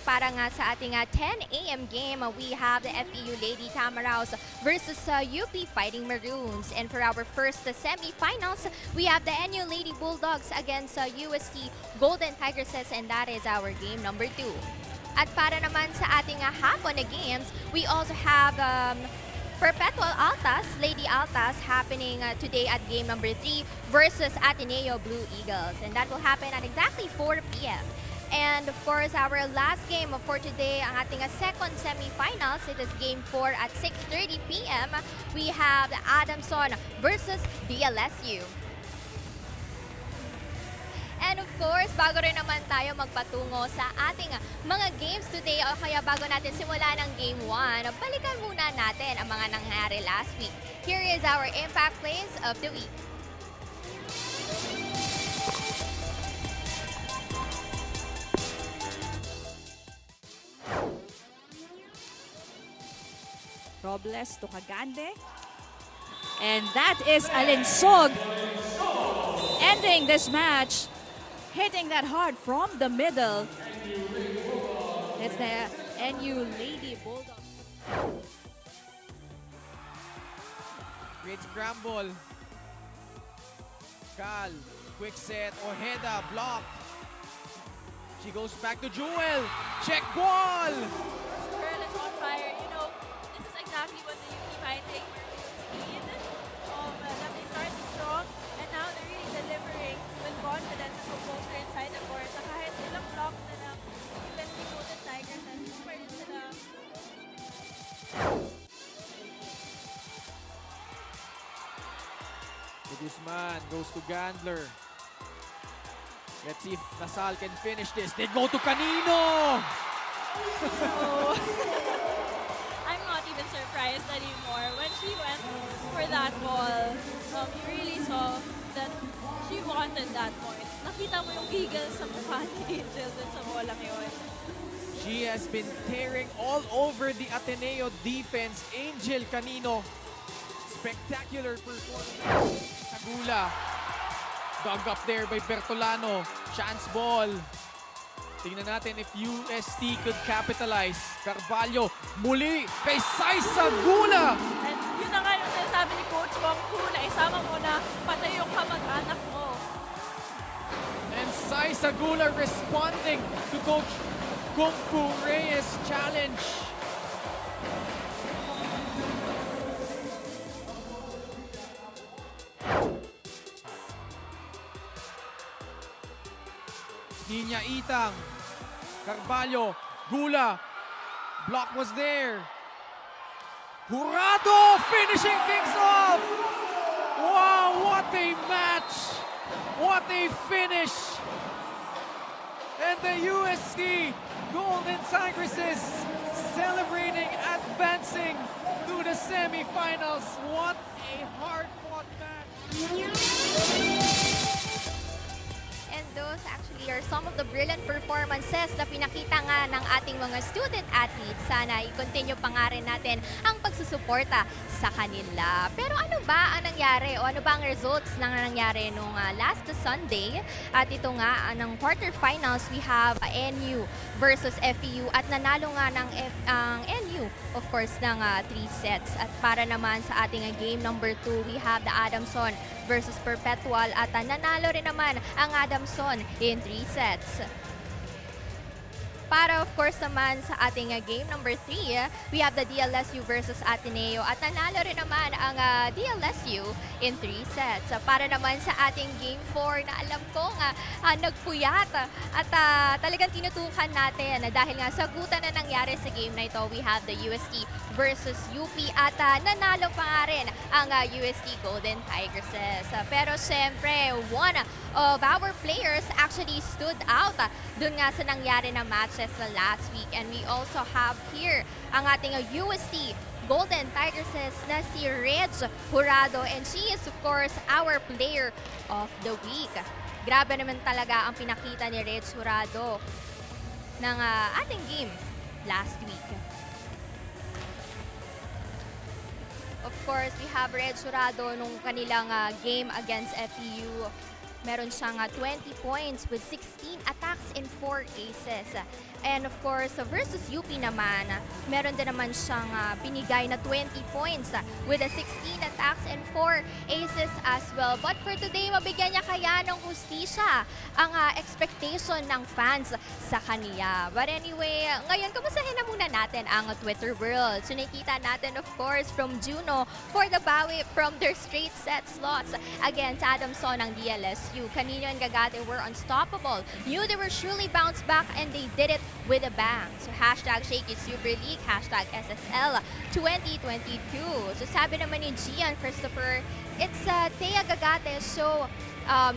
para nga sa ating 10 a.m. game. We have the FEU Lady Tamaraws versus UP Fighting Maroons. And for our first semifinals, we have the NU Lady Bulldogs against UST Golden Tigresses, and that is our game number 2. At para naman sa ating hapon na games, we also have Perpetual Altas, Lady Altas, happening today at game number 3 versus Ateneo Blue Eagles. And that will happen at exactly 4 p.m. And of course, our last game for today, ang ating second semifinals, it is game 4 at 6:30 p.m. We have the Adamson versus DLSU. And of course, bago rin naman tayo magpatungo sa ating mga games today, o kaya bago natin simulan ang Game 1, balikan muna natin ang mga nangyari last week. Here is our Impact Plays of the Week. Robles to Cagande. And that is Alinsog ending this match. Hitting that hard from the middle. It's the NU Lady Bulldogs. Great scramble. Cal, quick set. Ojeda blocked. She goes back to Jewel. Check ball. This girl is on fire. You know, this is exactly what the UP Fighting need. That they started strong, and now they're really delivering with confidence and composure inside the court. So kahit ilang block na lang, UST Golden Tigers and super rin sila. Guzman goes to Gandler. Let's see if Nasal can finish this. They go to Canino! So, I'm not even surprised anymore. When she went for that ball, you really saw that she wanted that point. Nakita mo yung giggle sa mukha ni Angel dun sa bolang yun. She has been tearing all over the Ateneo defense. Angel Canino. Spectacular performance. Tagula. Dug up there by Bertolano. Chance ball. Tingnan natin if UST could capitalize. Carvalho muli kay Saisa Gula. And yun na nga yung sinasabi ni Coach Wong Fu na isama mo na patay yung kamag-anak mo. And Saisa Gula responding to Coach Kung Fu Reyes' challenge. Ninya Itang, Carvalho, Gula, block was there. Jurado finishing things off. Wow, what a match. What a finish. And the UST Golden Tigresses celebrating, advancing to the semifinals. What a hard-fought match. And those actually are some of the brilliant performances na pinakita nga ng ating mga student athletes. Sana i-continue pa nga rin natin ang pagsusuporta sa kanila. Pero ano ba ang nangyari o ano ba ang results na nangyari nung last Sunday? At ito nga, ng quarterfinals, we have NU versus FEU at nanalo nga ng NU, of course, ng 3 sets. At para naman sa ating game number 2, we have the Adamson versus Perpetual at nanalo rin naman ang Adamson in 3 sets. Para of course naman sa ating game number 3, we have the DLSU versus Ateneo at nanalo rin naman ang DLSU in 3 sets. Para naman sa ating game 4 na alam ko nga nagpuyat at talagang tinutukan natin dahil nga sagutan na nangyari sa game na ito, we have the UST versus UP at nanalo pa nga rin ang UST Golden Tigresses. Pero syempre, one of our players actually stood out dun nga sa nangyari na matches last week. And we also have here ang ating UST Golden Tigresses na si Reg Jurado, and she is of course our player of the week. Grabe naman talaga ang pinakita ni Reg Jurado ng ating game last week. Of course, we have Reg Jurado nung kanilang game against FEU. Meron siyang 20 points with 16 attacks and 4 aces. And of course, versus UP naman, meron din naman siyang binigay na 20 points with a 16 attacks and 4 aces as well. But for today, mabigyan niya kaya ng hustisya ang expectation ng fans sa kanya. But anyway, ngayon, kamustahin na muna natin ang Twitter world. So nakita natin, of course, from Juno for the bawi from their straight set slots against Adamson ng DLSU. Kanino and Gagate were unstoppable. Knew they were surely bounced back and they did it with a bang. So hashtag Shakey Super League, hashtag SSL 2022. So sabi naman ni Gian Christopher, it's Thea Gagate, so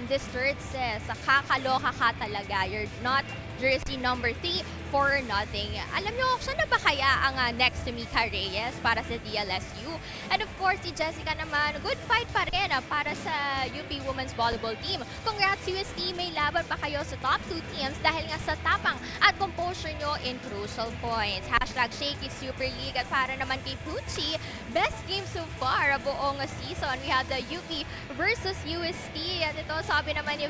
this third says, kakaloka ka talaga. You're not jersey number 3 for nothing. Alam nyo, siya na ba kaya ang next to Mika Reyes para sa DLSU? And of course, si Jessica naman, good fight pa rin para sa UP Women's Volleyball Team. Congrats UST, may laban pa kayo sa top 2 teams dahil nga sa tapang at composure nyo in crucial points. Hashtag Shaky Super League. At para naman kay Pucci, best game so far buong season. We have the UP versus UST. At ito, sabi naman ni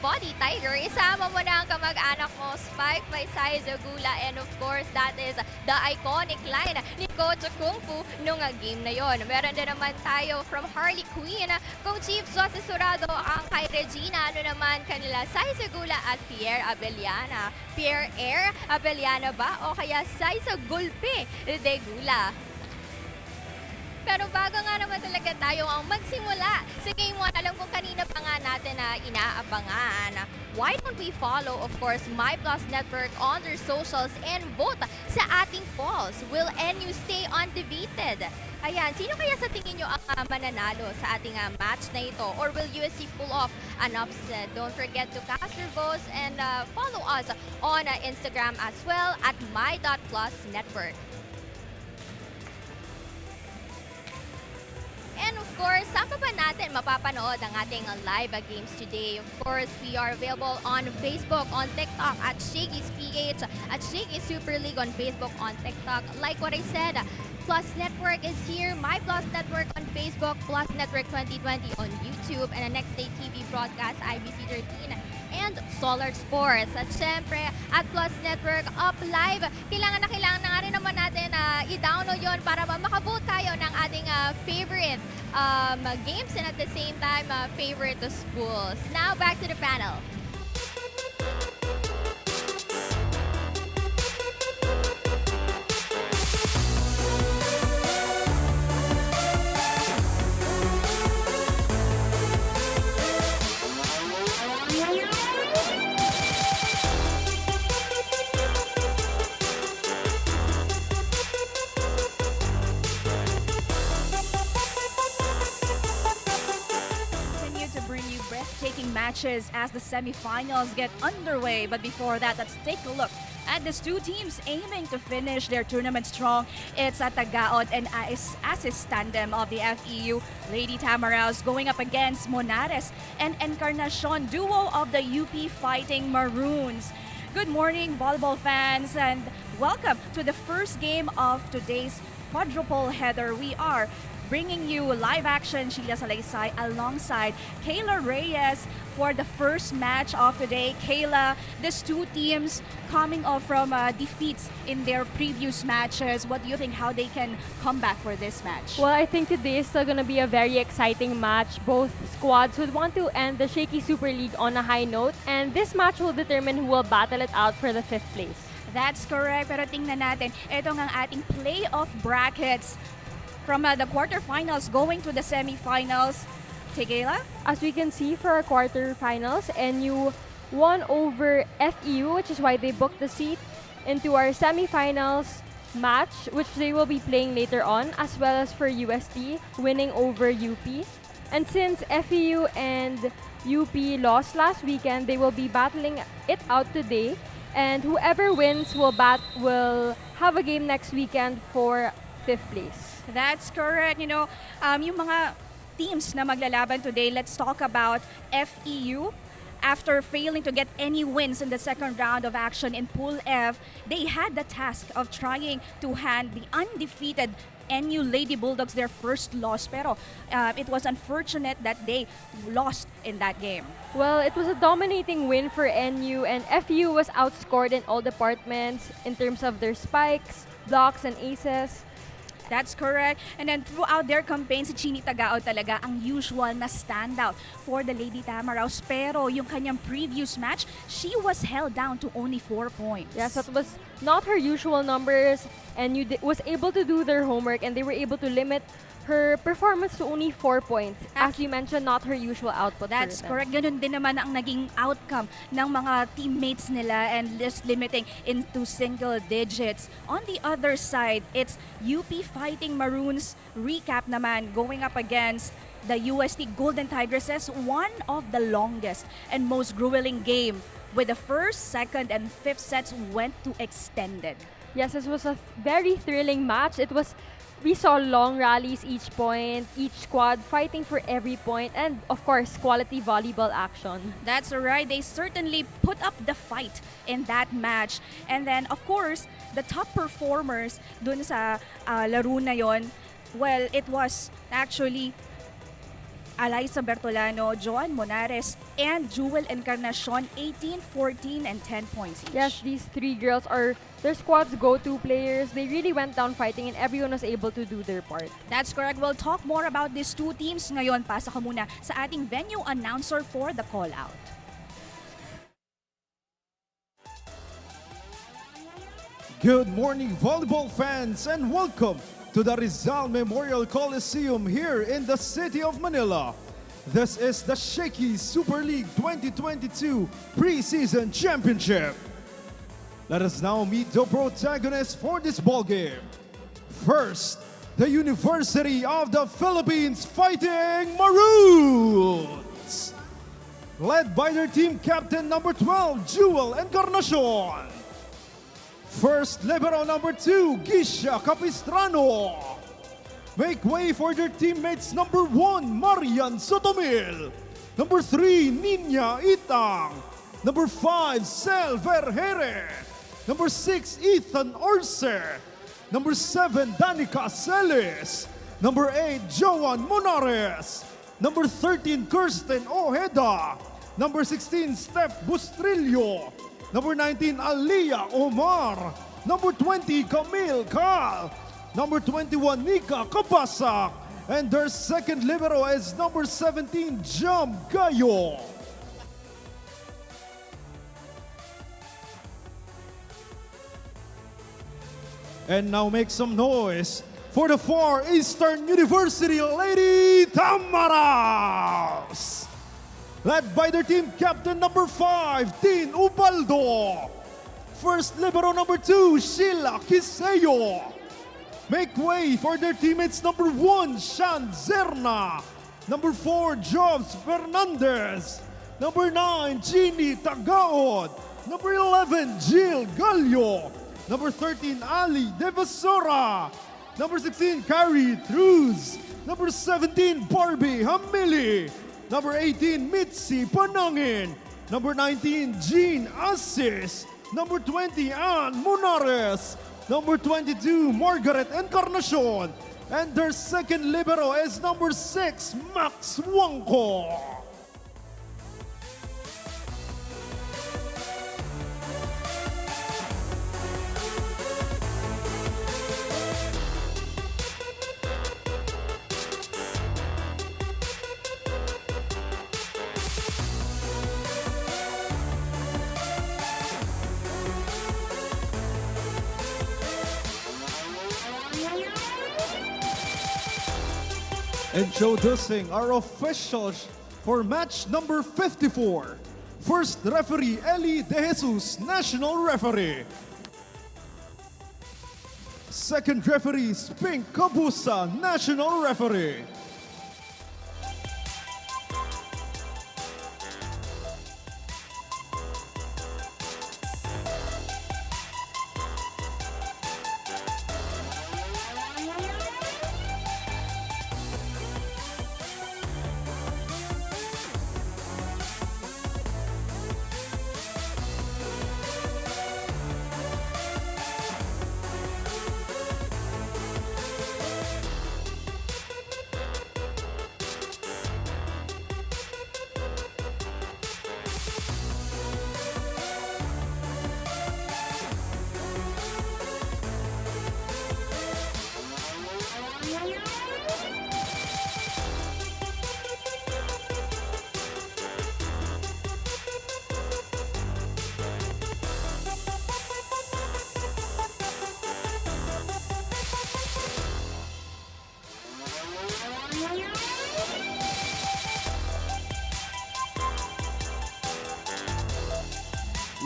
Body Tiger, isama mo na ang kamag-anak mo, Spike by Saizo Gula, and of course, that is the iconic line ni Coach Kung Fu nung game na yon. Meron din naman tayo from Harley Quinn, Coach Chief Jose Surado, ang kay Regina, naman kanila Saizo Gula at Pierre Abellana. Pierre Air Abellana ba? O kaya Saizo Gulpe de Gula? Pero bago nga naman talaga tayo ang magsimula sa Game 1, alam kong kanina pa nga natin na inaabangan. Why don't we follow, of course, My Plus Network on their socials and vote sa ating polls? Will NU stay undefeated? Ayan, sino kaya sa tingin nyo ang mananalo sa ating match na ito? Or will USC pull off an upset? Don't forget to cast your votes and follow us on Instagram as well at my.plusnetwork. And of course, saan pa ba natin mapapanood ang ating live games today? Of course, we are available on Facebook, on TikTok at Shakeys PH, at Shakeys Super League on Facebook, on TikTok. Like what I said, Plus Network is here. My Plus Network on Facebook, Plus Network 2020 on YouTube, and the Next Day TV broadcast, IBC 13. And Solar Sports. At syempre, at Plus Network Up Live, kailangan na nga rin naman natin i-download yon para makaboot tayo ng ating favorite games and at the same time, favorite schools. Now, back to the panel. Matches as the semifinals get underway. But before that, let's take a look at these two teams aiming to finish their tournament strong. It's at Tagaod and Assist tandem of the FEU Lady Tamaraws going up against Monares and Encarnacion duo of the UP Fighting Maroons. Good morning, volleyball fans, and welcome to the first game of today's quadruple header. We are bringing you live action, Sheila Salaysay alongside Kayla Reyes for the first match of today. Kayla, these two teams coming off from defeats in their previous matches. What do you think, how they can come back for this match? Well, I think today is still going to be a very exciting match. Both squads would want to end the Shaky Super League on a high note, and this match will determine who will battle it out for the 5th place. That's correct. Pero tingnan natin, ito ang ating playoff brackets from the quarterfinals going to the semifinals. Tegela? As we can see for our quarterfinals, NU won over FEU, which is why they booked the seat into our semifinals match, which they will be playing later on, as well as for UST winning over UP. And since FEU and UP lost last weekend, they will be battling it out today, and whoever wins will have a game next weekend for 5th place. That's correct. You know, yung mga teams na maglalaban today, let's talk about FEU. After failing to get any wins in the second round of action in Pool F, they had the task of trying to hand the undefeated NU Lady Bulldogs their first loss. Pero it was unfortunate that they lost in that game. Well, it was a dominating win for NU, and FEU was outscored in all departments in terms of their spikes, blocks, and aces. That's correct. And then throughout their campaign, si Chini Tagaod talaga ang usual na standout for the Lady Tamaraws. Pero yung kanyang previous match, she was held down to only 4 points. Yes, that was not her usual numbers, and was able to do their homework, and they were able to limit her performance to only 4 points. As you mentioned, not her usual output. That's for them. correct. Ganun din naman ang naging outcome ng mga teammates nila and just limiting into single digits. On the other side, it's UP fighting Maroons. Recap naman, going up against the UST Golden Tigresses, one of the longest and most grueling game, with the first, second, and fifth sets went to extended. Yes, this was a very thrilling match. We saw long rallies each point, each squad fighting for every point, and of course, quality volleyball action. That's right. They certainly put up the fight in that match. And then, of course, the top performers dun sa laro na yon, well, it was actually Alaysa Bertolano, Joan Monares, and Jewel Encarnacion, 18, 14, and 10 points each. Yes, these three girls are their squad's go-to players. They really went down fighting, and everyone was able to do their part. That's correct. We'll talk more about these two teams ngayon. Pasa ka muna sa ating venue announcer for the call-out. Good morning, volleyball fans, and welcome to the Rizal Memorial Coliseum here in the city of Manila. This is the Shakeys Super League 2022 Preseason Championship. Let us now meet the protagonists for this ball game. First, the University of the Philippines fighting Maroons, led by their team captain number 12, Jewel Encarnacion. First, libero number 2, Gisha Capistrano. Make way for their teammates number 1, Marian Sotomil. Number 3, Nina Itang. Number 5, Sel Vergere. Number 6, Ethan Orse. Number 7, Danica Celis. Number 8, Joan Monares. Number 13, Kirsten Ojeda. Number 16, Steph Bustrillo. Number 19, Aliyah Omar. Number 20, Camille Cal. Number 21, Nika Kabasak. And their second libero is number 17, Jam Gayo. And now make some noise for the Far Eastern University Lady Tamaraws, led by their team captain number 5, Tin Ubaldo. First libero number 2, Sheila Kiseo. Make way for their teammates number 1, Shan Zerna. Number 4, Jobs Fernandez. Number 9, Jeannie Tagaod. Number 11, Jill Gallo. Number 13, Ali Devasora. Number 16, Carrie Cruz. Number 17, Barbie Hamili. Number 18, Mitzi Panangin. Number 19, Jean Assis. Number 20, Ann Monares. Number 22, Margaret Encarnacion. And their second libero is number 6, Max Wangko. Introducing our officials for match number 54. First referee, Eli De Jesus, national referee. Second referee, Spink Kabusa, national referee.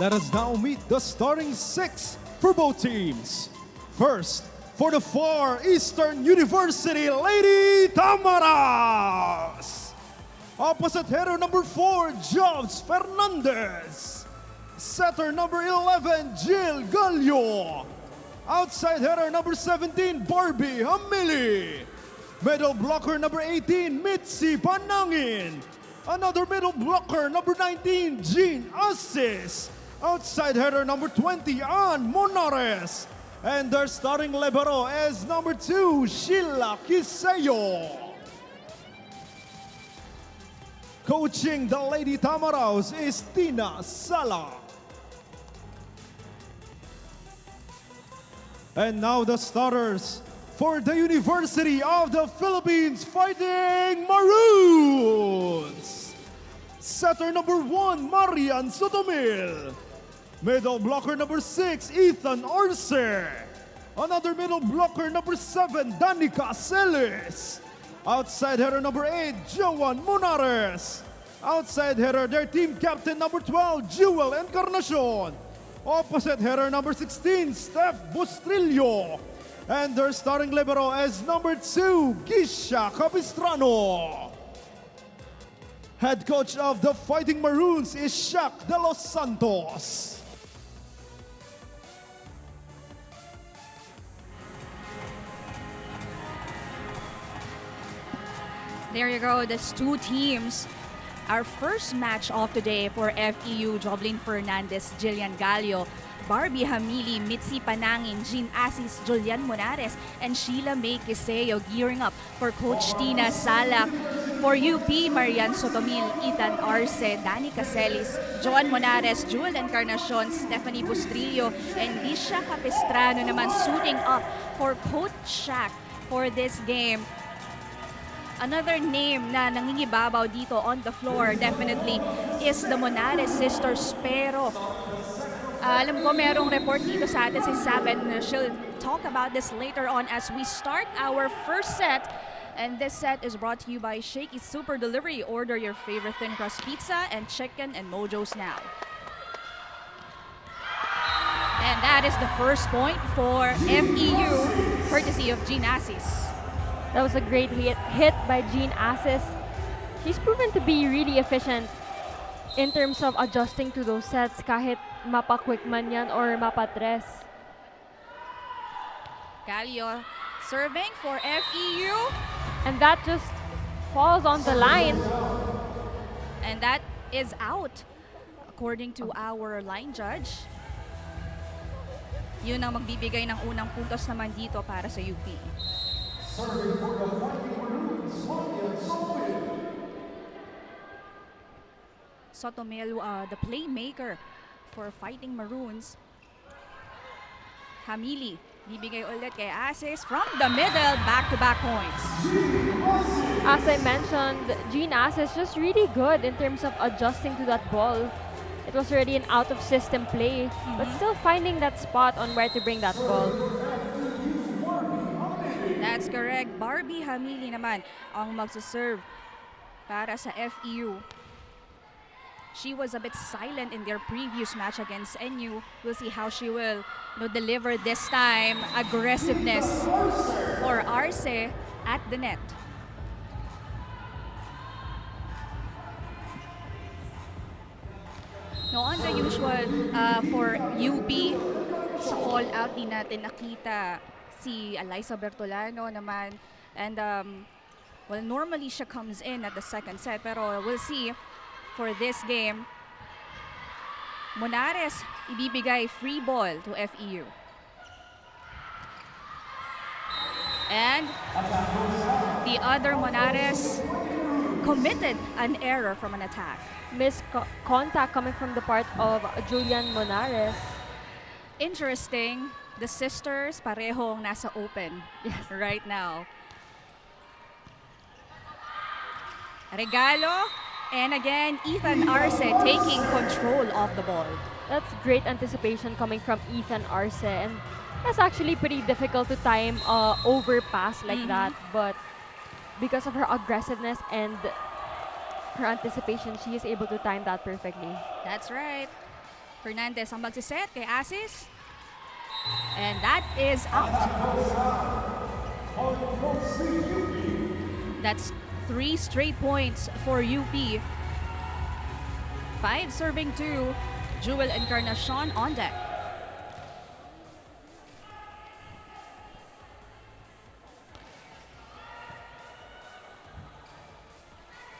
Let us now meet the starting 6 for both teams. First, for the Far Eastern University Lady Tamaraws. Opposite header number 4, Jobs Fernandez. Setter number 11, Jill Gallo. Outside header number 17, Barbie Hamili. Middle blocker number 18, Mitzi Panangin. Another middle blocker number 19, Jean Assis. Outside header number 20, Ann Monares. And their starting libero is number 2, Sheila Kiseyo. Coaching the Lady Tamaraws is Tina Sala. And now the starters for the University of the Philippines Fighting Maroons. Setter number 1, Marian Sotomil. Middle blocker number 6, Ethan Arce. Another middle blocker number 7, Danica Celis. Outside header number 8, Joan Monares. Outside header, their team captain number 12, Jewel Encarnacion. Opposite header number 16, Steph Bustrillo. And their starting libero is number 2, Gisha Capistrano. Head coach of the Fighting Maroons is Shak de los Santos. There you go, these two teams. Our first match of today for FEU, Jovelyn Fernandez, Jillian Gallo, Barbie Hamili, Mitzi Panangin, Jean Assis, Julian Monares, and Sheila May Kiseo gearing up for Coach Tina Salak. For UP, Marian Sotomil, Ethan Arce, Dani Caselis, Joan Monares, Jewel Encarnacion, Stephanie Bustrillo, and Lisha Capistrano naman suiting up for Coach Shaq for this game. Another name na nangingibabaw dito on the floor definitely is the Monares sisters. Pero alam ko merong report dito sa atin si Saben. She'll talk about this later on as we start our first set. And this set is brought to you by Shakey Super Delivery. Order your favorite thin crust pizza and chicken and mojos now. And that is the first point for FEU, courtesy of Jean Assis. That was a great hit by Jean Assis. She's proven to be really efficient in terms of adjusting to those sets kahit mapa-quick man yan or mapa-tres. Gallo serving for FEU. And that just falls on the line. And that is out, according to our line judge. Yun ang magbibigay ng unang puntos naman dito para sa UP. Sotomel, the playmaker for Fighting Maroons. Hamili, bibigay ulit kay Assis from the middle, back-to-back points. As I mentioned, Jean Assis is just really good in terms of adjusting to that ball. It was already an out-of-system play, but still finding that spot on where to bring that ball. That's correct. Barbie Hamili naman ang magsaserve para sa FEU. She was a bit silent in their previous match against NU. We'll see how she will deliver this time. Aggressiveness for Arce at the net. No, on the usual for UP, sa call-out din natin nakita si Eliza Bertolano naman. And well, normally she comes in at the second set, pero we'll see for this game. Monares ibibigay free ball to FEU. And the other Monares committed an error from an attack. Contact coming from the part of Julian Monares. Interesting, the sisters parehong nasa open right now. Regalo, and again, Ethan Arce taking control of the ball. That's great anticipation coming from Ethan Arce, and that's actually pretty difficult to time overpass like that, but because of her aggressiveness and her anticipation, she is able to time that perfectly. That's right. Fernandez ang magsiset kay Asis. And that is out. That's 3 straight points for UP. 5 serving 2. Jewel Encarnacion on deck.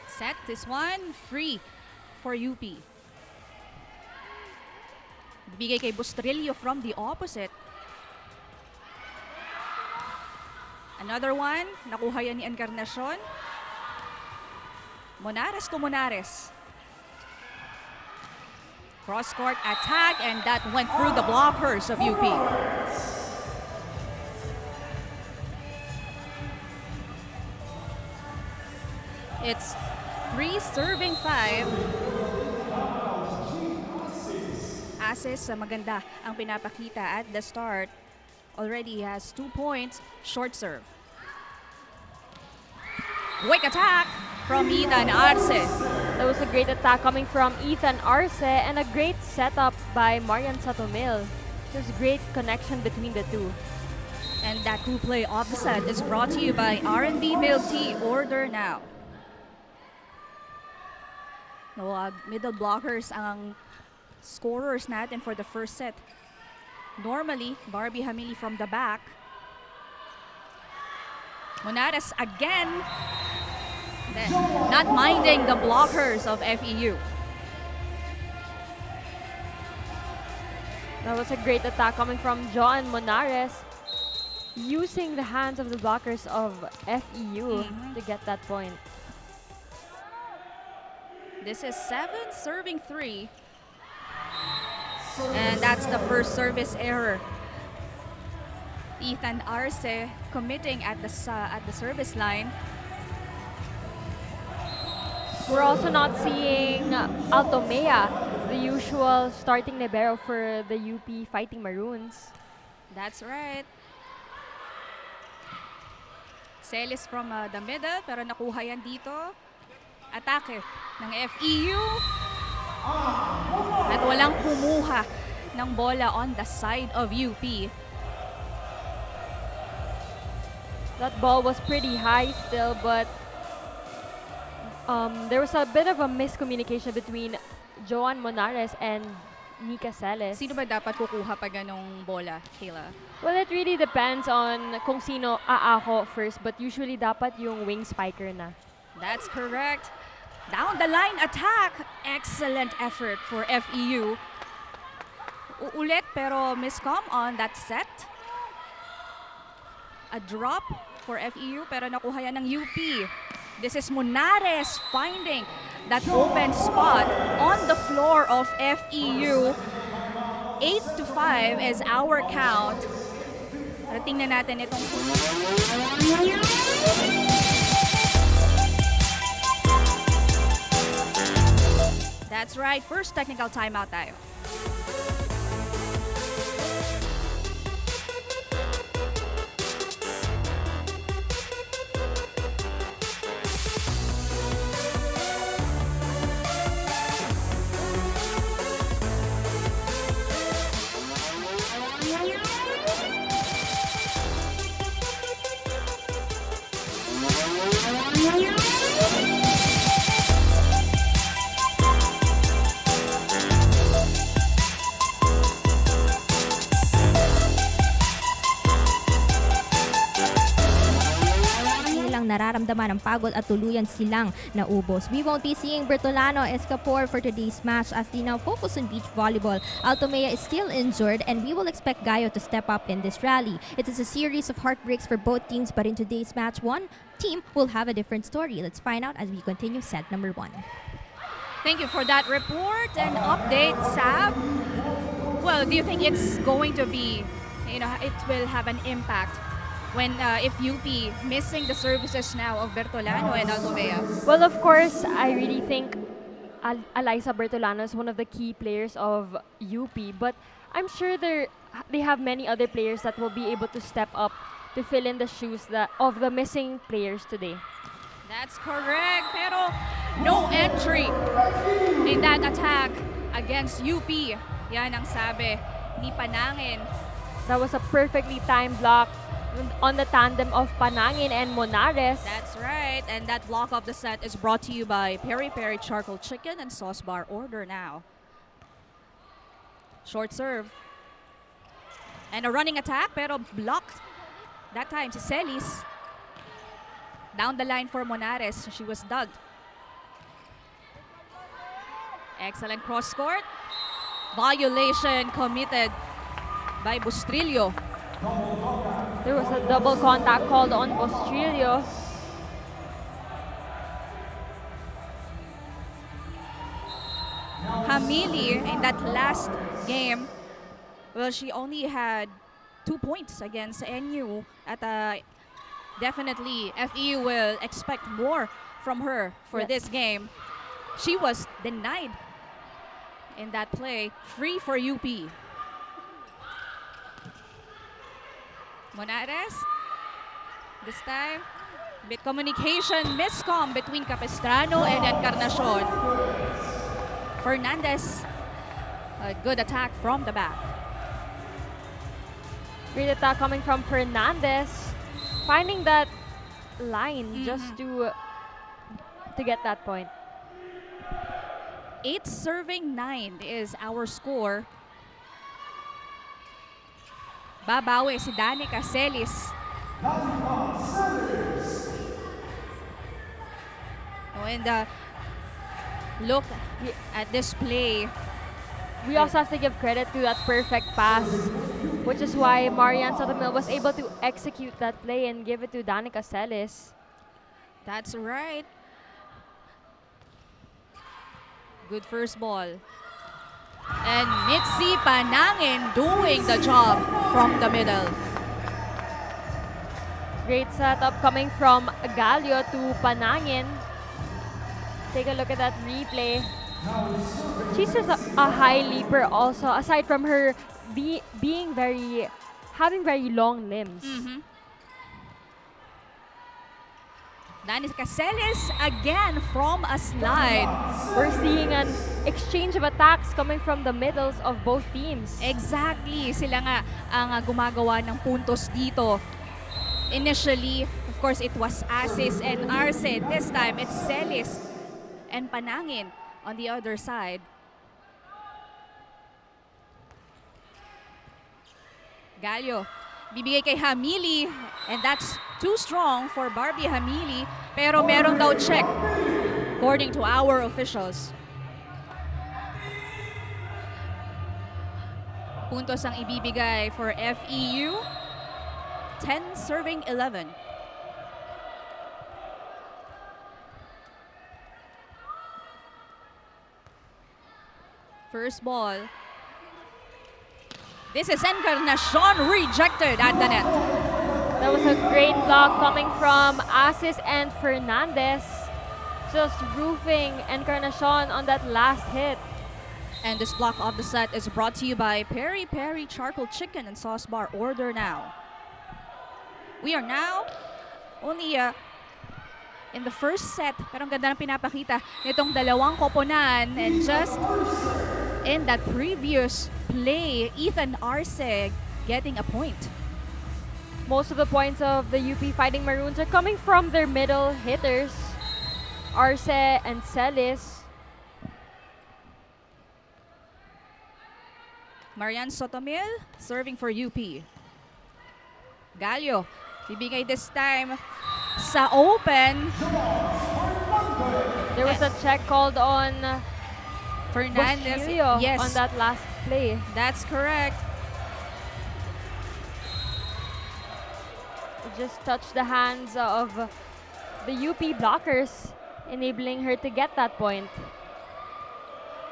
Set this one free for UP. Bigay kay Bustrillo from the opposite. Another one, nakuha yan ni Encarnacion. Monares to Monares. Cross-court attack, and that went through the blockers of UP. It's 3 serving 5. Asis, maganda ang pinapakita at the start. Already has 2 points, short serve. Quick attack from Ethan Arce. That was a great attack coming from Ethan Arce and a great setup by Marian Satomil. There's great connection between the two. And that crew play of the set is brought to you by R&B Milk Tea. Order now. No, middle blockers ang scorers natin for the first set. Normally, Barbie Hamili from the back. Monares again. Then, not minding the blockers of FEU. That was a great attack coming from John Monares, using the hands of the blockers of FEU to get that point. This is 7 serving 3. And that's the first service error. Ethan Arce committing at the service line. We're also not seeing Altomea, the usual starting libero for the UP Fighting Maroons. That's right. Celis from the middle, pero nakuha yan dito. Atake ng FEU. At walang kumuha ng bola on the side of UP. That ball was pretty high still, but there was a bit of a miscommunication between Joan Monares and Nika Celes. Sino ba dapat kukuha pa ganong bola, Kayla? Well, it really depends on kung sino aako first, but usually dapat yung wing spiker na. That's correct. Down the line attack. Excellent effort for FEU. Uulit pero miscom on that set. A drop for FEU pero nakuha yan ng UP. This is Monares finding that open spot on the floor of FEU. 8-5 is our count. Pero tingnan natin itong... That's right, first technical timeout tayo. Nararamdaman ang pagod at tuluyan silang naubos. We won't be seeing Bertolano Escapor for today's match as they now focus on beach volleyball. Altomea is still injured and we will expect Gayo to step up in this rally. It is a series of heartbreaks for both teams, but in today's match, one team will have a different story. Let's find out as we continue set number 1. Thank you for that report and update, Sab. Well, do you think it's going to be, it will have an impact when if UP missing the services now of Bertolano and Altomea? Well, of course, I really think Eliza Bertolano is one of the key players of UP, but I'm sure they have many other players that will be able to step up to fill in the shoes of the missing players today. That's correct, pero no entry in that attack against UP. Yan ang sabi ni Panangin. That was a perfectly timed block on the tandem of Panangin and Monares. That's right. And that block of the set is brought to you by Peri Peri Charcoal Chicken and Sauce Bar. Order now. Short serve. And a running attack, pero blocked. That time si Celis. Down the line for Monares. She was dug. Excellent cross court. Violation committed by Bustrillo. There was a double contact called on Bostrillo. Hamili in that last game, well, she only had 2 points against NU. Definitely, FEU will expect more from her for this game. She was denied in that play. Free for UP. Monares, this time, bit communication miscom between Capistrano and Encarnacion. Fernandez, a good attack from the back. Great attack coming from Fernandez. Finding that line just to get that point. 8 serving 9 is our score. Babawi si Danica Celis. And look at this play. We also have to give credit to that perfect pass, which is why Marian Sotomil was able to execute that play and give it to Danica Celis. That's right. Good first ball. And Mitzi Panangin doing the job from the middle. Great setup coming from Gallo to Panangin. Take a look at that replay. She's just a high leaper also, aside from her having very long limbs. Danica Celis again from a slide. We're seeing an exchange of attacks coming from the middles of both teams. Exactly. Sila nga ang gumagawa ng puntos dito. Initially, of course, it was Asis and Arce. This time, it's Celis and Panangin on the other side. Gallo, bibigay kay Hamili, and that's too strong for Barbie Hamili, pero meron daw check according to our officials. Puntos ang ibibigay for FEU, 10 serving 11. First ball. This is Encarnacion rejected at the net. That was a great block coming from Asis and Fernandez. Just roofing Encarnacion on that last hit. And this block of the set is brought to you by Peri Peri Charcoal Chicken and Sauce Bar. Order now. We are now only in the first set. Pero ang ganda ng pinapakita nitong dalawang koponan. And just in that previous play, Ethan Arce getting a point. Most of the points of the UP Fighting Maroons are coming from their middle hitters, Arce and Celis. Marian Sotomil serving for UP. Gallo, bibigay this time sa open. There was a check called on Fernandez. Bostrillo Yes, on that last play. that's correct. It just touched the hands of the UP blockers, enabling her to get that point.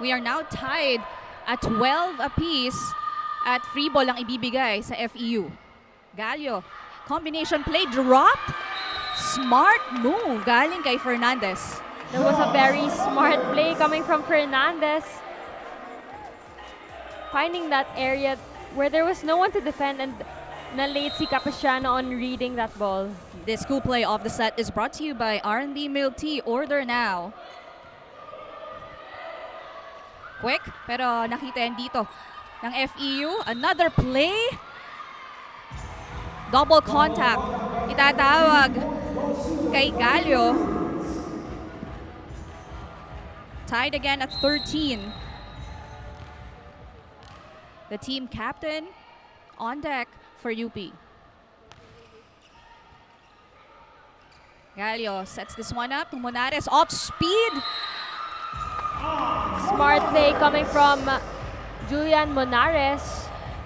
We are now tied at 12 apiece at free ball ang ibibigay sa FEU. Gallo, combination play dropped. Smart move galing kay Fernandez. There was a very smart play coming from Fernandez, finding that area where there was no one to defend, and na-late si Capistrano on reading that ball. This cool play of the set is brought to you by R&D Milk Tea. Order now. quick, pero nakita yan dito ng FEU. Another play. Double contact. Itatawag kay Galio. Tied again at 13. The team captain on deck for UP. Galio sets this one up. Monares off speed. Smart play coming from Julian Monares.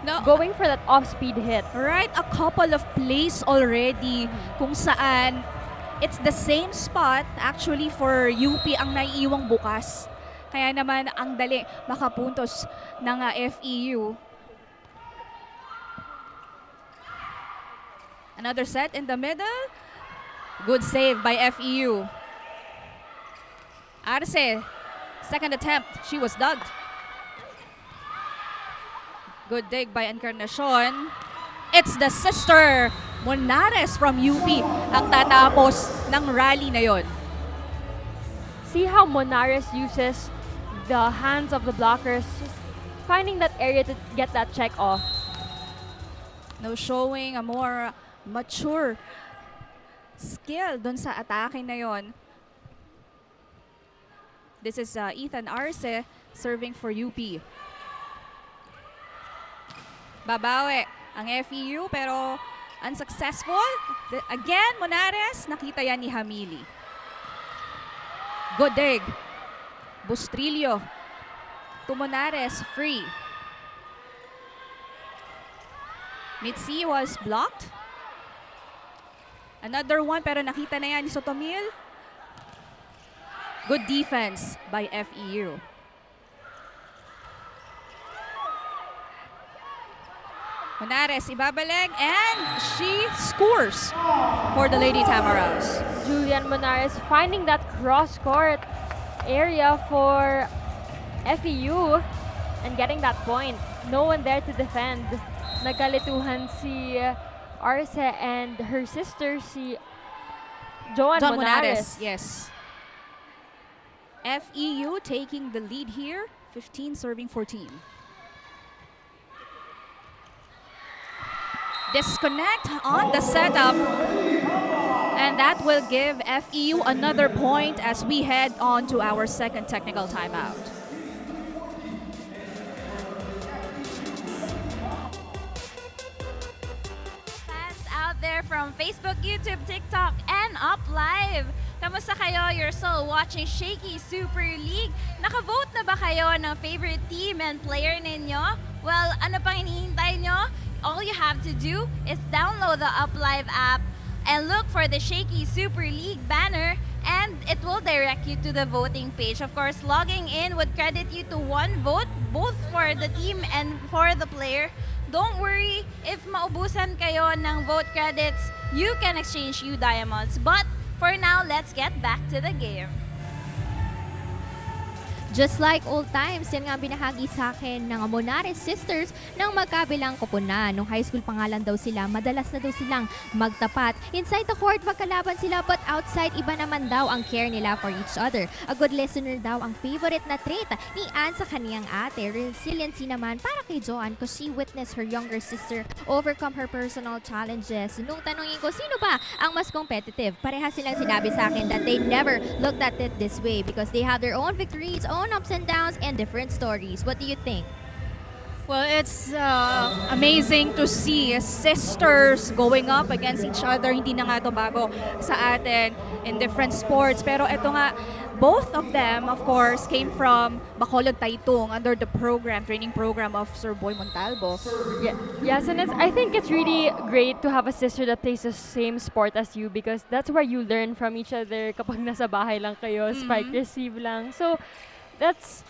No, Going for that off-speed hit. right, a couple of plays already kung saan it's the same spot actually for UP ang naiiwang bukas. Kaya naman ang dali makapuntos ng FEU. Another set in the middle. Good save by FEU. Arce, second attempt, she was dug. Good dig by Encarnacion. It's the sister, Monares from UP, ang tatapos ng rally na yon. See how Monares uses the hands of the blockers, just finding that area to get that check off. No, showing a more mature skill dun sa atake na yon. This is Ethan Arce serving for UP. Babawi ang FEU pero unsuccessful. Again, Monares, nakita yan ni Hamili. Good dig. Bustrillo to Monares, free. Mitzi was blocked. Another one pero nakita na yan ni Sotomil. Good defense by FEU. Monares ibabalik and she scores for the Lady Tamaraws. Julian Monares finding that cross-court area for FEU and getting that point. No one there to defend. Nagkalituhan si Arce and her sister, si Joan Monares. Yes. FEU taking the lead here, 15 serving 14. Disconnect on the setup, and that will give FEU another point as we head on to our second technical timeout. Fans out there from Facebook, YouTube, TikTok, and Up Live. Kamusta kayo? You're still watching Shakeys Super League. Nakavote na ba kayo ng favorite team and player ninyo? Well, ano pang hinihintay nyo? All you have to do is download the Up Live app and look for the Shakeys Super League banner, and it will direct you to the voting page. Of course, logging in would credit you to one vote, both for the team and for the player. Don't worry, if maubusan kayo ng vote credits, you can exchange U diamonds. But for now, let's get back to the game. Just like old times, yan nga binahagi sa akin ng Monares sisters ng magkabilang koponan. Nung high school pangalan daw sila, madalas na daw silang magtapat. Inside the court, magkalaban sila, but outside, iba naman daw ang care nila for each other. A good listener daw ang favorite na trait ni Anne sa kaniyang ate. Resiliency naman para kay Joanne because she witnessed her younger sister overcome her personal challenges. Nung tanongin ko, sino ba ang mas competitive? Pareha silang sinabi sa akin that they never looked at it this way because they have their own victories, own ups and downs, and different stories. What do you think? Well, it's amazing to see sisters going up against each other. Hindi na nga ito bago sa atin in different sports. Pero ito nga, both of them, of course, came from Bacolod Taytong under the training program of Sir Boy Montalvo. Yes, and I think it's really great to have a sister that plays the same sport as you because that's where you learn from each other kapag nasa bahay lang kayo, spike receive lang. So, that's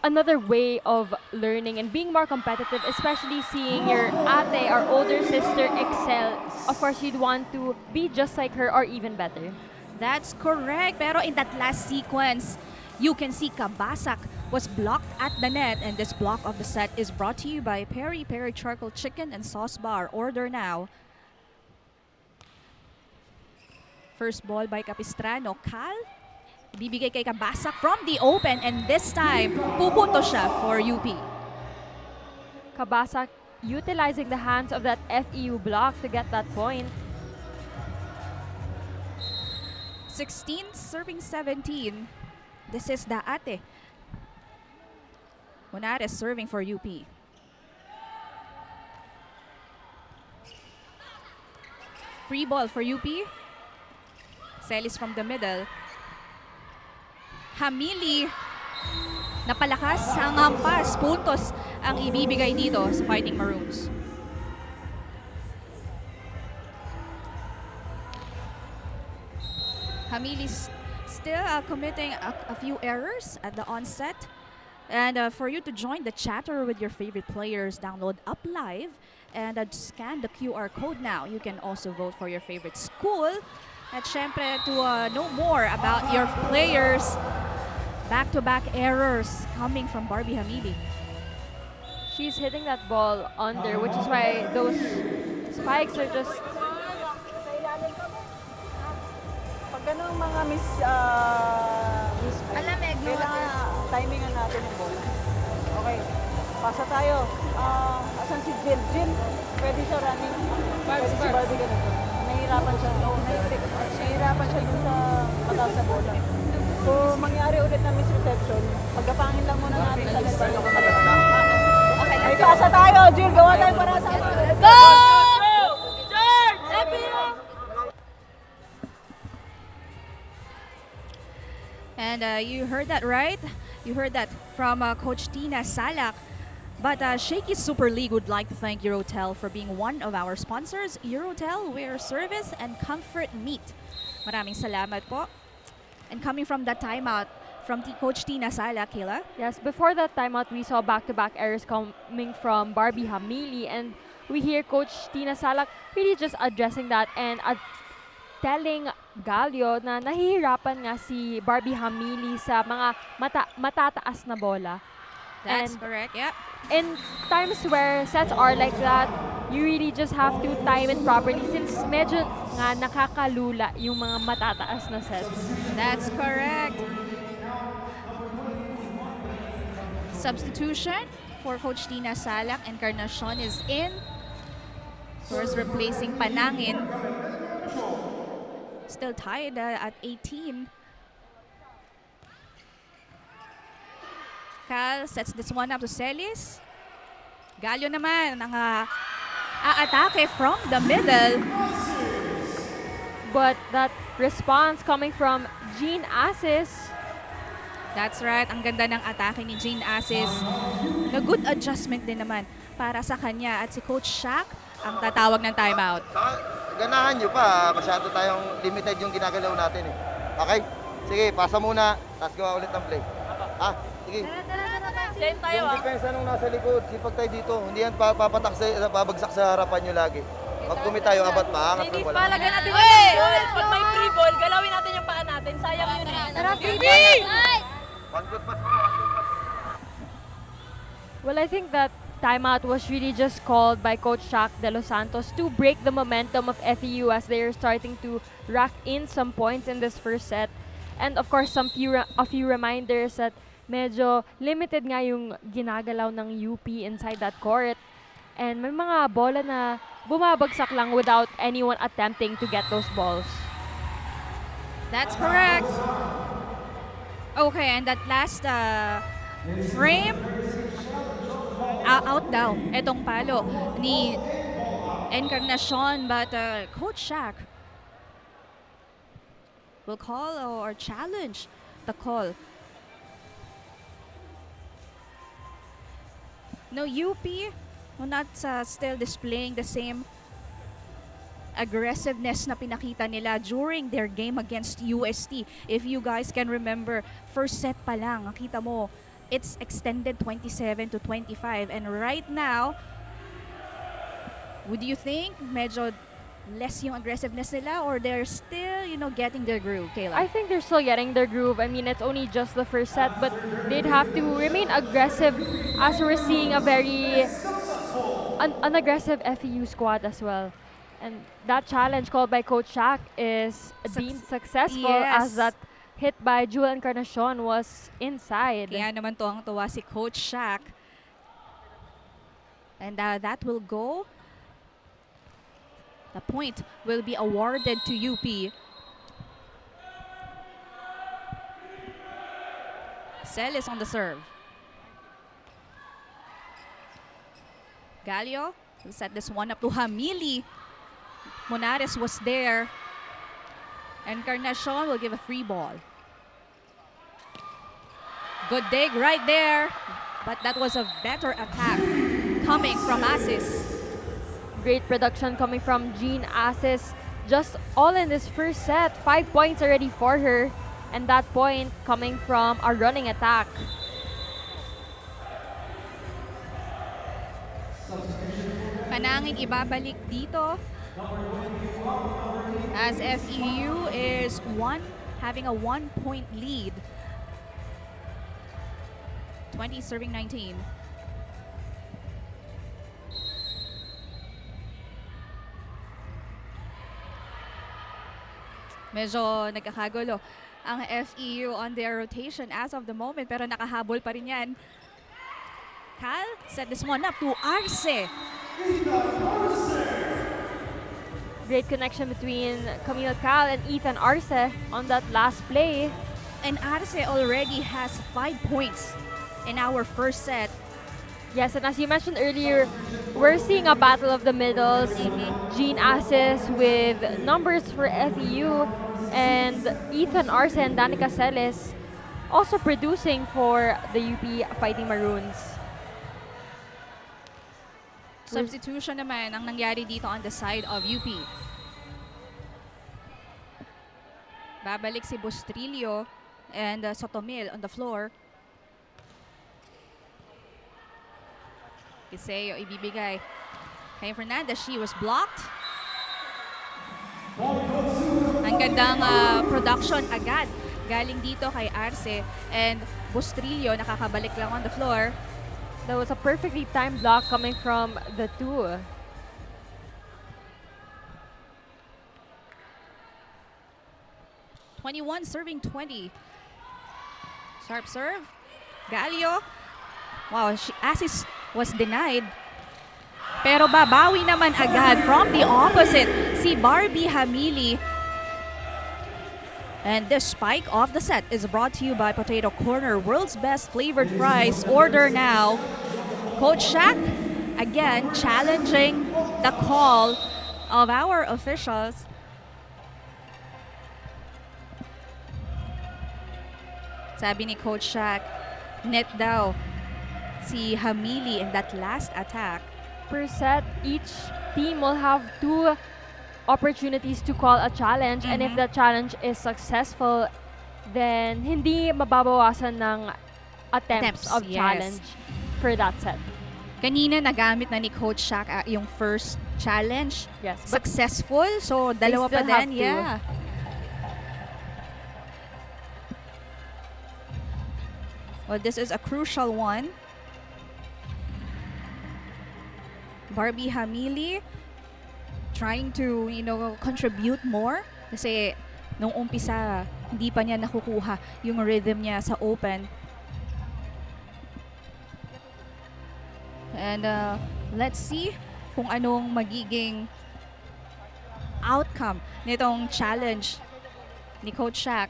another way of learning and being more competitive, especially seeing your ate or older sister excel. Of course, you'd want to be just like her or even better. That's correct. Pero in that last sequence, you can see Kabasak was blocked at the net, and this block of the set is brought to you by Peri Peri Charcoal Chicken and Sauce Bar. Order now. First ball by Capistrano. Cal Bibigay kay Kabasak from the open and this time, pupunto siya for UP. Kabasak utilizing the hands of that FEU block to get that point. 16 serving 17. This is Daate. Munares serving for UP. Free ball for UP. Celis from the middle. Hamili. Napalakas ang hampas. Puntos ang ibibigay dito sa Fighting Maroons. Hamili still committing a few errors at the onset. And for you to join the chatter with your favorite players, download Up Live and scan the QR code now. You can also vote for your favorite school. At syempre, to know more about your players, back-to-back errors coming from Barbie Hamili. She's hitting that ball under, which is why those spikes are just... Pag ganun mga miss Alamig, no? kailangan timingan natin yung bola. Okay, pasa tayo. Asan si Jill? Jill, pwede siya running. Pwede si Barbie ganito. Nahihirapan siya. Nahihirapan siya dun sa mataas na bola. So, mangyari ulit na misreception. Pagkapangin lang muna natin sa left side. Okay, Ay, let's go. pasa tayo, Jill. Gawa tayo para sa Go! And you heard that right? You heard that from Coach Tina Salak. But Shakeys Super League would like to thank Eurotel for being one of our sponsors. Eurotel, where service and comfort meet. Maraming salamat po. And coming from that timeout from Coach Tina Salak, Kayla. Yes, before that timeout, we saw back-to-back errors coming from Barbie Hamili, and we hear Coach Tina Salak really just addressing that and telling Galio na nahihirapan nga si Barbie Hamili sa mga matataas na bola. That's And correct, yeah. in times where sets are like that, you really just have to time it properly since medyo nga nakakalula yung mga matataas na sets. That's correct. Substitution for Coach Tina Salak. Encarnacion is in. First replacing Panangin. Still tied at 18. Cal sets this one up to Celis. Galio naman ang aatake from the middle. But that response coming from Jean Assis. That's right. Ang ganda ng atake ni Jean Assis. Na good adjustment din naman para sa kanya. At si Coach Shaq ang tatawag ng timeout. Ganahan nyo pa, masyado tayong limited yung ginagalaw natin eh. Okay? Sige, pasa muna, tapos gawa ulit ng play. Sige. Same tayo Yung depensa nung nasa likod, sipag tayo dito. Hindi yan babagsak sa harapan nyo lagi. Pag kumi tayo, abat maangat ng Ladies, wala. palagay natin yung free ball. Pag may free ball, galawin natin yung paa natin. Sayang yun eh. Tara, baby! One good pass. Well, I think that timeout was really just called by Coach Shaq De Los Santos to break the momentum of FEU as they are starting to rack in some points in this first set. And of course, a few reminders that medyo limited nga yung ginagalaw ng UP inside that court. And may mga bola na bumabagsak lang without anyone attempting to get those balls. That's correct. Okay, and that last frame, out daw etong palo ni Encarnacion, but Coach Shaq will call or challenge the call. No, UP will not still displaying the same aggressiveness na pinakita nila during their game against UST. If you guys can remember, first set pa lang, nakita mo, it's extended 27-25. And right now, would you think medyo less yung aggressiveness nila or they're still, getting their groove, Kayla? I think they're still getting their groove. I mean, it's only just the first set, but they'd have to remain aggressive as we're seeing a very unaggressive FEU squad as well. And that challenge called by Coach Shaq is deemed successful Yes. as that hit by Jewel Encarnacion was inside. Kaya naman tuwang-tuwa si Coach Shaq. And that will go. The point will be awarded to UP. Cel is on the serve. Galio will set this one up to Hamili. Monares was there. Encarnacion will give a free ball. Good dig right there. But that was a better attack coming from Asis. Great production coming from Jean Asis. Just all in this first set. 5 points already for her. And that point coming from a running attack. Panangin ibabalik dito as FEU is having a 1-point lead. 20 serving 19. Medyo nagkakagulo ang FEU on their rotation as of the moment, pero nakahabol pa rin yan. Cal set this one up to Arce. Great connection between Camille Cal and Ethan Arce on that last play. And Arce already has 5 points in our first set. Yes, and as you mentioned earlier, we're seeing a battle of the middles. Jean Asis with numbers for FEU and Ethan Arce and Danica Celes also producing for the UP Fighting Maroons. Substitution naman ang nangyari dito on the side of UP. Babalik si Bustrillo and Sotomil on the floor. Kiseo ibibigay kay Fernandez. She was blocked. Ang gandang production agad galing dito kay Arce, and Bustrillo nakakabalik lang on the floor. That was a perfectly timed block coming from the two. (21 serving 20). Sharp serve. Galio. Wow, Asis was denied. Pero babawi naman agad from the opposite si Barbie Hamili. And this spike of the set is brought to you by Potato Corner, world's best flavored fries. Order now. Coach Shaq, again, challenging the call of our officials. Sabi ni Coach Shaq, net daw si Hamili in that last attack. Per set, each team will have 2 opportunities to call a challenge, and if the challenge is successful, then hindi mababawasan ng attempts of challenge for that set. Kanina nagamit na ni Coach Shaq yung first challenge. Yes, Successful, so dalawa pa still have din. to. Yeah. Well, this is a crucial one. Barbie Hamili trying to, contribute more. Kasi nung umpisa, hindi pa niya nakukuha yung rhythm niya sa open. And let's see kung anong magiging outcome nitong challenge ni Coach Shaq.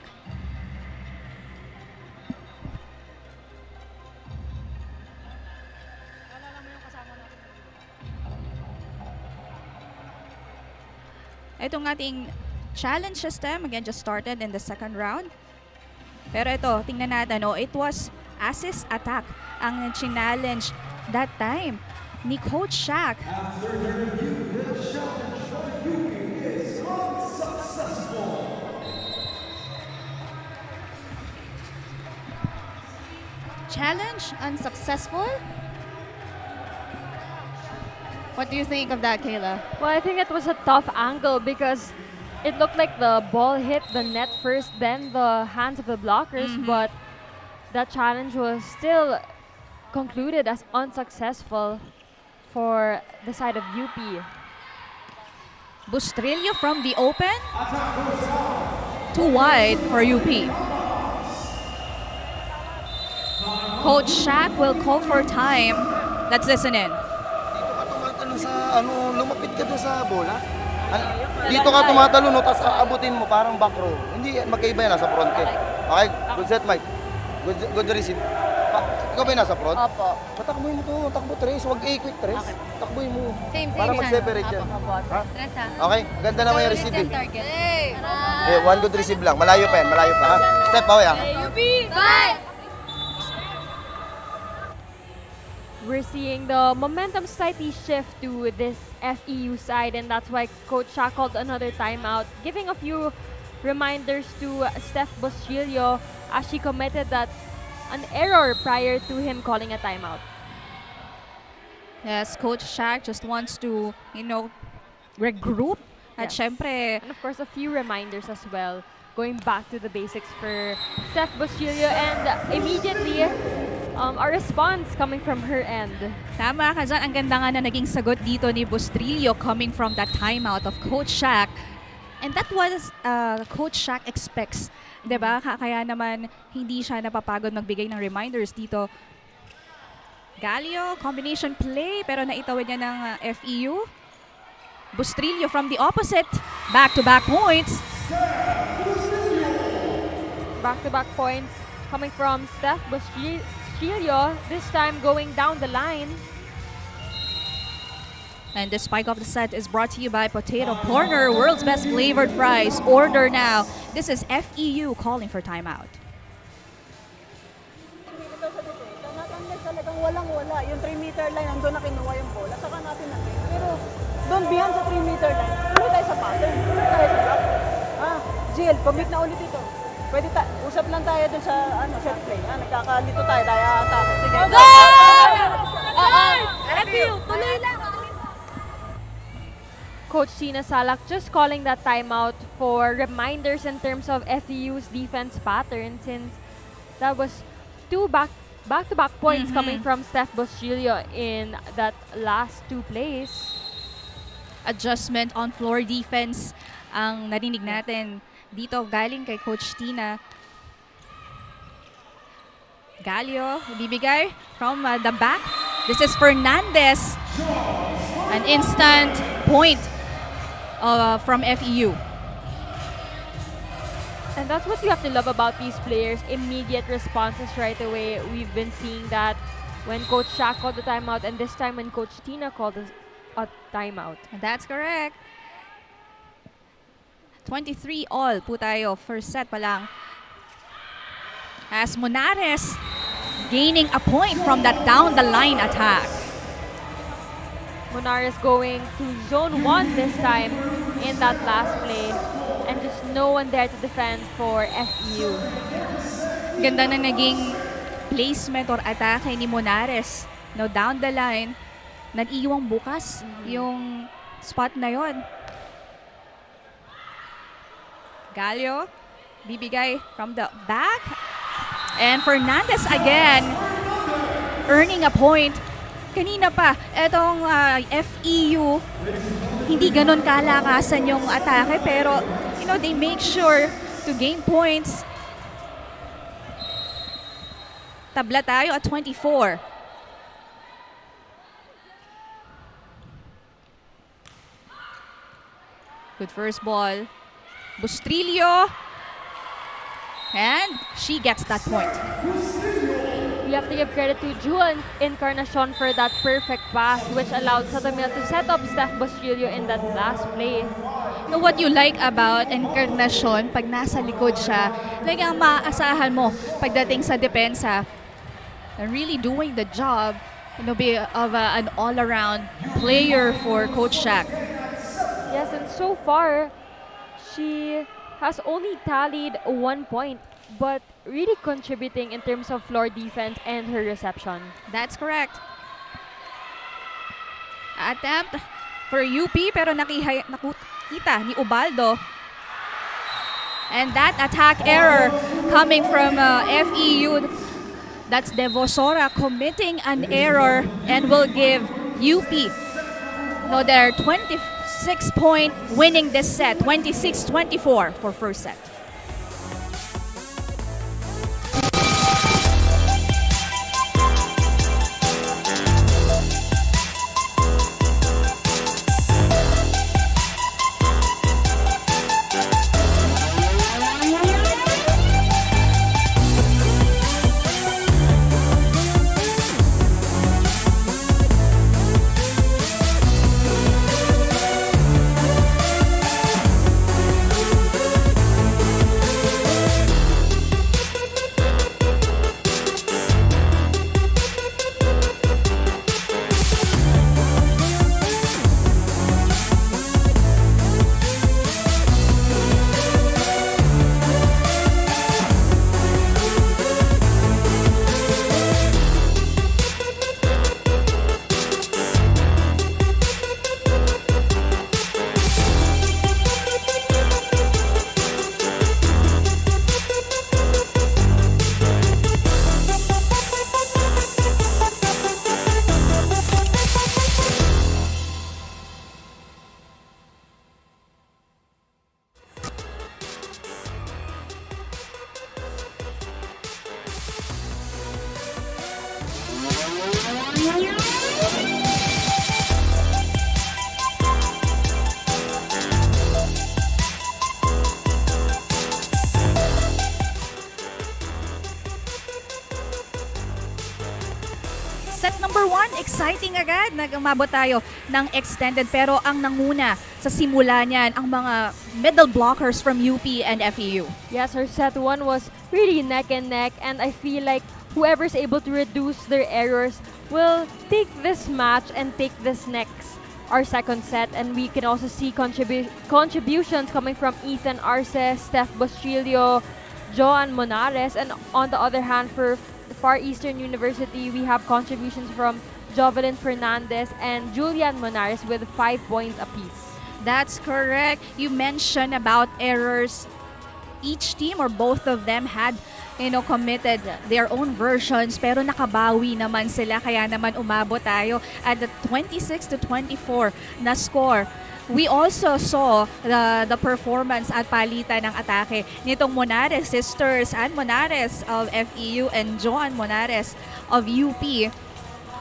Itong ating challenge system, again, just started in the second round. Pero ito, tingnan natin, it was assist attack ang challenge that time ni Coach Shaq. After the review, the challenge for UP is unsuccessful. Challenge unsuccessful? What do you think of that, Kayla? Well, I think it was a tough angle because it looked like the ball hit the net first, then the hands of the blockers, but that challenge was still concluded as unsuccessful for the side of UP. Bustrillo from the open. Too wide for UP. Coach Shaq will call for time. Let's listen in. Dito ka tumatalon sa, lumapit ka doon sa bola. Dito ka tumatalon, no, tapos aabutin mo, parang back row. Hindi, magkaiba yan, nasa front eh. Okay, good set, Mike. Good receive. Ikaw ba yung nasa front? Opo. Patakboy mo to, takbo tres, huwag quick tres. Takboy mo. Same, Para mag-separate yan. Ha? Tres ha. Okay, ganda naman yung receive eh. Target. One good receive lang, malayo pa yan, malayo pa. Ha? Step away ha. Five! We're seeing the momentum slightly shift to this FEU side, and that's why Coach Shaq called another timeout, giving a few reminders to Steph Boschilio as she committed that an error prior to him calling a timeout. Yes, Coach Shaq just wants to, regroup. At Yes. syempre, And of course, a few reminders as well, going back to the basics for Steph Boschilio, and immediately a response coming from her end. tama ka dyan. Ang ganda nga na naging sagot dito ni Bustrillo coming from that timeout of Coach Shaq. And that was Coach Shaq expects. Diba? Kaya naman hindi siya napapagod magbigay ng reminders dito. Galio, combination play, pero naitawid niya ng FEU. Bustrillo from the opposite. Back-to-back points. Back-to-back points coming from Steph Boschilio, this time going down the line. And the spike of the set is brought to you by Potato Corner, world's best flavored fries. Order now. This is FEU calling for timeout. Ito sa dito, unless talagang walang-wala. Yung 3-meter line, andun na kinuha yung bola. Saka natin na. Pero doon beyond sa 3-meter line, tuloy tayo sa pattern. Tuloy tayo sa block. Jill, commit na ulit ito. Pwede usap lang tayo dun sa set play. Nagkakalito tayo atake. Sige. Go! FEU, tuloy lang. Coach Tina Salak just calling that timeout for reminders in terms of FEU's defense pattern, since that was two back-to-back points coming from Steph Boschilio in that last two plays. Adjustment on floor defense ang narinig natin dito galing kay Coach Tina. Galio, bibigay from the back. This is Fernandez. An instant point from FEU. And that's what you have to love about these players, immediate responses right away. We've been seeing that when Coach Shaq called the timeout, and this time when Coach Tina called a timeout. That's correct. 23 all po tayo. First set pa lang. As Monares gaining a point from that down-the-line attack. Monares going to zone 1 this time in that last play, and just no one there to defend for FEU. Ganda na naging placement or atake ni Monares. No, down the line, nag-iwang bukas yung spot na yon. Galio, bibigay from the back. And Fernandez again, earning a point. Kanina pa, etong FEU, hindi ganun kalakasan yung atake, pero they make sure to gain points. Tabla tayo at 24. Good first ball. Bustrillo. And she gets that point. We have to give credit to Juan Encarnacion for that perfect pass, which allowed Sotomil to set up Steph Boschilio in that last play. You know what you like about Encarnacion, pag nasa likod siya, talagang maaasahan mo pagdating sa depensa, really doing the job, be of an all-around player for Coach Shaq. Yes, and so far, she has only tallied 1 point, but really contributing in terms of floor defense and her reception. That's correct. Attempt for UP, pero nakita ni Ubaldo. And that attack error coming from FEU. That's Devosora committing an error and will give UP their 26-point winning this set, 26-24 for first set. for one, exciting agad. Nag-umabot tayo ng extended pero ang nanguna sa simula niyan ang mga middle blockers from UP and FEU. Yes, our set 1 was really neck and neck, and I feel like whoever's able to reduce their errors will take this match and take this next, our second set. And we can also see contributions coming from Ethan Arce, Steph Bostrillo, Joan Monares, and on the other hand, for Far Eastern University, we have contributions from Jovelyn Fernandez and Julian Monares with 5 points apiece. That's correct. You mentioned about errors. Each team or both of them had committed their own versions pero nakabawi naman sila kaya naman umabot tayo at the 26-24 na score. We also saw the performance at palitan ng atake nitong Monares sisters, Ann Monares of FEU and Joan Monares of UP.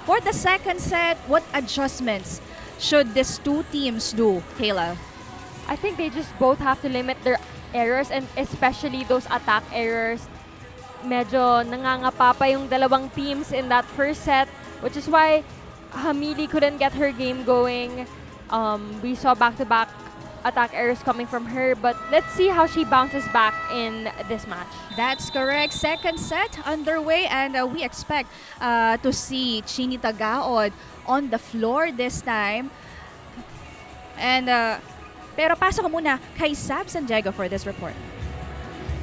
For the second set, what adjustments should these two teams do, Kayla? I think they just both have to limit their errors, and especially those attack errors. Medyo nangangapa pa yung dalawang teams in that first set, which is why Hamili couldn't get her game going. We saw back-to-back attack errors coming from her, but let's see how she bounces back in this match. That's correct. Second set underway, and we expect to see Chini Tagaod on the floor this time. And pero pasok ko muna kay Sab San Diego for this report.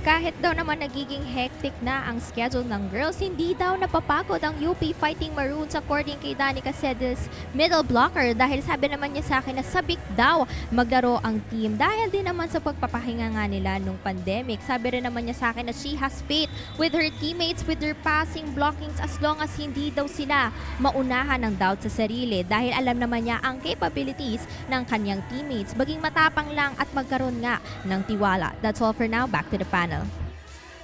Kahit daw naman nagiging hectic na ang schedule ng girls, hindi daw napapagod ang UP Fighting Maroons according kay Danica Cedes, middle blocker, dahil sabi naman niya sa akin na sabik daw maglaro ang team dahil din naman sa pagpapahinga nga nila nung pandemic. Sabi rin naman niya sa akin na she has faith with her teammates with their passing blockings as long as hindi daw sila maunahan ng doubt sa sarili dahil alam naman niya ang capabilities ng kanyang teammates. Maging matapang lang at magkaroon nga ng tiwala. That's all for now. Back to the panel.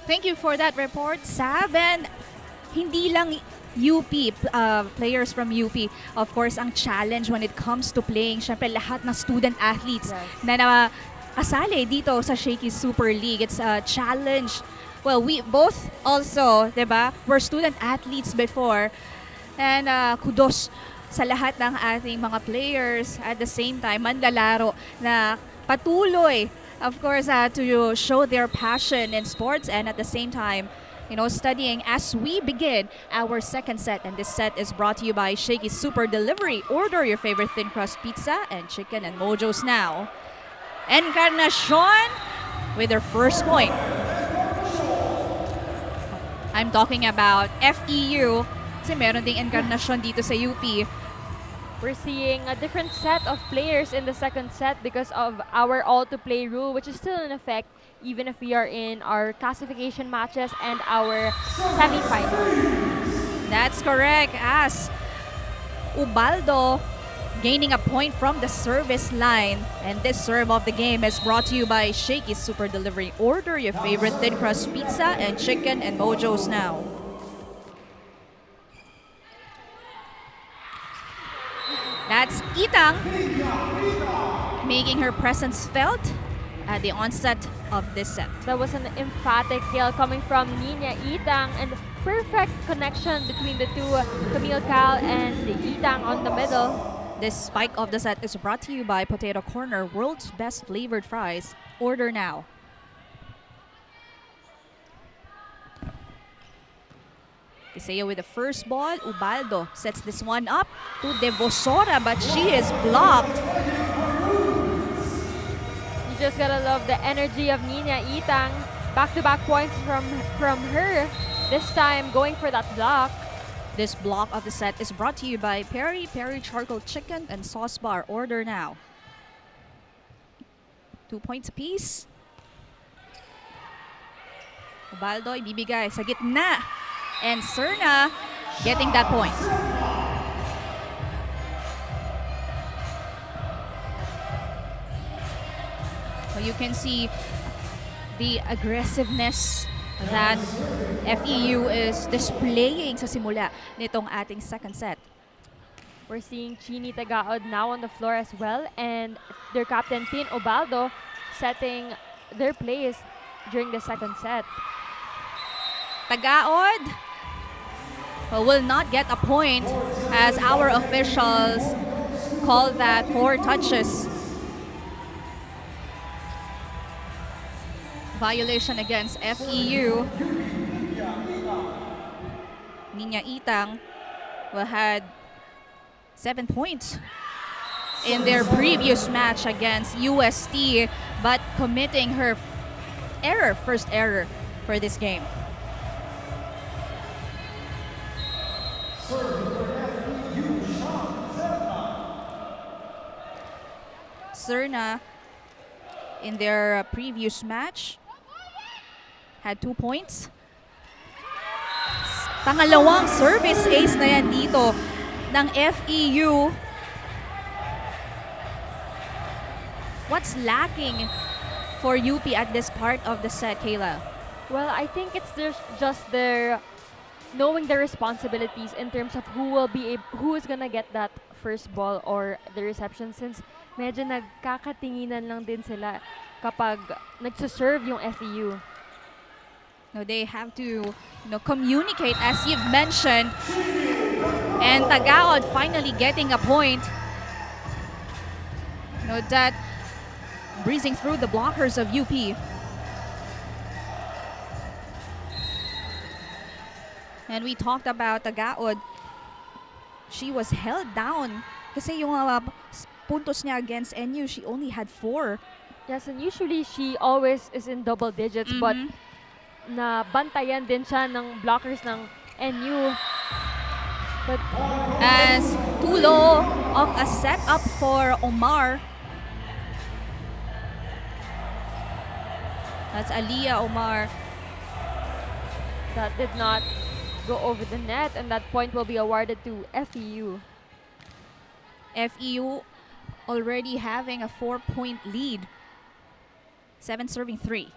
Thank you for that report, Sab. And hindi lang UP, players from UP, of course, ang challenge when it comes to playing. Syempre, lahat ng student athletes na nakasali dito sa Shakeys Super League. It's a challenge. Well, we both also, diba, were student athletes before. And kudos sa lahat ng ating mga players. At the same time, manlalaro na patuloy, of course, to show their passion in sports and at the same time, studying as we begin our second set. And this set is brought to you by Shakeys Super Delivery. Order your favorite thin crust pizza and chicken and mojos now. Encarnacion with their first point. I'm talking about FEU. Kasi meron ding Encarnacion dito sa UP. We're seeing a different set of players in the second set because of our all-to-play rule, which is still in effect even if we are in our classification matches and our semifinals. That's correct. As Ubaldo gaining a point from the service line. And this serve of the game is brought to you by Shakeys Super Delivery. Order your favorite thin crust pizza and chicken and mojos now. That's Itang making her presence felt at the onset of this set. That was an emphatic kill coming from Nina Itang, and perfect connection between the two, Camille Cal and Itang on the middle. This spike of the set is brought to you by Potato Corner, world's best flavored fries. Order now. Iseo with the first ball. Ubaldo sets this one up to Devosora, but she is blocked. You just gotta love the energy of Nina Itang. Back-to-back points from her. This time going for that block. This block of the set is brought to you by Peri Peri Charcoal Chicken and Sauce Bar. Order now. 2 points apiece. Ubaldo ibibigay sa gitna. And Serna getting that point. So you can see the aggressiveness that FEU is displaying sa simula nitong ating second set. We're seeing Chini Tagaod now on the floor as well, and their captain Tin Ubaldo setting their plays during the second set. Tagaod will not get a point as our officials call that 4 touches. Violation against FEU. Nina Itang had 7 points in their previous match against UST, but committing her first error for this game. Serna in their previous match had 2 points. Pangalawang service ace na yan dito ng FEU. What's lacking for UP at this part of the set, Kayla? Well, I think it's just their knowing their responsibilities in terms of who is gonna get that first ball or the reception, since medyo nagkakatinginan lang din sila kapag nagsaserve yung FEU. No, they have to communicate, as you've mentioned. And Tagaod finally getting a point. That breezing through the blockers of UP. And we talked about Tagaod. She was held down kasi yung puntos niya against NU, she only had 4. Yes, and usually she always is in double digits, but nabantayan din siya ng blockers ng NU. But as too low of a setup for Omar. That's Aliyah Omar. That did not go over the net, and that point will be awarded to FEU. FEU already having a 4-point lead. 7 serving 3.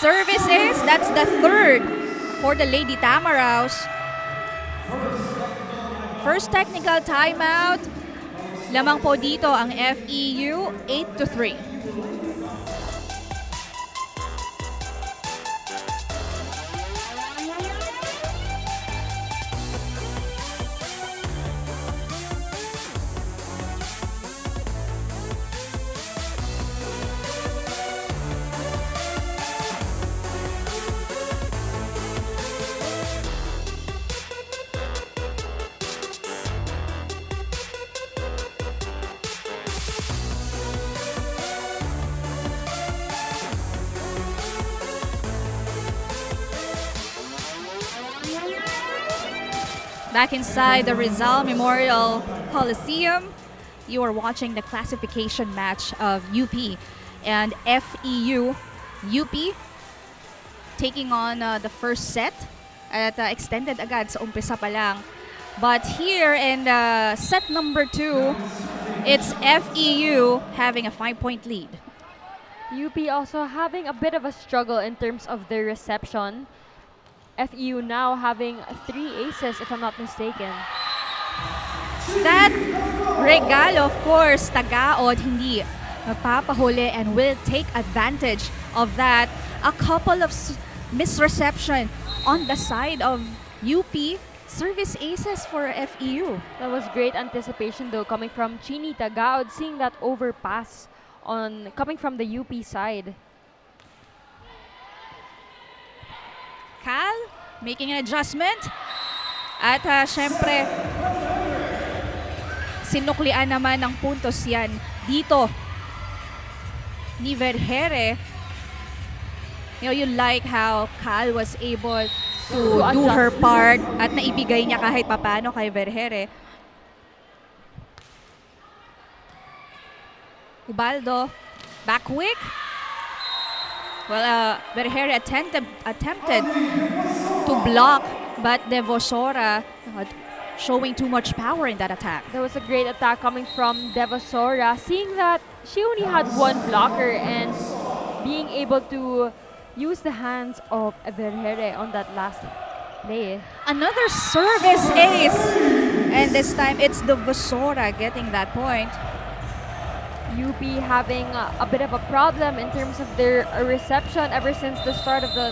Services, that's the 3rd for the Lady Tamaraws. First technical timeout. Lamang po dito ang FEU, 8-3. Back inside the Rizal Memorial Coliseum, you are watching the classification match of UP and FEU. UP taking on the first set at extended agad sa umpisa pa lang. But here in set number 2, it's FEU having a 5-point lead. UP also having a bit of a struggle in terms of their reception. FEU now having 3 aces, if I'm not mistaken. That regalo, of course, Tagaod hindi magpapahuli and will take advantage of that. A couple of misreception on the side of UP. Service aces for FEU. That was great anticipation though, coming from Chini Tagaod, seeing that overpass coming from the UP side. Cal making an adjustment. At syempre, sinuklian naman ng puntos yan dito ni Vergere. You like how Cal was able to do her part at naibigay niya kahit papano kay Vergere. Ubaldo, back quick. Well, Vergere attempted to block, but Devosora showing too much power in that attack. There was a great attack coming from Devosora, seeing that she only had 1 blocker and being able to use the hands of Vergere on that last play. Another service ace, and this time it's Devosora getting that point. UP having a bit of a problem in terms of their reception ever since the start of the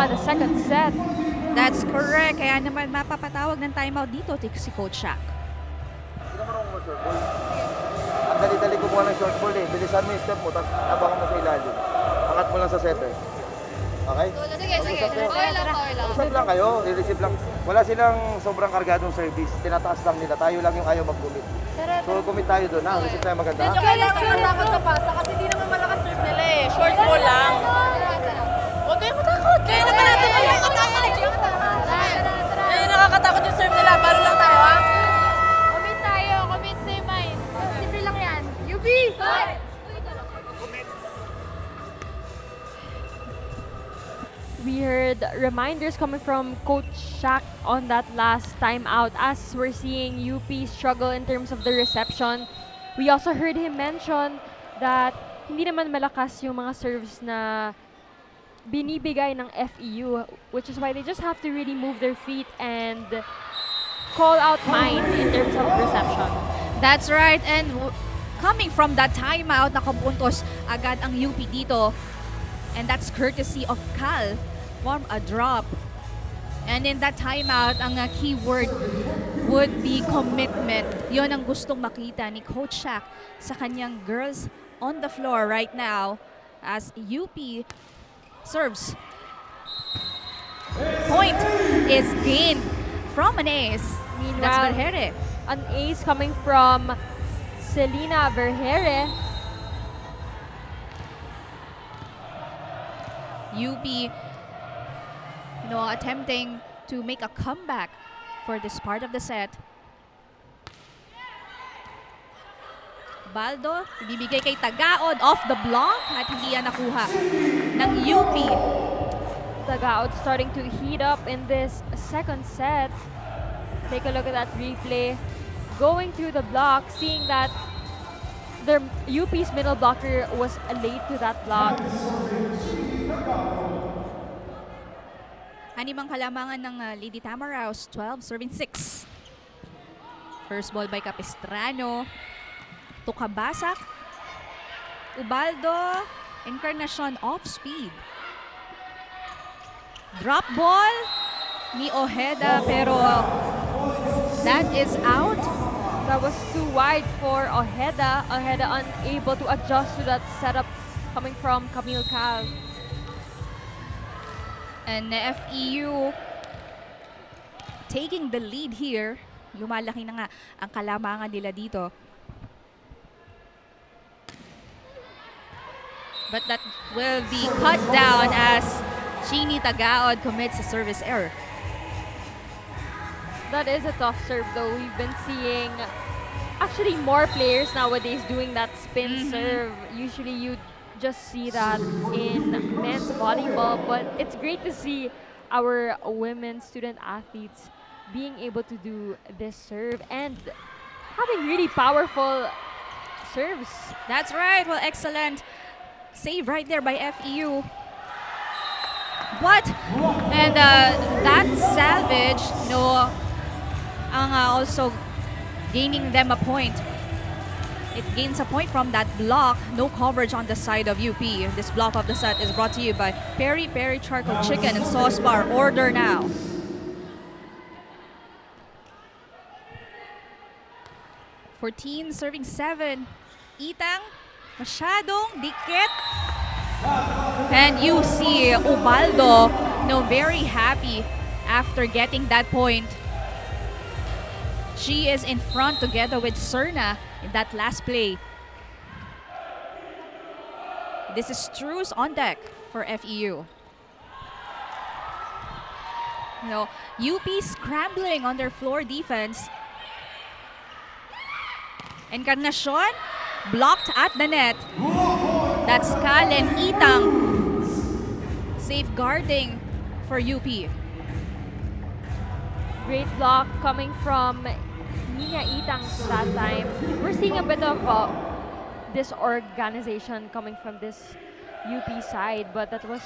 the second set. That's correct. Kaya naman mapapatawag ng timeout dito si Coach Shaq. Ang dali-dali kumuha ng short ball eh. Bilisan mo yung step mo, tapos abangan mo sa ilalim. Angat mo lang sa setter. Okay? Sige. Okay lang. Usap lang kayo, i-receive lang. Wala silang sobrang kargadong service. Tinataas lang nila. Tayo lang yung ayaw mag-commit. So, commit tayo doon. Ha? Receive tayo maganda. Medyo kailangan matakot sa pasa kasi di naman malakas serve nila eh. Short ball lang. Huwag kayo matakot. Kaya naman natin Kaya nakakatakot yung serve nila. Baro lang tayo ha. Commit tayo. Commit sa mind. Simple lang yan. UP! We heard reminders coming from Coach Shaq on that last timeout as we're seeing UP struggle in terms of the reception. We also heard him mention that hindi naman malakas yung mga serves na binibigay ng FEU, which is why they just have to really move their feet and call out mind in terms of reception. That's right. And coming from that timeout, nakapuntos agad ang UP dito. And that's courtesy of Cal from a drop. And in that timeout, ang key word would be commitment. Yon ang gustong makita ni Coach Shaq sa kanyang girls on the floor right now as UP serves. Point is gained from an ace. That's Meanwhile, Vergere. an ace coming from Selena Vergere. UP, attempting to make a comeback for this part of the set. Baldo, ibibigay kay Tagaod off the block at hindi yan nakuha ng UP. Tagaod starting to heat up in this second set. Take a look at that replay. Going through the block, seeing that their UP's middle blocker was late to that block. Animang kalamangan ng Lady Tamaraws, 12, serving 6. First ball by Capistrano. Tukabasak. Ubaldo. Encarnacion off speed. Drop ball ni Ojeda pero that is out. That was too wide for Ojeda. Ojeda unable to adjust to that setup coming from Camille Cal. And FEU taking the lead here. Lumalaki na nga ang kalamangan nila dito. But that will be cut down as Chini Tagaod commits a service error. That is a tough serve though. We've been seeing actually more players nowadays doing that spin serve. Usually you just see that in men's volleyball, but it's great to see our women student athletes being able to do this serve and having really powerful serves. That's right. Well, excellent save right there by FEU. What? And that salvage, also gaining them a point. It gains a point from that block. No coverage on the side of UP. This block of the set is brought to you by Peri Peri Charcoal Chicken and Sauce Bar. Order now. Fourteen serving 7. Itang, masyadong dikit. And you see Ubaldo, very happy after getting that point. She is in front together with Serna in that last play. This is Struce on deck for FEU. UP scrambling on their floor defense. Encarnacion blocked at the net. That's Cal and Itang safeguarding for UP. Great block coming from Nina Itang that time. We're seeing a bit of disorganization coming from this UP side, but that was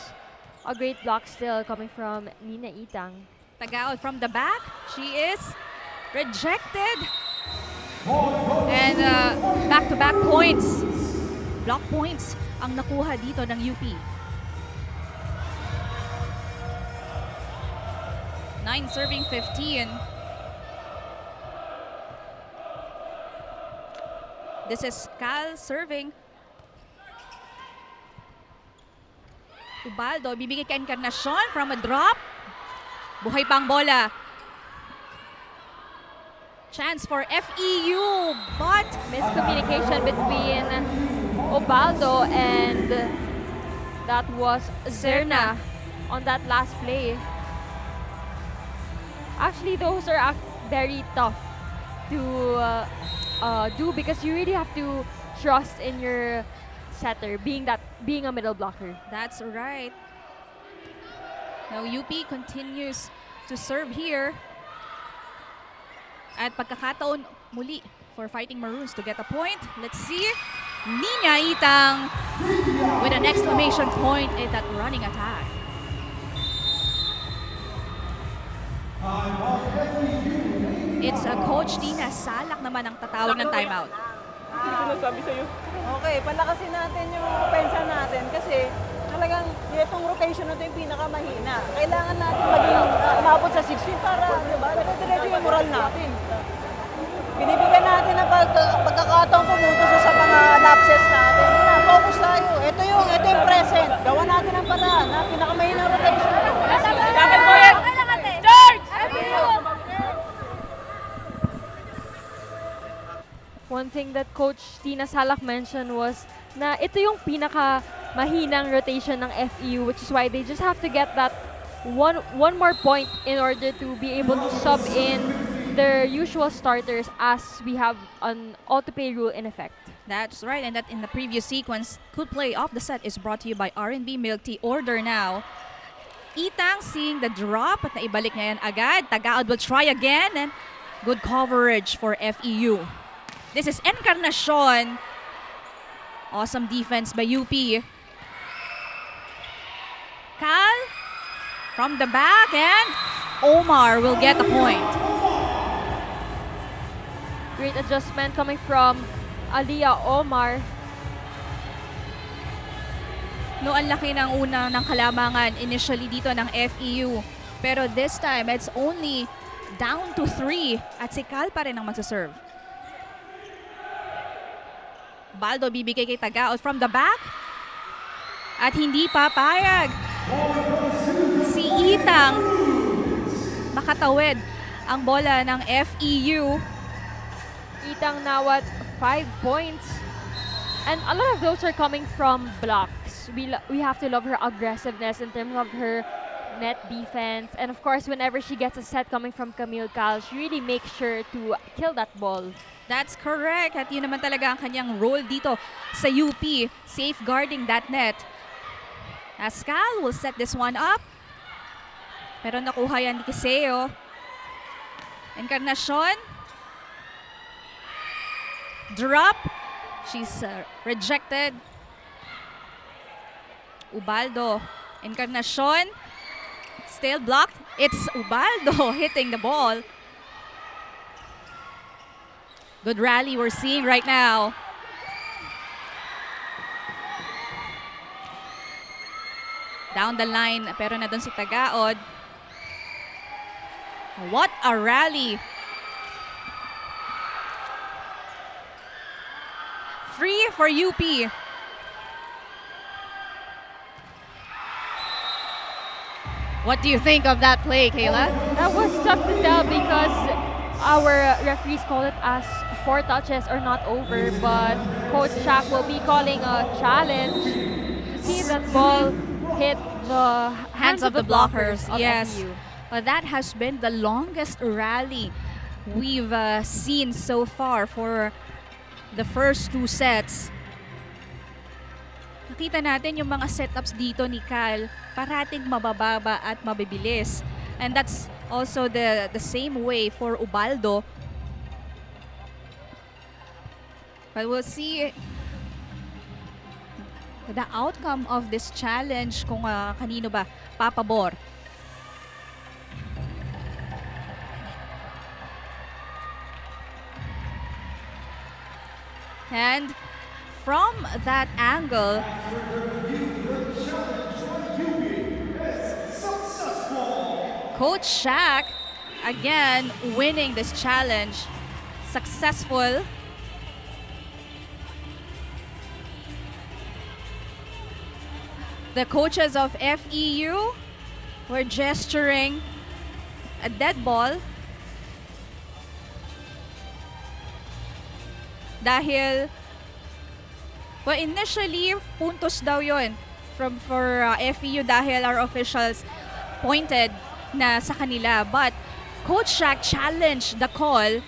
a great block still coming from Nina Itang. Tagaod from the back. She is rejected. And back-to-back points. Block points ang nakuha dito ng UP. 9 serving 15. This is Cal serving. Ubaldo, bibigay kay Encarnacion from a drop. Buhay pang bola. Chance for FEU, but Miscommunication between Ubaldo and that was Zerna on that last play. Actually, those are very tough to do because you really have to trust in your setter being a middle blocker. that's right. Now UP continues to serve here. At pagkakataon muli for Fighting Maroons to get a point. Let's see. Nina Itang with an exclamation point in that running attack. It's Coach Tina Salak naman ang tatawag ng timeout. Okay, palakasin natin yung opensa natin kasi talagang itong rotation na ito yung pinakamahina. Kailangan natin maging umabot sa 16 para, di ba, diretso yung moral natin. Binibigyan natin ng pagkakataong pumutos sa mga lapses natin. Wala, focus tayo. Ito yung present. Gawa natin ang paraan na pinakamahina rotation. Dapat mo yan! George! One thing that Coach Tina Salak mentioned was na ito yung pinaka-mahinang rotation ng FEU, which is why they just have to get that one more point in order to be able to sub in their usual starters as we have an auto-pay rule in effect. That's right, and that in the previous sequence, good play off the set is brought to you by R&B Milk Tea. Order now. Itang seeing the drop at naibalik niya yan agad. Tagaod will try again and good coverage for FEU. This is Encarnacion. Awesome defense by UP. Cal from the back and Omar will get the point. Great adjustment coming from Aliyah Omar. No, ang laki ng una ng kalamangan initially dito ng FEU. Pero this time, it's only down to 3 at si Cal pa rin ang magsaserve. Baldo bibigay kay Tagaot from the back. At hindi papayag. Si Itang makatawid ang bola ng FEU. Itang now at 5 points. And a lot of those are coming from blocks. We have to love her aggressiveness in terms of her net defense. And of course, whenever she gets a set coming from Camille Cal, she really makes sure to kill that ball. That's correct. At yun naman talaga ang kanyang role dito sa UP, safeguarding that net. As Cal will set this one up. Pero nakuha yan ni Kiseo. Encarnacion. Drop. She's rejected. Ubaldo. Encarnacion. Still blocked. It's Ubaldo hitting the ball. Good rally we're seeing right now. Down the line, pero na doon si Tagaod. What a rally. Free for UP. What do you think of that play, Kayla? That was tough to tell because our referees call it as 4 touches or not over, but Coach Shaq will be calling a challenge. See that ball hit the hands of the blockers of yes. FEU. That has been the longest rally we've seen so far for the first 2 sets. Nakita natin yung mga setups dito ni Cal, parating mabababa at mabibilis. And that's also the same way for Ubaldo. But we'll see the outcome of this challenge kung kanino ba papabor. And from that angle, Coach Shaq again winning this challenge. Successful. The coaches of FEU were gesturing a dead ball dahil initially puntos daw yun for FEU dahil our officials pointed na sa kanila, but Coach Shaq challenged the call.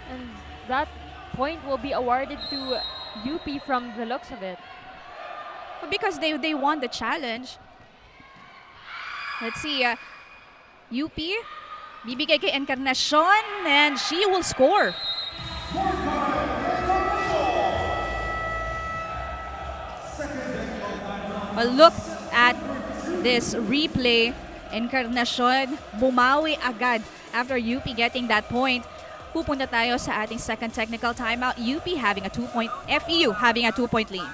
And that point will be awarded to UP from the looks of it. Because they won the challenge. Let's see, UP, bibigay kay Encarnacion and she will score. Well, look at this replay. Encarnacion bumawi agad after UP getting that point. Pupunta tayo sa ating second technical timeout. UP having a 2-point, FEU having a 2-point lead.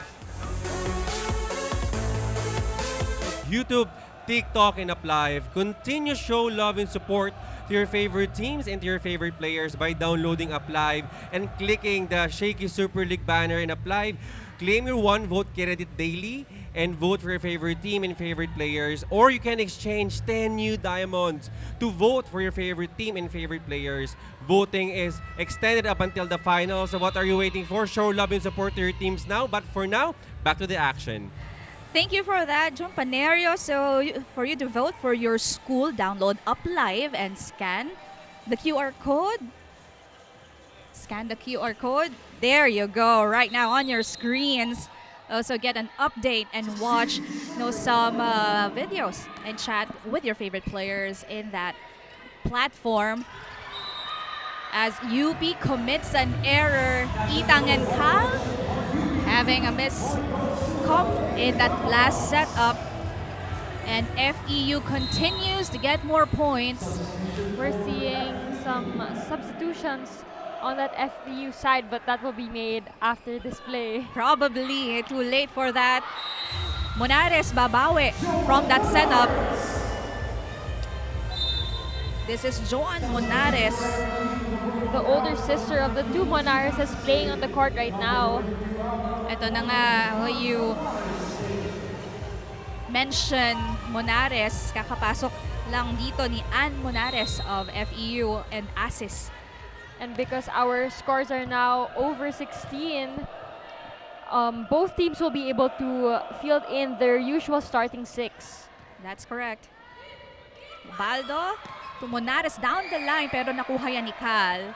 YouTube, TikTok, and UpLive. Continue show love and support to your favorite teams and to your favorite players by downloading UpLive and clicking the Shaky Super League banner in UpLive. Claim your one vote credit daily and vote for your favorite team and favorite players. Or you can exchange 10 new diamonds to vote for your favorite team and favorite players. Voting is extended up until the finals. So what are you waiting for? Show love and support to your teams now. But for now, back to the action. Thank you for that, John Panerio. So for you to vote for your school, download UpLive and scan the QR code. Scan the QR code. There you go, right now on your screens. Also get an update and watch some videos and chat with your favorite players in that platform. As UP commits an error, Itang and Cal having a miss in that last setup, and FEU continues to get more points. We're seeing some substitutions on that FEU side, but that will be made after this play. Probably too late for that. Monares babawi from that setup. This is Joan Monares. The older sister of the two Monares is playing on the court right now. Ito na nga, you mention Monares, kakapasok lang dito ni Ann Monares of FEU and assist. And because our scores are now over 16, both teams will be able to field in their usual starting 6. That's correct. Baldo to Monares down the line, pero nakuha yan ni Cal.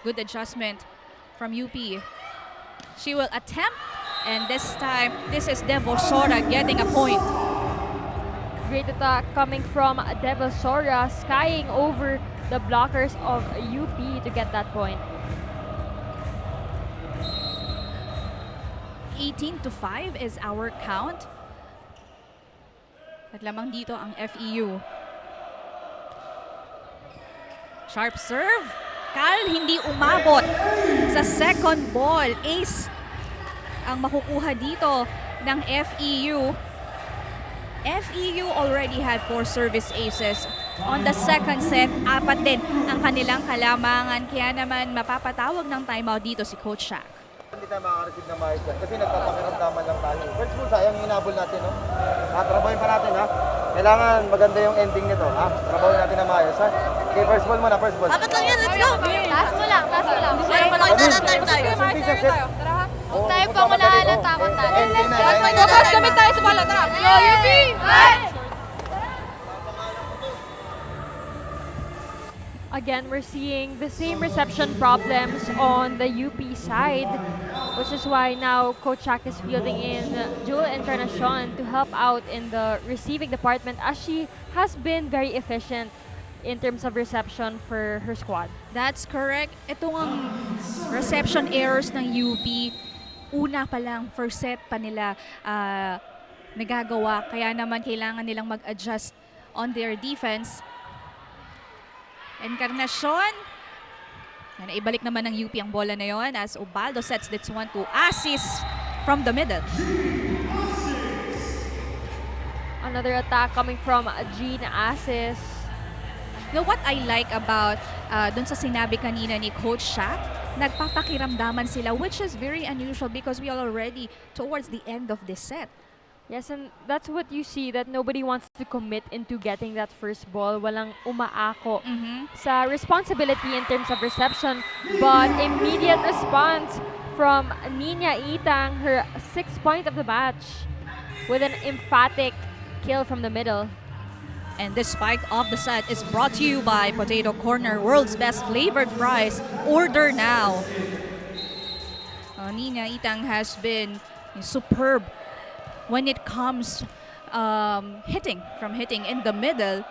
Good adjustment from UP. She will attempt, and this time, this is Devosora getting a point. Great attack coming from Devosora, skying over the blockers of UP to get that point. 18-5 is our count. At lamang dito ang FEU. Sharp serve. Cal hindi umabot sa second ball. Ace ang makukuha dito ng FEU. FEU already had 4 service aces. On the second set, 4 din ang kanilang kalamangan. Kaya naman mapapatawag ng timeout dito si Coach Shaq. Hindi tayo makaka-receive ng maayos yan kasi nagpapakiramdaman lang tayo. First ball, sayang yung hinabol natin, no? Trabahin pa natin, ha? Kailangan maganda yung ending nito, ha? Trabahin natin ng maayos, ha? Okay, first ball muna, first ball. Apat lang yan, let's go! Taas mo lang, taas mo lang. Meron pa lang time tayo. Huwag tayo pangunahan ng takot natin. Focus kami tayo sa bala, tara! Let's go, UP! Again, we're seeing the same reception problems on the UP side, which is why now Coach Shaq is fielding in Jewel Encarnacion to help out in the receiving department, as she has been very efficient in terms of reception for her squad. That's correct. Ito ang reception errors ng UP. Una pa lang, first set pa nila nagagawa. Kaya naman kailangan nilang mag-adjust on their defense. Encarnacion. And ibalik naman ng UP ang bola na yon as Ubaldo sets this one to Asis from the middle. Another attack coming from Jean Asis. You know what I like about dun sa sinabi kanina ni Coach Shaq, nagpapakiramdaman sila, which is very unusual because we are already towards the end of this set. Yes, and that's what you see, that nobody wants to commit into getting that first ball. Walang umaako sa responsibility in terms of reception, but immediate response from Nina Itang, her 6th point of the match, with an emphatic kill from the middle. And this spike of the set is brought to you by Potato Corner, world's best flavored fries. Order now. Nina Itang has been superb when it comes hitting in the middle.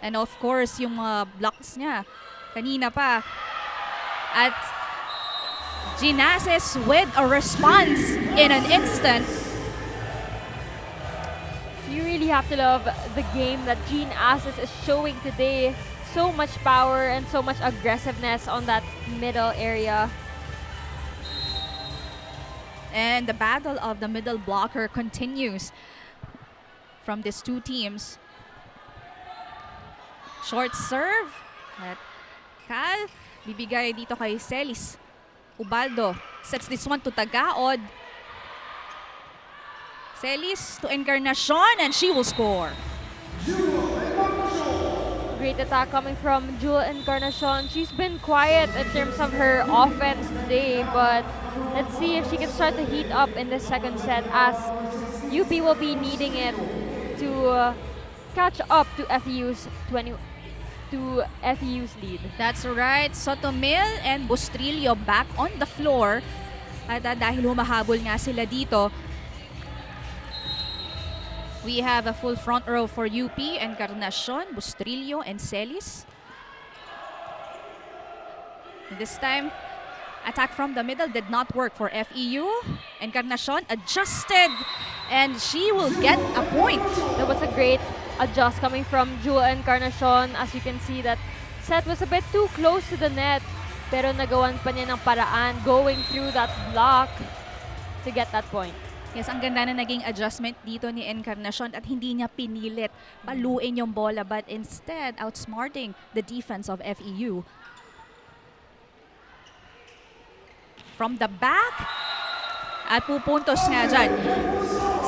And of course, yung blocks niya kanina pa. At Ginases with a response in an instant. You really have to love the game that Jean Asis is showing today. So much power and so much aggressiveness on that middle area. And the battle of the middle blocker continues from these two teams. Short serve. At Cal, bibigay dito kay Celis. Ubaldo sets this one to Tagaod. Celis to Encarnacion, and she will score. Great attack coming from Jewel Encarnacion. She's been quiet in terms of her offense today, but let's see if she can start to heat up in the second set, as UP will be needing it to catch up to FEU's lead. That's right. Sotomil and Bustrillo back on the floor. At dahil humahabol nga sila dito, we have a full front row for UP, Encarnacion, Bustrillo, and Celis. This time, attack from the middle did not work for FEU. Encarnacion adjusted, and she will get a point. That was a great adjust coming from Jewel Encarnacion. As you can see, that set was a bit too close to the net, pero nagawan pa niya ng paraan going through that block to get that point. Yes, ang ganda na naging adjustment dito ni Encarnacion at hindi niya pinilit paluin yung bola, but instead outsmarting the defense of FEU. From the back, at pupuntos nga dyan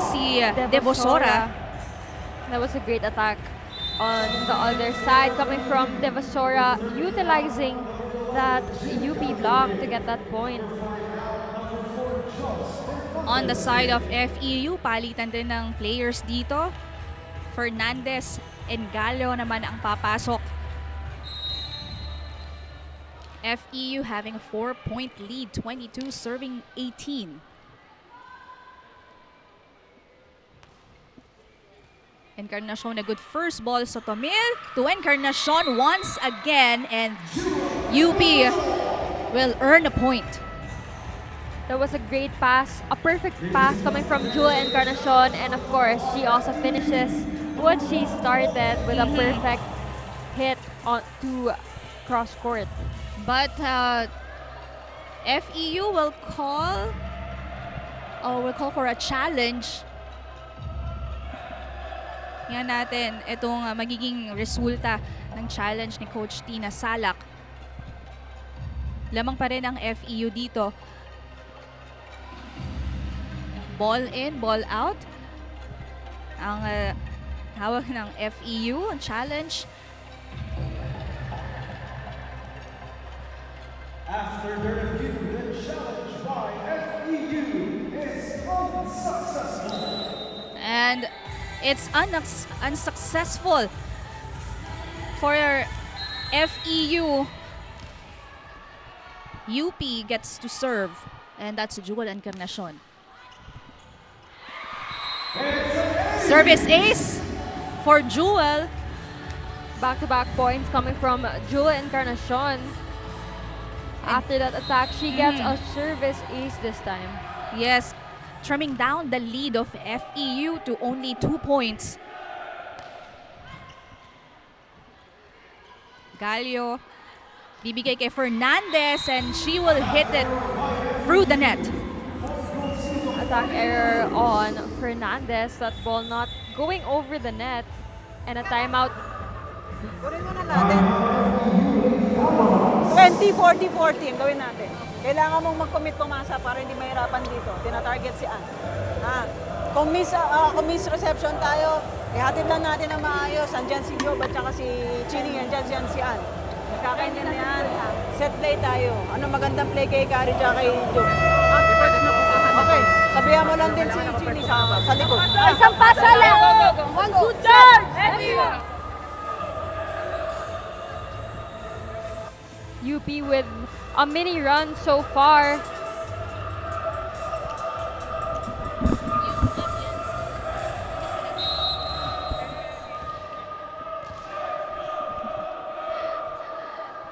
si Devosora. That was a great attack on the other side coming from Devosora, utilizing that UP block to get that point. On the side of FEU, palitan din ng players dito. Fernandez and Gallo naman ang papasok. FEU having a 4-point lead, 22 serving 18. Encarnacion, a good first ball. Sotomil to Encarnacion once again, and UP will earn a point. That was a great pass, a perfect pass coming from Jewel Encarnacion, and of course, she also finishes what she started with a perfect hit on to cross court. But FEU will call for a challenge. Tingnan natin itong magiging resulta ng challenge ni Coach Tina Salak. Lamang pa rin ang FEU dito. Ball in, ball out. Ang hawak ng FEU, ang challenge. After the review, the challenge by FEU is unsuccessful. And it's unsuccessful for FEU. UP gets to serve, and that's Jewel Encarnacion. Service ace for Jewel. Back-to-back points coming from Jewel Encarnacion. After that attack, she gets a service ace this time. Yes, trimming down the lead of FEU to only 2 points. Galio, bibigay kay Fernandez and she will hit it through the net. Attack error on Fernandez. That ball not going over the net. And a timeout. Gawin muna natin. 20, 40, 40. Gawin natin. Kailangan mong mag-commit pumasa para hindi mahirapan dito. Tina-target si Ann. Kung miss reception tayo, ihatid lang natin na maayos. Andyan si Job at saka si Chini. Andyan si Ann. Magkakaintindihan. Set play tayo. Ano magandang play kay Kari at kay Job? Okay. Sabihan mo lang din si Chini sa likod. Isang pasa lang! One good turn! UP with a mini run so far.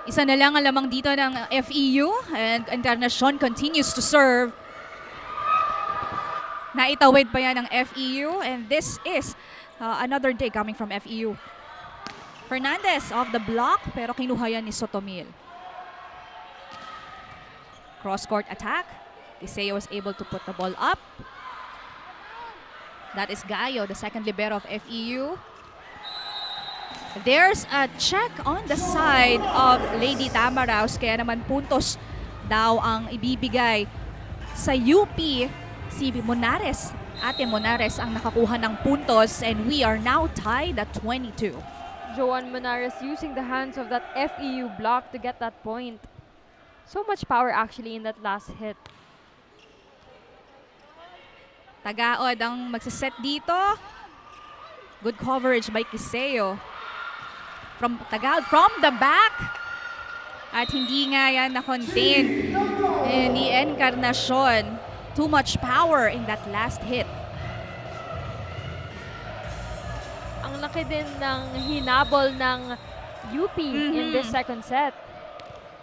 Isa na lang ang lamang dito ng FEU and Encarnacion continues to serve. Naitawid pa yan ng FEU and this is another day coming from FEU. Fernandez off the block pero kinuha yan ni Sotomil. Cross-court attack. Iseo was able to put the ball up. That is Gayo, the second libero of FEU. There's a check on the side of Lady Tamaraws. Kaya naman puntos daw ang ibibigay sa UP. Si Monares, Ate Monares ang nakakuha ng puntos and we are now tied at 22. Joan Monares using the hands of that FEU block to get that point. So much power actually in that last hit. Tagaod ang magsaset dito. Good coverage by Kiseo. From Tagaod, from the back. At hindi nga yan na-contain ni Encarnacion. Too much power in that last hit. Ang laki din ng hinabol ng UP in this second set.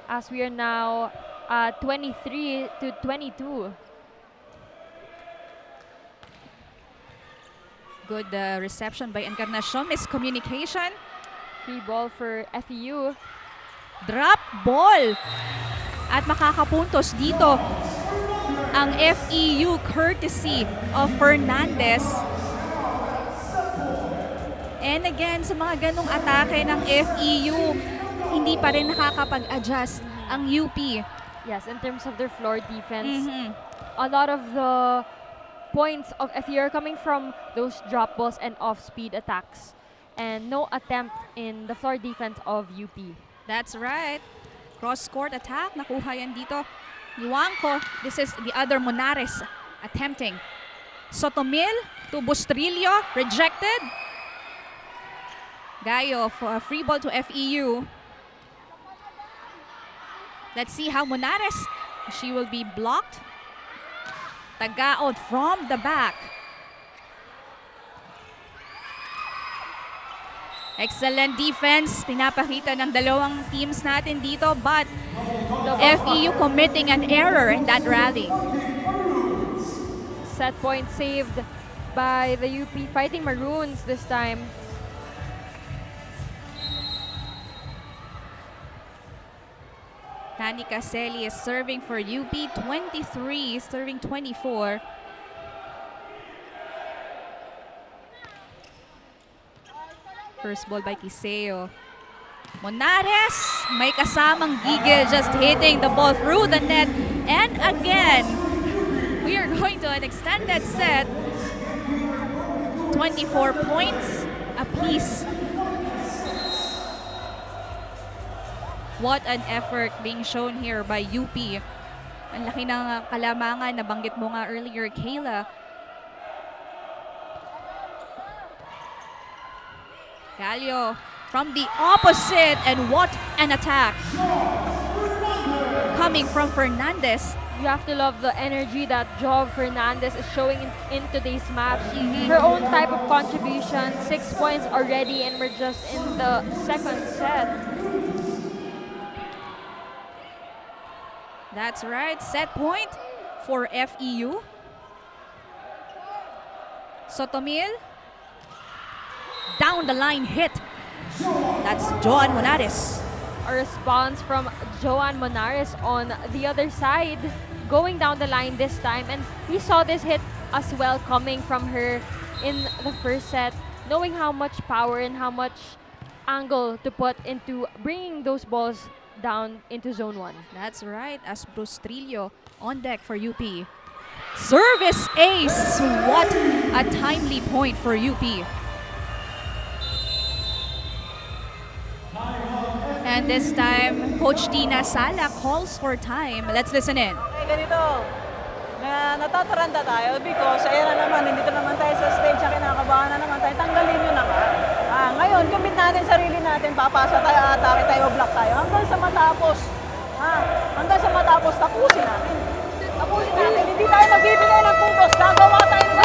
As we are now 23 to 22. Good reception by Encarnacion. Miscommunication. Free ball for FEU. Drop ball. At makakapuntos dito ang FEU courtesy of Fernandez. And again, sa mga ganong atake ng FEU, hindi pa rin nakakapag-adjust ang UP. Yes, in terms of their floor defense, a lot of the points of FEU are coming from those drop balls and off-speed attacks. And no attempt in the floor defense of UP. That's right. Cross-court attack. Nakuha yan dito. Niwangko. This is the other Monares attempting. Sotomil to Bustrillo. Rejected. Gayo for a free ball to FEU. Let's see how Monares. She will be blocked. Tagaod from the back. Excellent defense. Pinapakita ng dalawang teams natin dito. But FEU committing an error in that rally. Set point saved by the UP Fighting Maroons this time. Nani Caselli is serving for UP. 23, serving 24. First ball by Kiseo. Monares, may kasamang gigil, just hitting the ball through the net. And again, we are going to an extended set. 24 points apiece. What an effort being shown here by UP. Ang laki ng kalamangan, nabanggit mo nga earlier, Kayla. Galio from the opposite, and what an attack coming from Fernandez. You have to love the energy that Jov Fernandez is showing in today's match. Her own type of contribution, 6 points already, and we're just in the second set. That's right, set point for FEU. Sotomil. Down the line hit. That's Joan Monares. a response from Joanne Monares on the other side, going down the line this time. And we saw this hit as well coming from her in the first set, knowing how much power and how much angle to put into bringing those balls down into zone 1. That's right, as Bruce Trillo on deck for UP. Service ace! What a timely point for UP. And this time, Coach Tina Sala calls for time. Let's listen in. Okay, ganito. Natataranta tayo because ayan na naman, nandito naman tayo sa stage na kinakabahan na naman tayo. Tanggalin nyo na nga. Ngayon, commit natin sarili natin, papasa tayo, atake tayo, block tayo. Hanggang sa matapos. Hanggang sa matapos, tapusin natin. Tapusin natin. Hindi tayo magbibigay ng puntos. Gagawa tayo ng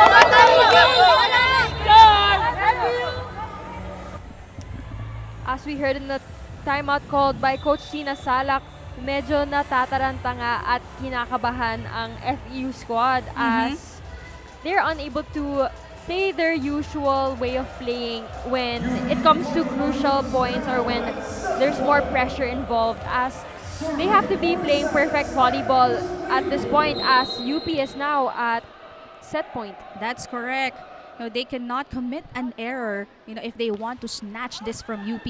As we heard in the timeout called by Coach Tina Salak, medyo natataranta nga at kinakabahan ang FEU squad as they're unable to play their usual way of playing when it comes to crucial points or when there's more pressure involved, as they have to be playing perfect volleyball at this point as UP is now at set point. That's correct. They cannot commit an error, if they want to snatch this from UP.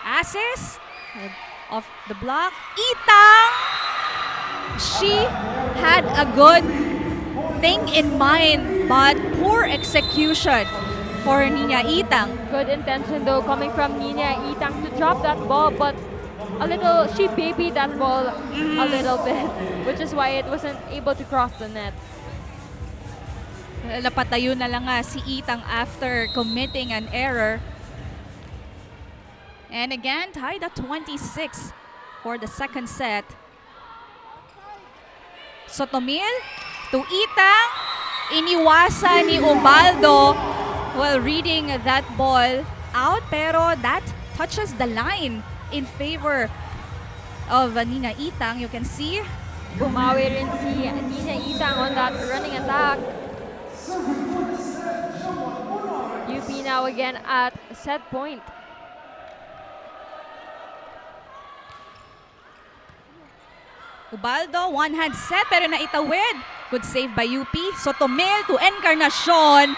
Assist of the block. Itang! She had a good thing in mind, but poor execution for Nina Itang. Good intention though coming from Nina Itang to drop that ball, but she babied that ball a little bit, which is why it wasn't able to cross the net. Napatayo na lang nga si Itang after committing an error. And again, tied at 26 for the second set. Sotomil to Itang. Iniwasan ni Ubaldo while reading that ball out, pero that touches the line in favor of Nina Itang. You can see. Bumawi rin si Nina Itang on that running attack. UP now again at set point. Ubaldo, one-hand set pero naitawid. Good save by UP. Sotomil to Encarnacion.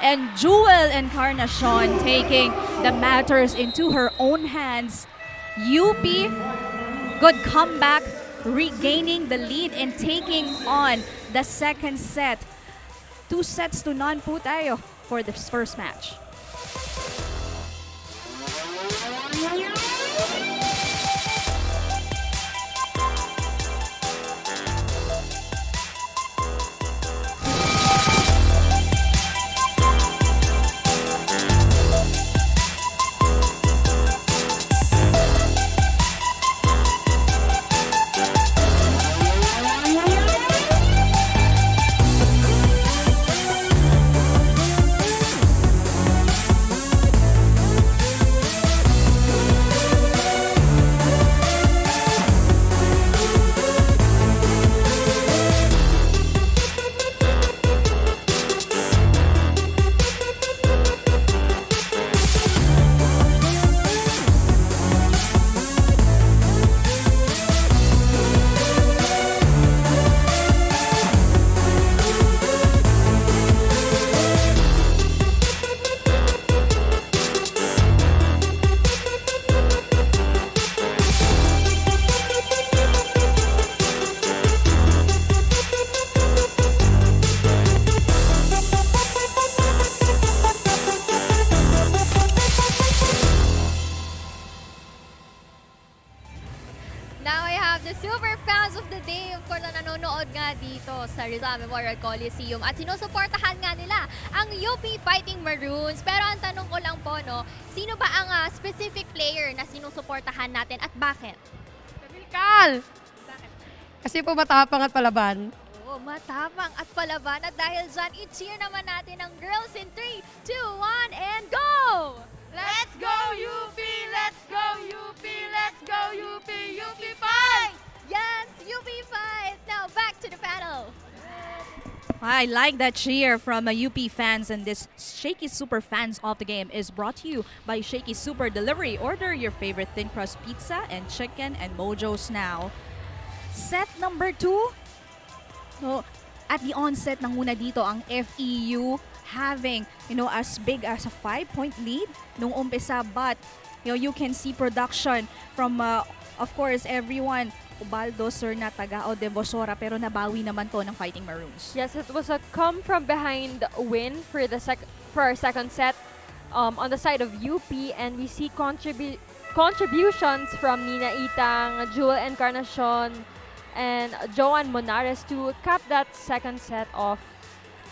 And Jewel Encarnacion taking the matters into her own hands. UP, good comeback, regaining the lead and taking on the second set. 2-0 po tayo for this first match. sa Rizal Memorial Coliseum at sinusuportahan nga nila ang UP Fighting Maroons. Pero ang tanong ko lang po, no, sino ba ang specific player na sinusuportahan natin at bakit? Kamilkal! Bakit? Kasi po matapang at palaban. Oo, matapang at palaban. At dahil dyan, i-cheer naman natin ang girls in 3, 2, 1, and go! Let's go UP! Let's go UP! Let's go UP! UP fight! Yes, UP fight! Now back to the panel. I like that cheer from UP fans, and this Shaky Super Fans of the Game is brought to you by Shaky Super Delivery. Order your favorite thin crust pizza and chicken and Mojos now. Set number 2. So, at the onset ng una dito ang FEU having, as big as a 5-point lead nung umpisa, but you can see production from of course everyone. Ubaldo, Serna, Tagao, De Bosora, pero nabawi naman to ng Fighting Maroons. Yes, it was a come from behind win for our second set on the side of UP, and we see contributions from Nina Itang, Jewel Encarnacion, and Joan Monares to cap that second set off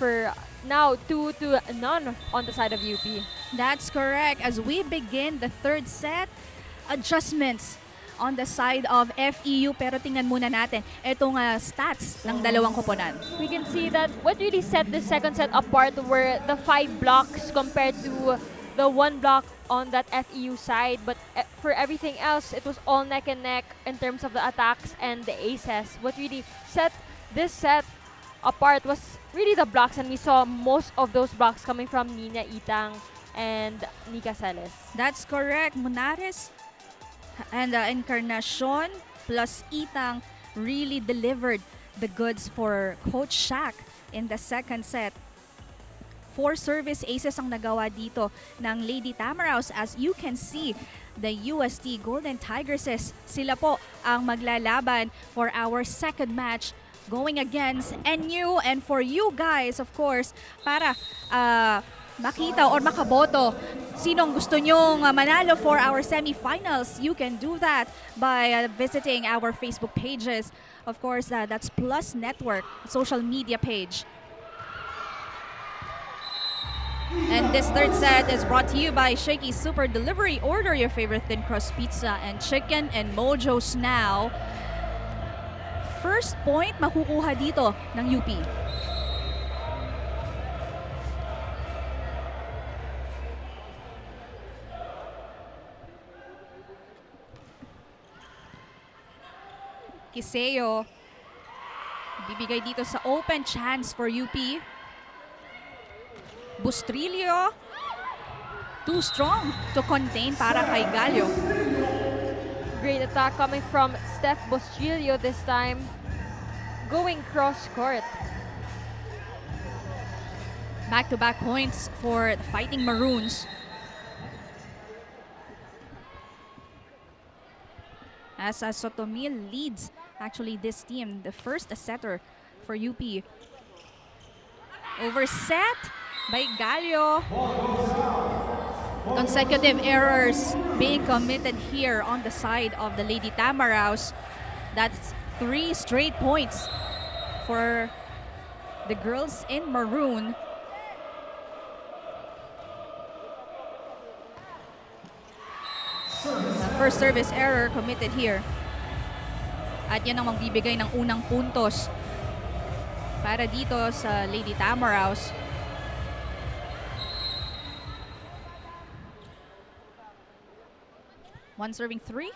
for now 2-0 on the side of UP. That's correct. As we begin the third set, adjustments on the side of FEU, pero tingnan muna natin itong stats ng dalawang koponan. We can see that what really set the second set apart were the 5 blocks compared to the 1 block on that FEU side, but for everything else, it was all neck and neck in terms of the attacks and the aces. What really set this set apart was really the blocks, and we saw most of those blocks coming from Nina Itang and Nika Celes. That's correct. Monares and Encarnacion plus Itang really delivered the goods for Coach Shaq in the second set. 4 service aces ang nagawa dito ng Lady Tamaraws. As you can see, the UST Golden Tigresses, sila po ang maglalaban for our second match going against NU, and for you guys, of course, para makita or makaboto sinong gusto nyong manalo for our semifinals, you can do that by visiting our Facebook pages. Of course, that's Plus Network social media page. And this third set is brought to you by Shakey Super Delivery. Order your favorite thin crust pizza and chicken and Mojos now. First point makukuha dito ng UP. Kiseo bibigay dito sa open chance for UP. Bustrillo, too strong to contain para kay Gallo. Great attack coming from Steph Bustrillo this time, going cross court. Back-to-back points for the Fighting Maroons. As Sotomil leads actually this team, the first setter for UP. Overset by Gallo. Consecutive errors being committed here on the side of the Lady Tamaraws. That's 3 straight points for the girls in maroon. The first service error committed here. At yan ang magbibigay ng unang puntos para dito sa Lady Tamaraws. One serving 3.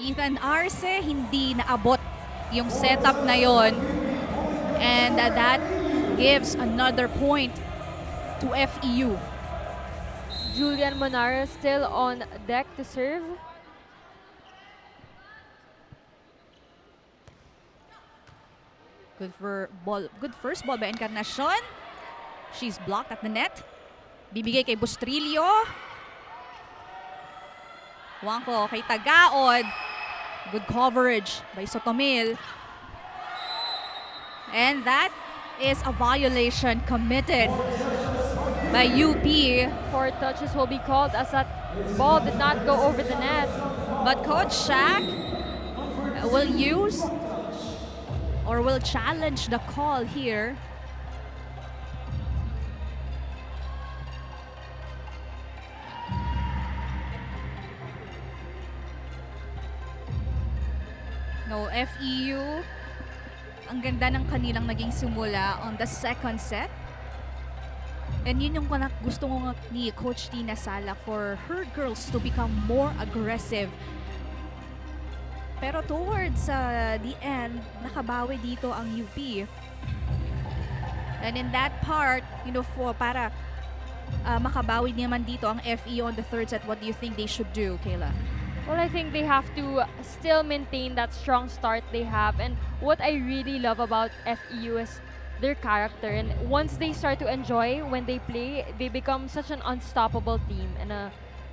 Ethan Arce, hindi naabot yung setup na yon. And that gives another point to FEU. Julian Monares still on deck to serve. Good first ball by Encarnacion. She's blocked at the net. Bibigay kay Bustrillo. Wangko kay Tagaod. Good coverage by Sotomil. And that is a violation committed by UP. 4 touches will be called as that ball did not go over the net. But Coach Shaq will use or will challenge the call here. No, FEU, ang ganda ng kanilang naging simula on the second set. And yun yung gusto ko ni Coach Tina Sala for her girls to become more aggressive. Pero towards the end, nakabawi dito ang UP. And in that part, para makabawi naman dito ang FEU on the third set, what do you think they should do, Kayla? Well, I think they have to still maintain that strong start they have. And what I really love about FEU is their character. And once they start to enjoy when they play, they become such an unstoppable team. And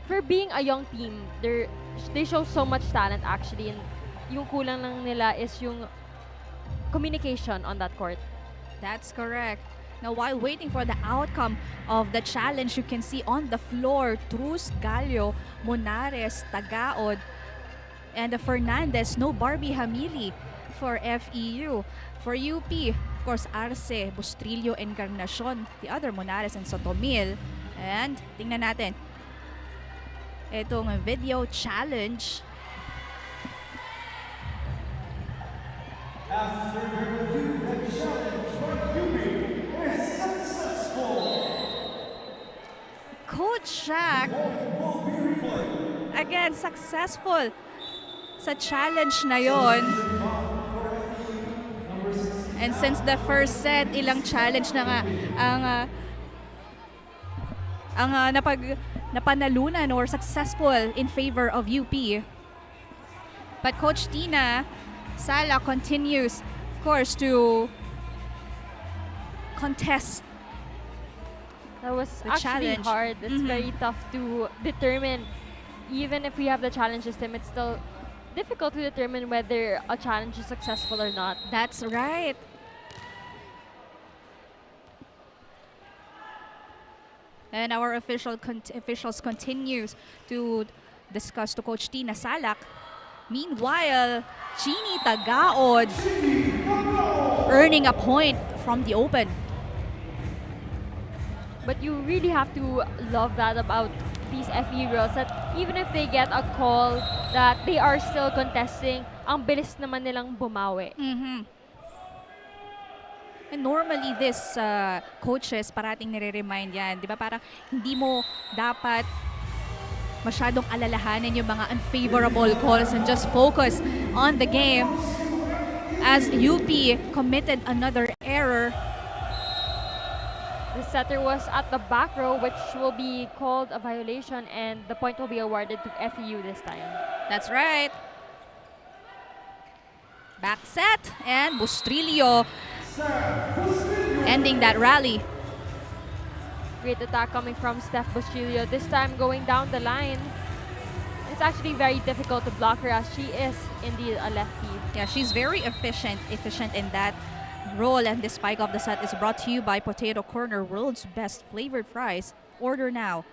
for being a young team, they show so much talent actually. And yung kulang lang nila is yung communication on that court. That's correct. Now, while waiting for the outcome of the challenge, you can see on the floor, Trus, Gallo, Monares, Tagaod, and Fernandez, no Barbie Hamili for FEU. For UP, of course, Arce, Bustrillo, Encarnacion, the other Monares and Sotomil. And tingnan natin, itong video challenge. After the review, the challenge for UP is successful. Coach Shaq, again, successful sa challenge na yon. And since the first set, ilang challenge na nga ang napanalunan or successful in favor of UP. But Coach Tina Sala continues, of course, to contest. That was The actually challenge. hard. It's very tough to determine. Even if we have the challenge system, it's still difficult to determine whether a challenge is successful or not. That's right. And our officials continues to discuss to Coach Tina Salak. Meanwhile, Chini Tagaod earning a point from the open. But you really have to love that about these FE girls, that even if they get a call that they are still contesting, ang bilis naman nilang bumawi. And normally this coaches parating nire-remind yan, di ba? Parang hindi mo dapat masyadong alalahanin yung mga unfavorable calls and just focus on the game. As UP committed another error. The setter was at the back row, which will be called a violation, and the point will be awarded to FEU this time. That's right. Back set, and Bustrillo ending that rally. Great attack coming from Steph Bustrillo, this time going down the line. It's actually very difficult to block her as she is indeed a lefty. Yeah, she's very efficient in that role. And this spike of the set is brought to you by Potato Corner, world's best flavored fries. Order now.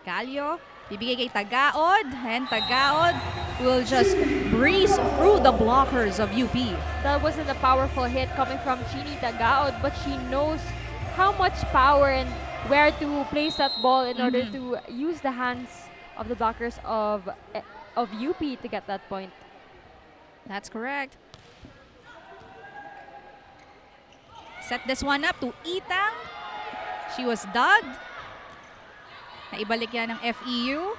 Gallo, bibigay kay Tagaod, and Tagaod will just breeze through the blockers of UP. That wasn't a powerful hit coming from Chini Tagaod, but she knows how much power and where to place that ball in order to use the hands of the blockers of UP to get that point. That's correct. Set this one up to Itang. She was dug. Naibalik yan ng FEU.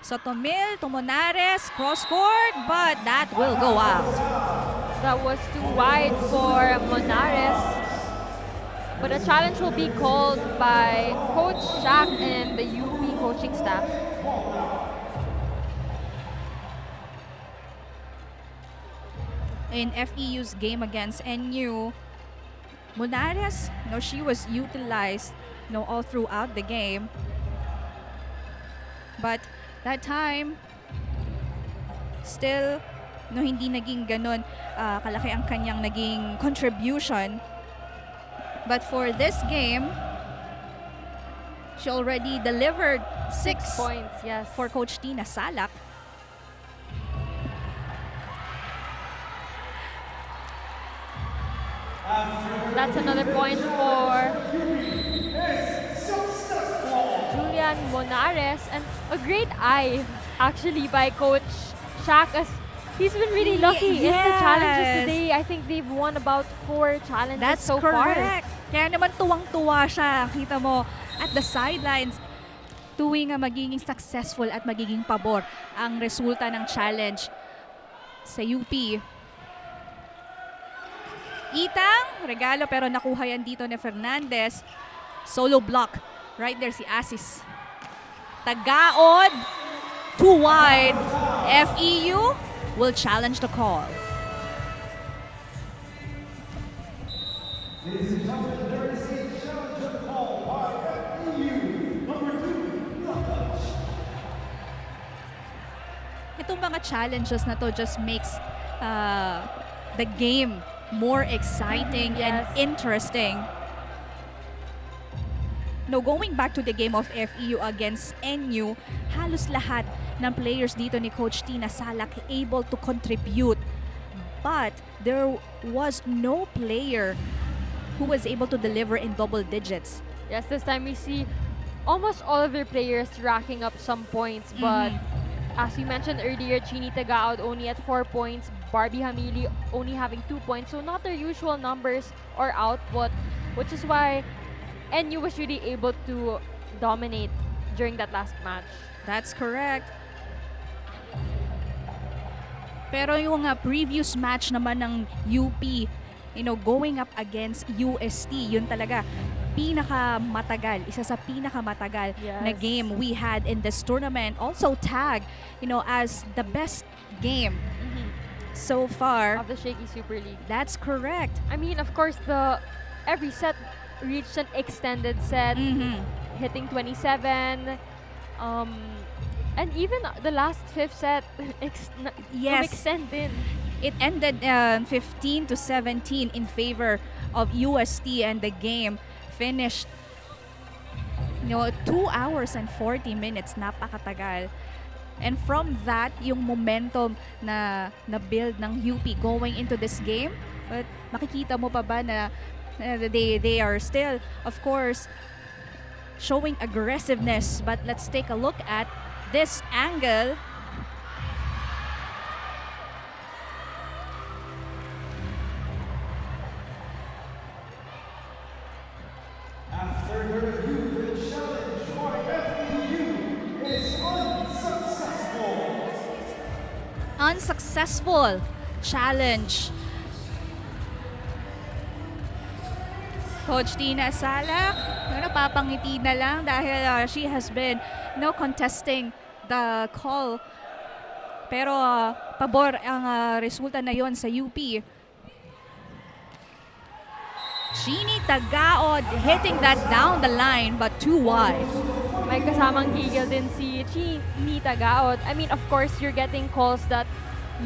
Sotomil to Monares, cross court, but that will go out. That was too wide for Monares. But a challenge will be called by Coach Shaq and the UP coaching staff. In FEU's game against NU, Monares, she was utilized, all throughout the game. But that time, still, hindi naging ganon kalaki ang kanyang naging contribution. But for this game, she already delivered 6 points, yes, for Coach Tina Salak. That's another point for Julian Monares, and a great eye actually by Coach Shaq as He's been really lucky in the challenges Yes. today. I think they've won about 4 challenges That's so far. correct. Kaya naman tuwang-tuwa siya. Kita mo at the sidelines tuwing magiging successful at magiging pabor ang resulta ng challenge sa UP. Itang, regalo pero nakuha yan dito ni Fernandez. Solo block. Right there si Asis. Tagaod. Too wide. FEU will challenge the call. Itong mga challenges na to just makes the game more exciting and Yes. interesting. No, going back to the game of FEU against NU, halos lahat ng players dito ni Coach Tina Salak able to contribute. But there was no player who was able to deliver in double digits. Yes, this time we see almost all of their players racking up some points, but as we mentioned earlier, Chini Tagaod only at 4 points, Barbie Hamili only having 2 points, so not their usual numbers or output, which is why NU was really able to dominate during that last match. That's correct. Pero yung previous match naman ng UP, going up against UST, yun talaga pinakamatagal, isa sa pinakamatagal na Yes. game we had in this tournament. Also tagged, as the best game so far. Of the Shaky Super League. That's correct. I mean, of course, every set reached an extended set, hitting 27. And even the last fifth set Yes. extended. It ended 15 to 17 in favor of UST, and the game finished 2 hours and 40 minutes. Napakatagal. And from that, yung momentum na build ng UP going into this game, but makikita mo pa ba na they are still, of course, showing aggressiveness. But let's take a look at this angle. Unsuccessful challenge. Coach Tina Salak, napapangiti na lang dahil she has been contesting the call. Pero pabor ang resulta na yon sa UP. Chini Tagaod hitting that down the line but too wide. May kasamang gigil din si Chini Tagaod. I mean, of course, you're getting calls that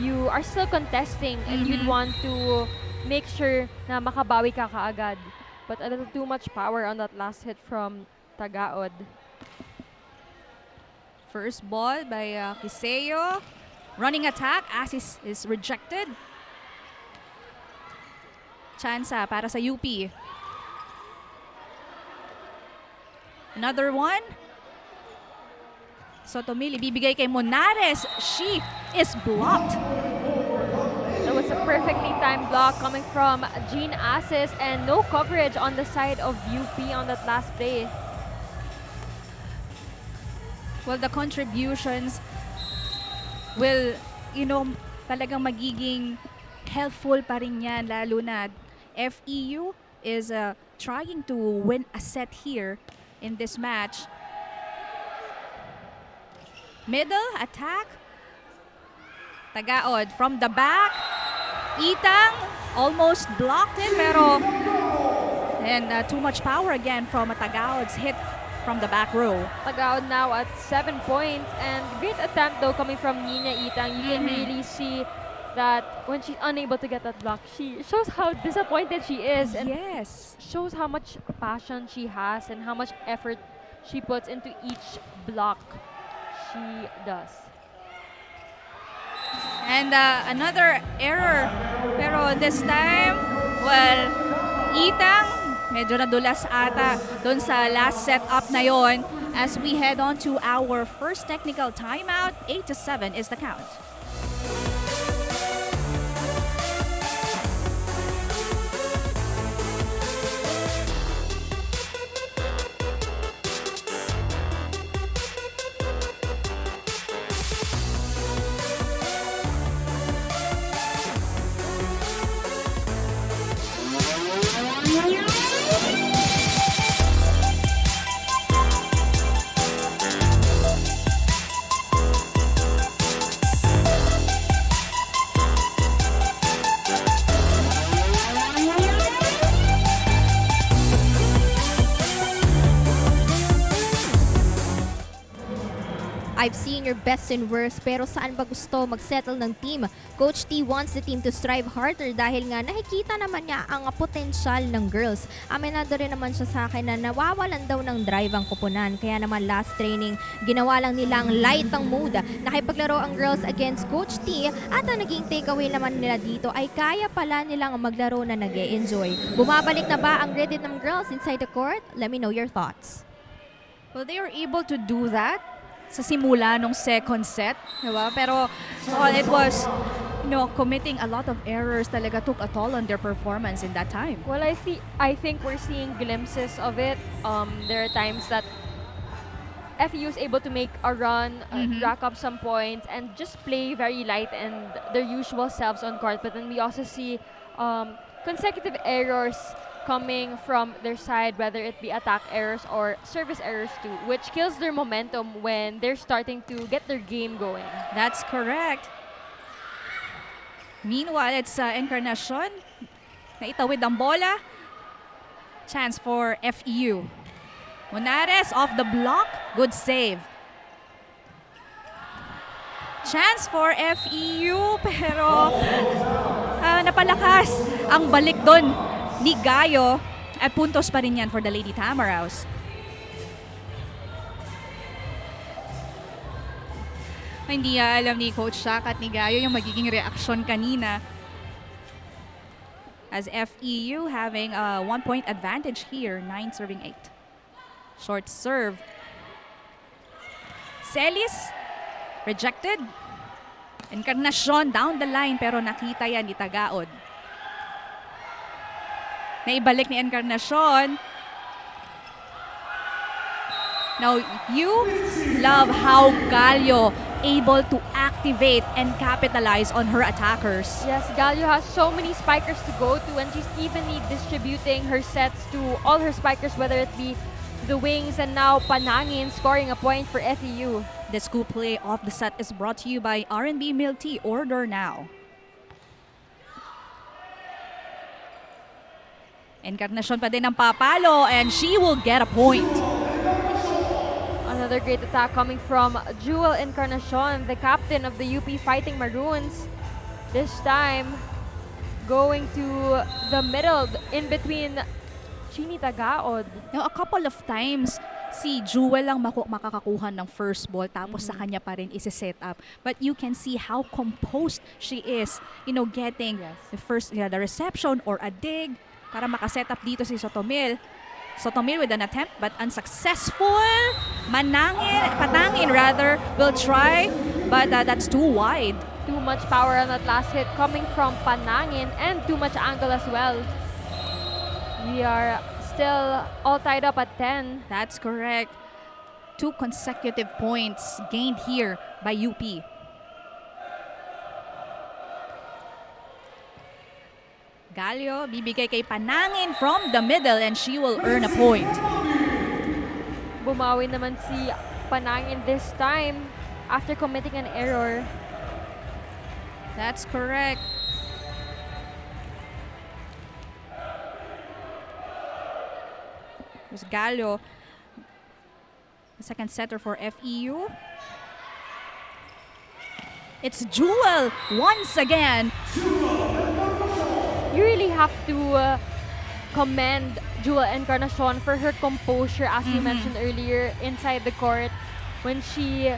you are still contesting and you'd want to make sure na makabawi ka kaagad. But a little too much power on that last hit from Tagaod. First ball by Kiseo. Running attack, Asis is rejected. Chansa para sa UP. Another one. Sotomili bibigay kay Monares. She is blocked. That was a perfectly timed block coming from Jean Asis and no coverage on the side of UP on that last play. Well, the contributions will, talagang magiging helpful pa rin yan, lalo na FEU is trying to win a set here in this match. Middle attack. Tagaod from the back. Itang almost blocked it, pero and too much power again from Tagaod's hit from the back row. Tagaod now at 7 points and great attempt though coming from Nina Itang. You can really see that when she's unable to get that block, she shows how disappointed she is and Yes. shows how much passion she has and how much effort she puts into each block she does. And another error. Pero this time, well, Itang medyo nadulas ata doon sa last setup na yon. As we head on to our first technical timeout, 8-7 is the count. I've seen your best and worst, pero saan ba gusto mag-settle ng team? Coach T wants the team to strive harder dahil nga nakikita naman niya ang potensyal ng girls. Aminado rin naman siya sa akin na nawawalan daw ng drive ang kupunan. Kaya naman last training, ginawa lang nilang light ang mood. Nakipaglaro ang girls against Coach T at ang naging takeaway naman nila dito ay kaya pala nilang maglaro na nag-e-enjoy. Bumabalik na ba ang graded ng girls inside the court? Let me know your thoughts. Well, they were able to do that sa simula nung second set, diba? Pero it was, committing a lot of errors talaga took a toll on their performance in that time. Well, I think we're seeing glimpses of it. There are times that FEU is able to make a run, rack up some points, and just play very light and their usual selves on court. But then we also see consecutive errors coming from their side, whether it be attack errors or service errors too, which kills their momentum when they're starting to get their game going. That's correct. Meanwhile, it's Encarnacion. Naitawid ang bola. Chance for FEU. Monares off the block. Good save. Chance for FEU, pero napalakas ang balik doon ni Gayo at puntos pa rin yan for the Lady Tamaraws. Hindi alam ni Coach Shak at ni Gayo yung magiging reaksyon kanina. As FEU having a 1-point advantage here, 9-8. Short serve. Celis, rejected. Encarnacion down the line pero nakita yan ni Tagaod. Naibalik ni Encarnacion. Now, you love how Gallo able to activate and capitalize on her attackers. Yes, Gallo has so many spikers to go to, and she's evenly distributing her sets to all her spikers, whether it be the wings and now Panangin scoring a point for FEU. The scoop play of the set is brought to you by R&B Milk Tea. Order now. Encarnacion pa din ang papalo and she will get a point. Another great attack coming from Jewel Encarnacion, the captain of the UP Fighting Maroons. This time, going to the middle, in between Chini Tagaod. Now, a couple of times, si Jewel lang makakakuha ng first ball tapos sa kanya pa rin isi-set up. But you can see how composed she is, getting the reception or a dig para makaset up dito si Sotomil. Sotomil with an attempt but unsuccessful. Panangin will try, but that's too wide. Too much power on that last hit coming from Panangin and too much angle as well. We are still all tied up at 10. That's correct. 2 consecutive points gained here by UP. Gallo bibigay kay Panangin from the middle and she will earn a point. Bumawi naman si Panangin this time after committing an error. That's correct. There's Gallo, the second setter for FEU. It's Jewel once again. You really have to commend Jewel Encarnacion for her composure, as you mentioned earlier, inside the court. When she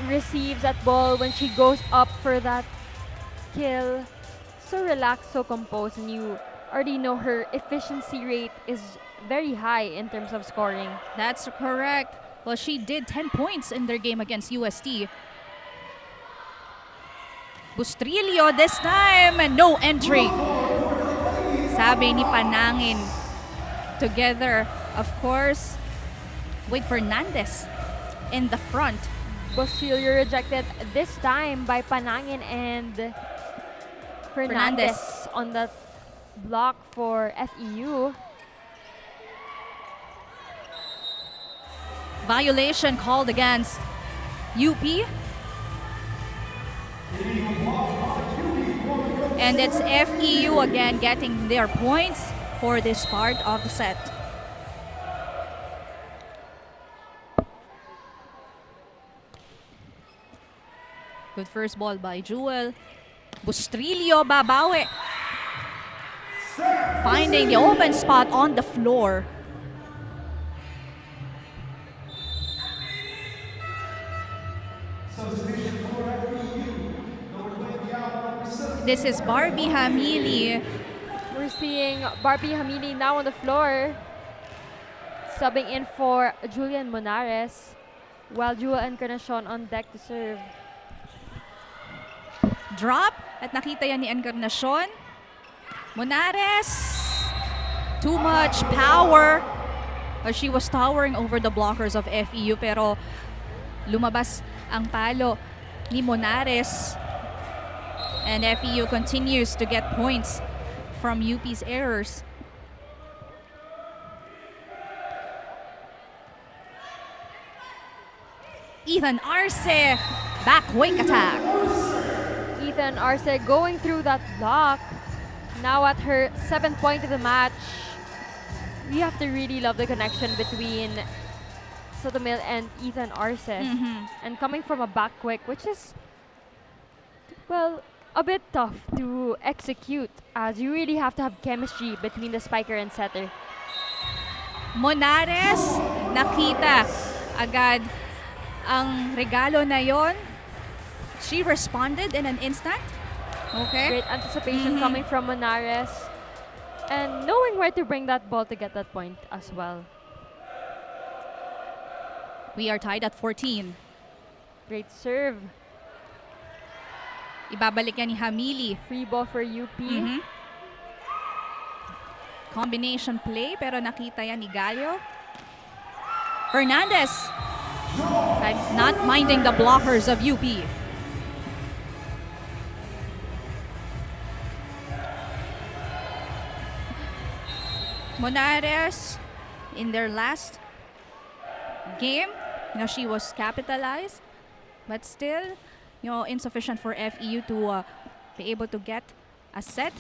receives that ball, when she goes up for that kill, so relaxed, so composed, and you already know her efficiency rate is very high in terms of scoring. That's correct. Well, she did 10 points in their game against UST. Bustrillo this time, no entry. Sabi ni Panangin. Together, of course, with Fernandez in the front. Bustrillo rejected this time by Panangin and Fernandez on that block for FEU. Violation called against UP. And it's FEU again getting their points for this part of the set. Good first ball by Jewel. Bustrillo babawi. Finding the open spot on the floor. This is Barbie Hamili. We're seeing Barbie Hamili now on the floor, subbing in for Julian Monares, while Jewel Encarnacion on deck to serve. Drop at nakita yan ni Encarnacion. Monares. Too much power. She was towering over the blockers of FEU pero lumabas ang palo ni Monares. And FEU continues to get points from UP's errors. Ethan Arce, back wing attack. Ethan Arce going through that block. Now at her 7th point of the match. We have to really love the connection between Sotomil and Ethan Arce. And coming from a back quick, which is, well, a bit tough to execute, as you really have to have chemistry between the spiker and setter. Monares, nakita agad ang regalo na yon. She responded in an instant. Okay. Great anticipation coming from Monares. And knowing where to bring that ball to get that point as well. We are tied at 14. Great serve. Ibabalik yan ni Hamili. Free ball for UP. Combination play pero nakita yan ni Gallo. Fernandez. Not minding the blockers of UP. Monares, in their last game, she was capitalized, but still, insufficient for FEU to be able to get a set.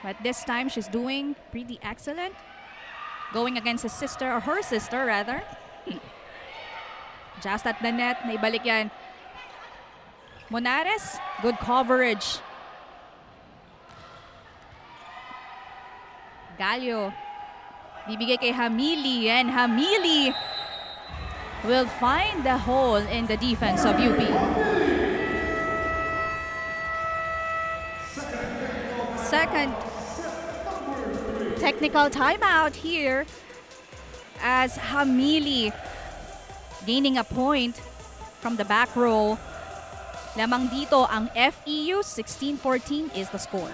But this time, she's doing pretty excellent. Going against his sister, or her sister rather. Just at the net, naibalik yan. Monares, good coverage. Gallo. Bibigay kay Hamili, and Hamili will find the hole in the defense of UP. Second technical timeout here as Hamili gaining a point from the back row. Lamang dito ang FEU, 16-14 is the score.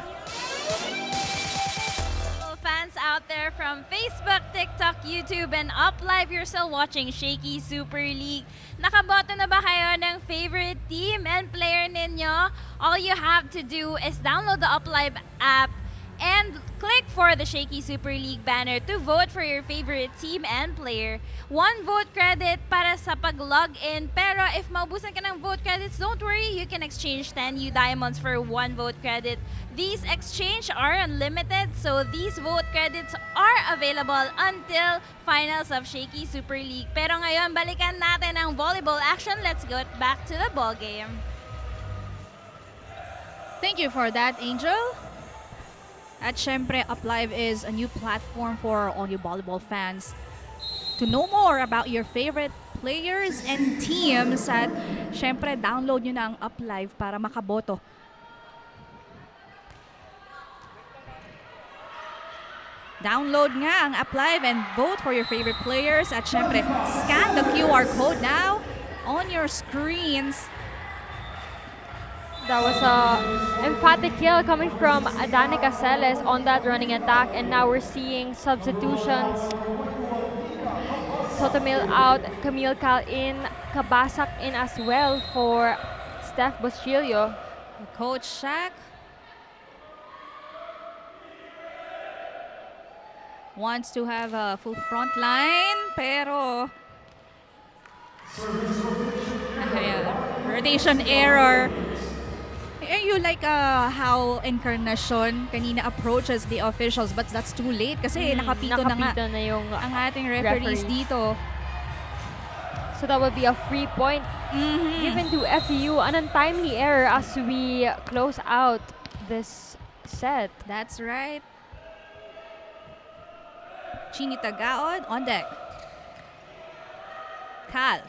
Fans out there from Facebook, TikTok, YouTube, and Up Live, you're still watching Shaky Super League. Nakaboto na ba kayo ng favorite team and player ninyo? All you have to do is download the Up Live app and click for the Shaky Super League banner to vote for your favorite team and player. 1 vote credit para sa pag-login. Pero if maubusan ka ng vote credits, don't worry, you can exchange 10 U diamonds for 1 vote credit. These exchange are unlimited, so these vote credits are available until finals of Shaky Super League. Pero ngayon, balikan natin ang volleyball action. Let's go back to the ball game. Thank you for that, Angel. At syempre, Up Live is a new platform for all you volleyball fans to know more about your favorite players and teams. At syempre, download nyo na ang Up Live para makaboto. Download nga ang Up Live and vote for your favorite players. At syempre, scan the QR code now on your screens. That was a emphatic kill coming from Danica Celes on that running attack, and now we're seeing substitutions. Sotomil out, Camille Cal in, Kabasak in as well for Steph Boschilio. Coach Shaq wants to have a full front line, pero rotation error. You like how Encarnacion kanina approaches the officials, but that's too late kasi nakapito na nga yung ang ating referees dito. So that would be a free point given to FEU. An untimely error as we close out this set. That's right. Chini Tagaod on deck. Cal.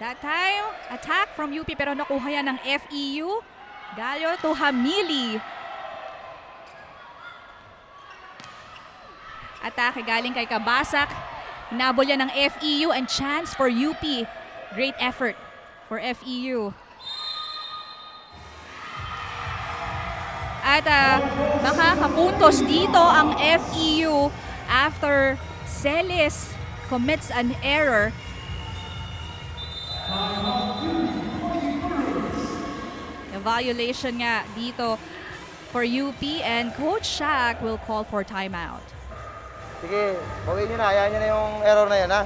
That time, attack from UP pero nakuha yan ng FEU. Gallo to Hamili. Atake galing kay Kabasak. Nabol yan ng FEU and chance for UP. Great effort for FEU. At makakapuntos dito ang FEU after Celis commits an error. A violation nga dito for UP and Coach Shaq will call for timeout. Sige, bawin nyo na. Hayaan nyo na yung error na yan, ha?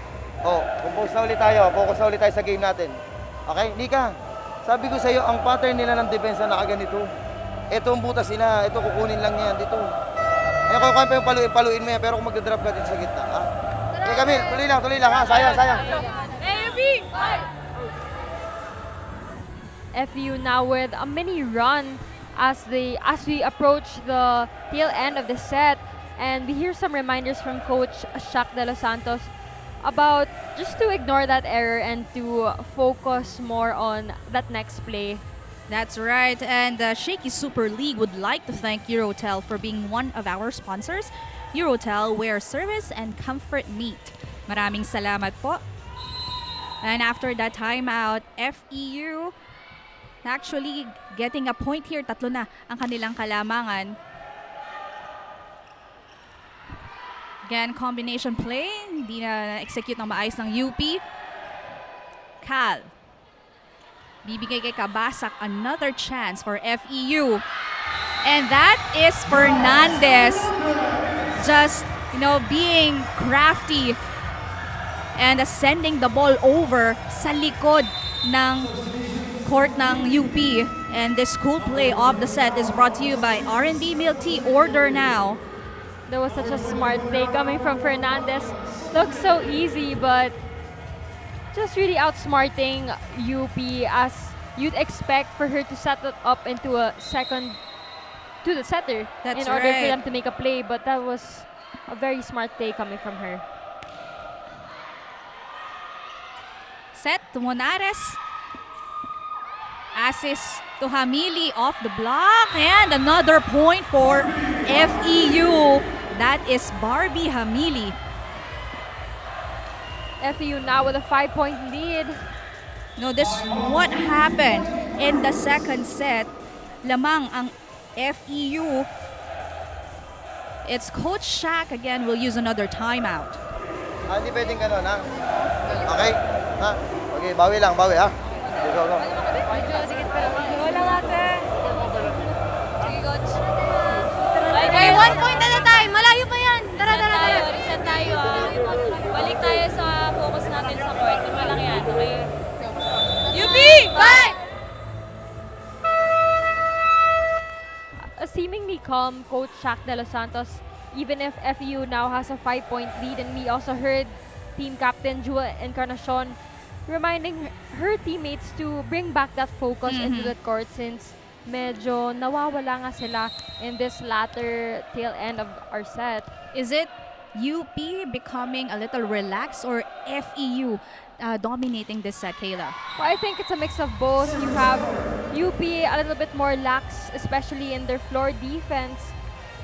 O, compose na ulit tayo. Focus na ulit tayo sa game natin. Okay? Nika, sabi ko sa iyo, ang pattern nila ng depensa nakaganito. Ito ang butas nila. Ito, kukunin lang yan. Dito. Ayun, kung kaya pa yung paluin mo yan, pero kung magdadrop ka din sa gitna, ha? Okay, Camille, tuloy lang, ha? Sayang. FEU now with a mini run as we approach the tail end of the set, and we hear some reminders from Coach Shaq de los Santos about just to ignore that error and to focus more on that next play. That's right, and the Shaky Super League would like to thank Eurotel for being one of our sponsors. Eurotel, where service and comfort meet. Maraming salamat po. And after that timeout, FEU actually getting a point here. Tatlo na ang kanilang kalamangan. Again, combination play. Hindi na execute ng maayos ng UP. Cal. Bibigay kay Kabasak another chance for FEU. And that is Fernandez just, being crafty and sending the ball over sa likod ng court ng UP. And this cool play of the set is brought to you by R&B Milk Tea. Order now. That was such a smart play coming from Fernandez. Looks so easy, but just really outsmarting UP as you'd expect for her to set it up into a second to the setter That's in order for right. them to make a play. But that was a very smart play coming from her. Set to Monares. Assist to Hamili off the block. And another point for FEU. That is Barbie Hamili. FEU now with a 5-point lead. This what happened in the second set. Lamang ang FEU. It's Coach Shaq again will use another timeout. Hindi pwedeng ganun, ha? Okay? Ha? Okay, bawi, ha? Go. Wala natin. Sige, coach. Okay, 1 point at a time. Malayo pa yan. Tara. Reset tayo. Balik tayo sa focus natin sa court. Diba lang yan, okay? UP! Fight! A seemingly calm Coach Shaq de los Santos, even if FEU now has a 5-point lead, and we also heard team captain Jewel Encarnacion reminding her teammates to bring back that focus into the court since medyo nawawala nga sila in this latter tail end of our set. Is it UP becoming a little relaxed or FEU dominating this set, Kayla? Well, I think it's a mix of both. You have UP a little bit more lax, especially in their floor defense,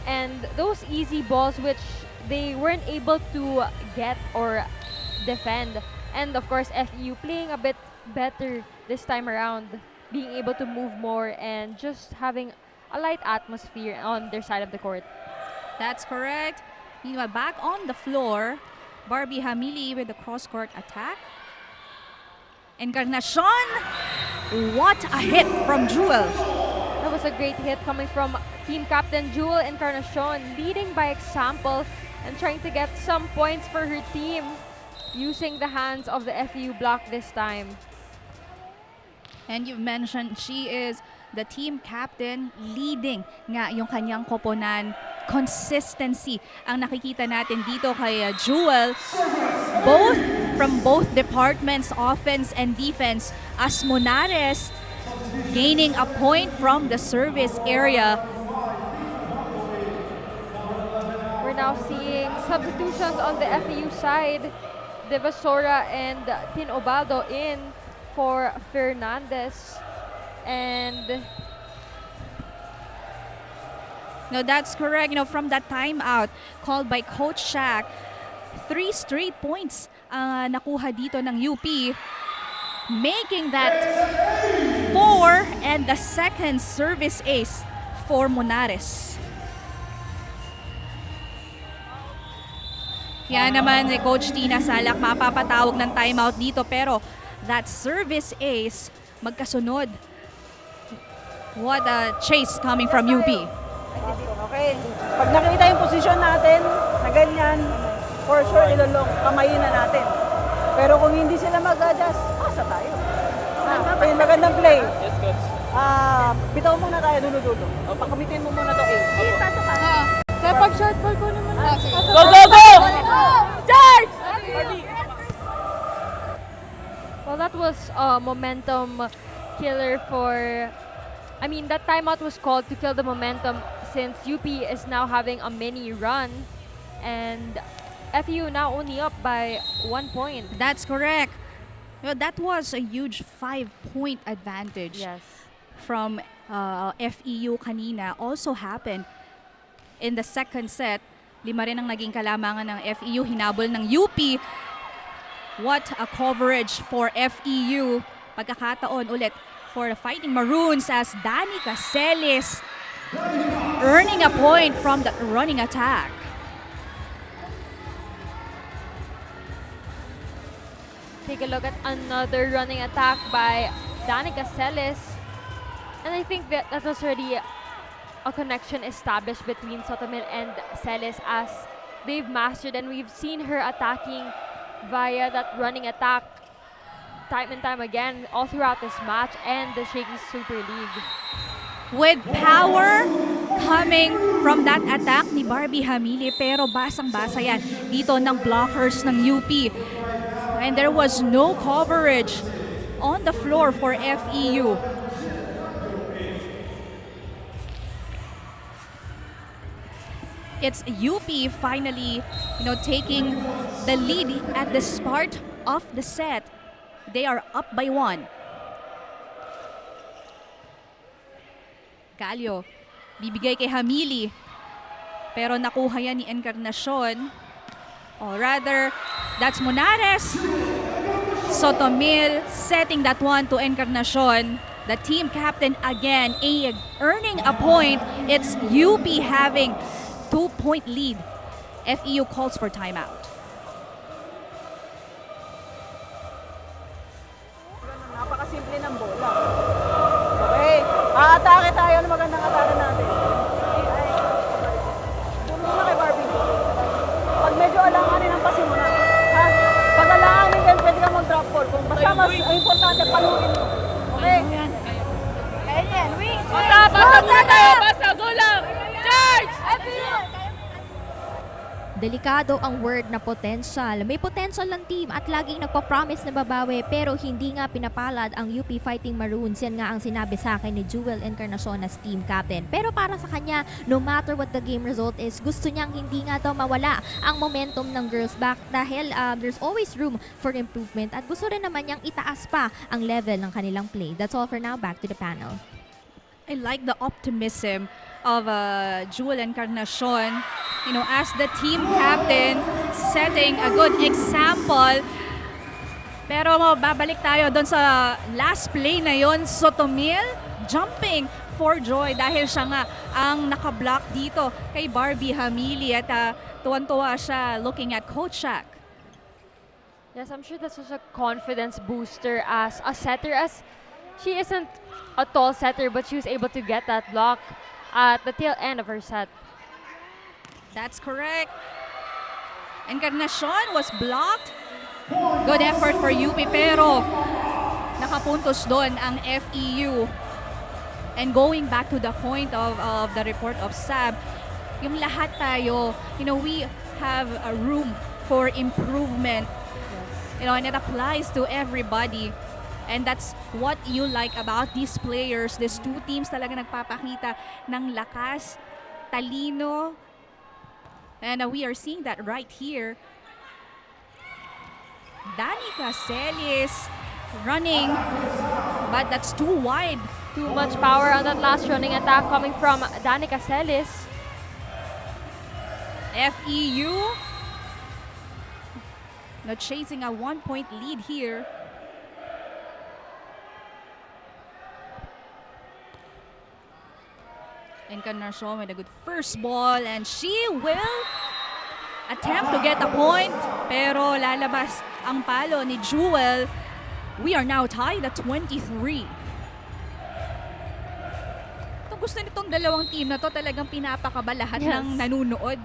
and those easy balls which they weren't able to get or defend. And of course, FEU playing a bit better this time around, being able to move more and just having a light atmosphere on their side of the court. That's correct. Meanwhile, back on the floor, Barbie Hamili with the cross-court attack. Encarnacion, what a hit from Jewel. That was a great hit coming from team captain Jewel Encarnacion, leading by example and trying to get some points for her team using the hands of the FEU block this time. And you've mentioned she is the team captain, leading nga yung kanyang koponan. Consistency ang nakikita natin dito kay Jewel. Both from both departments, offense and defense, as Monares gaining a point from the service area. We're now seeing substitutions on the FEU side. Devasora and Tin Obaldo in for Fernandez. And no, that's correct. From that timeout called by Coach Shaq, 3 straight points nakuha dito ng UP, making that 4 and the second service ace for Monares. Kaya naman si Coach Tina Salak mapapatawag ng timeout dito, pero that service ace magkasunod. What a chase coming from UP. Okay. Pag nakita yung posisyon natin na ganyan, for sure ilolong, kamayin na natin. Pero kung hindi sila mag-adjust, pasa tayo. Okay, magandang play. Yes, coach. Bitaw muna tayo, dulo-dulo. Pakamitin mo muna to, eh. Sige, pasa ka. kaya pag short ball ko naman. Go, go, go! Charge! Well, that was a momentum killer for... I mean, that timeout was called to kill the momentum since UP is now having a mini run and FEU now only up by 1 point. That's correct. Well, that was a huge 5-point advantage. Yes. From FEU kanina. Also happened in the second set. 5 rin ang naging kalamangan ng FEU. Hinabol ng UP. What a coverage for FEU. Pagkakataon ulit for the Fighting Maroons as Danny Caceres earning a point from the running attack. Take a look at another running attack by Danica Celis. And I think that was already a connection established between Sotomil and Celis as they've mastered, and we've seen her attacking via that running attack time and time again all throughout this match and the Shakeys Super League. With power coming from that attack ni Barbie Hamili, pero basang-basa yan dito ng blockers ng UP. And there was no coverage on the floor for FEU. It's UP finally, taking the lead at the start of the set. They are up by 1. Calio, bibigay kay Hamili. Pero nakuha yan ni Encarnacion. Or rather, that's Monares. Sotomil setting that one to Encarnacion. The team captain again earning a point. It's UP having 2-point lead. FEU calls for timeout. Napakasimple ng bola. Okay. Aatake tayo ng magandang atake natin. Tulong na kay Barbie. Pag medyo alanganin ang pasin mo na. Ha? Pag alanganin din, pwede kang mag-drop ball. Kung basta mas importante, paluin mo. Okay? Kaya yan. Wings! Basa muna tayo! Basa! Go lang! Charge! Delikado ang word na potential. May potential ng team at laging nagpa-promise na babawi pero hindi nga pinapalad ang UP Fighting Maroons. Yan nga ang sinabi sa akin ni Jewel Encarnacion as team captain. Pero para sa kanya, no matter what the game result is, gusto niyang hindi nga daw mawala ang momentum ng girls back dahil there's always room for improvement at gusto rin naman niyang itaas pa ang level ng kanilang play. That's all for now. Back to the panel. I like the optimism of Jewel Encarnacion, as the team captain, setting a good example. Pero babalik tayo doon sa last play na yon. Sotomil jumping for joy dahil siya nga ang nakablock dito kay Barbie Hamili at tuwan-tuwa siya looking at Coach Shaq. Yes, I'm sure that's just a confidence booster as a setter, as she isn't a tall setter, but she was able to get that block at the tail end of her set. That's correct. Encarnacion was blocked. Good effort for UP, pero nakapuntos doon ang FEU. And going back to the point of the report of Sab, yung lahat tayo, we have a room for improvement. and it applies to everybody. And that's what you like about these players. These two teams talaga nagpapakita ng lakas, talino. And we are seeing that right here. Danica Celis running, but that's too wide. Too much power on that last running attack coming from Danica Celis. FEU not chasing a 1-point lead here. Encarnacion with a good first ball, and she will attempt to get a point, pero lalabas ang palo ni Jewel. We are now tied at 23. Itong gusto nitong dalawang team na to, talagang pinapakaba lahat ng nanunood.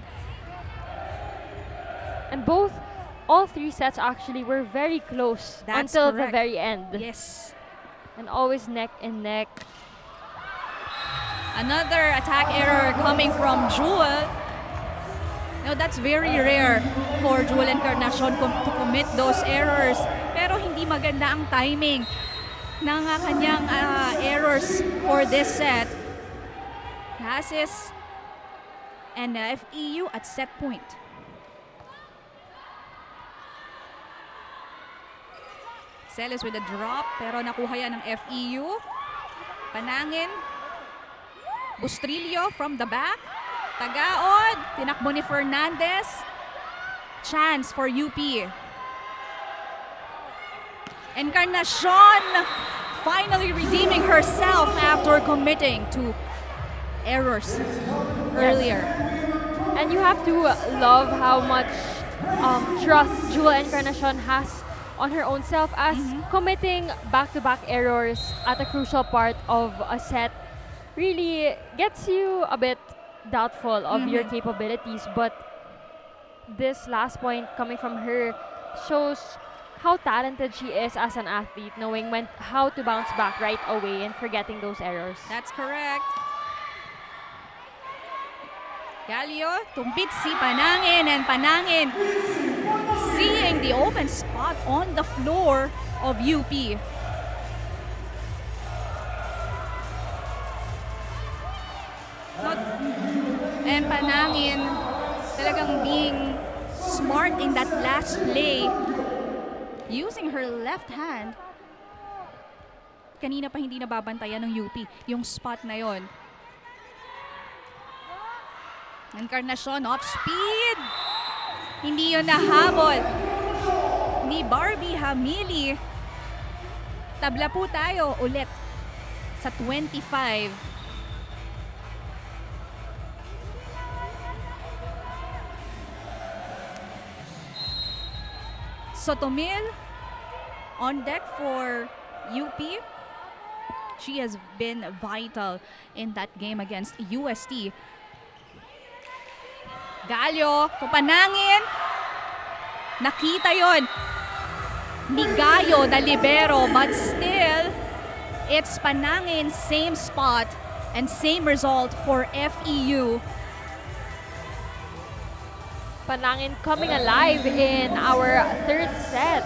And all three sets actually were very close until the very end. Yes. And always neck and neck. Another attack error coming from Jewel. Now that's very rare for Jewel Encarnacion to commit those errors. Pero hindi maganda ang timing ng kanyang errors for this set. Passes and FEU at set point. Celis with a drop, pero nakuha yan ng FEU. Panangin. Bustrillo from the back. Tagaod. Tinakbo ni Fernandez. Chance for UP. Encarnacion finally redeeming herself after committing to errors earlier. And you have to love how much trust Jewel Encarnacion has on her own self, as committing back-to-back errors at a crucial part of a set really gets you a bit doubtful of your capabilities. But this last point coming from her shows how talented she is as an athlete, knowing how to bounce back right away and forgetting those errors. That's correct. Galio, tumpit si Panangin, and Panangin seeing the open spot on the floor of UP. And Panangin talagang being smart in that last play, using her left hand. Kanina pa hindi nababantayan ng UP yung spot na yon. Encarnacion off speed. Hindi yun nahabol ni Barbie Hamili. Tabla po tayo ulit sa 25. Sotomil on deck for UP. She has been vital in that game against UST. Galio, Panangin. Nakita yon ni Gayo, the libero, but still, it's Panangin, same spot and same result for FEU. Panangin coming alive in our third set.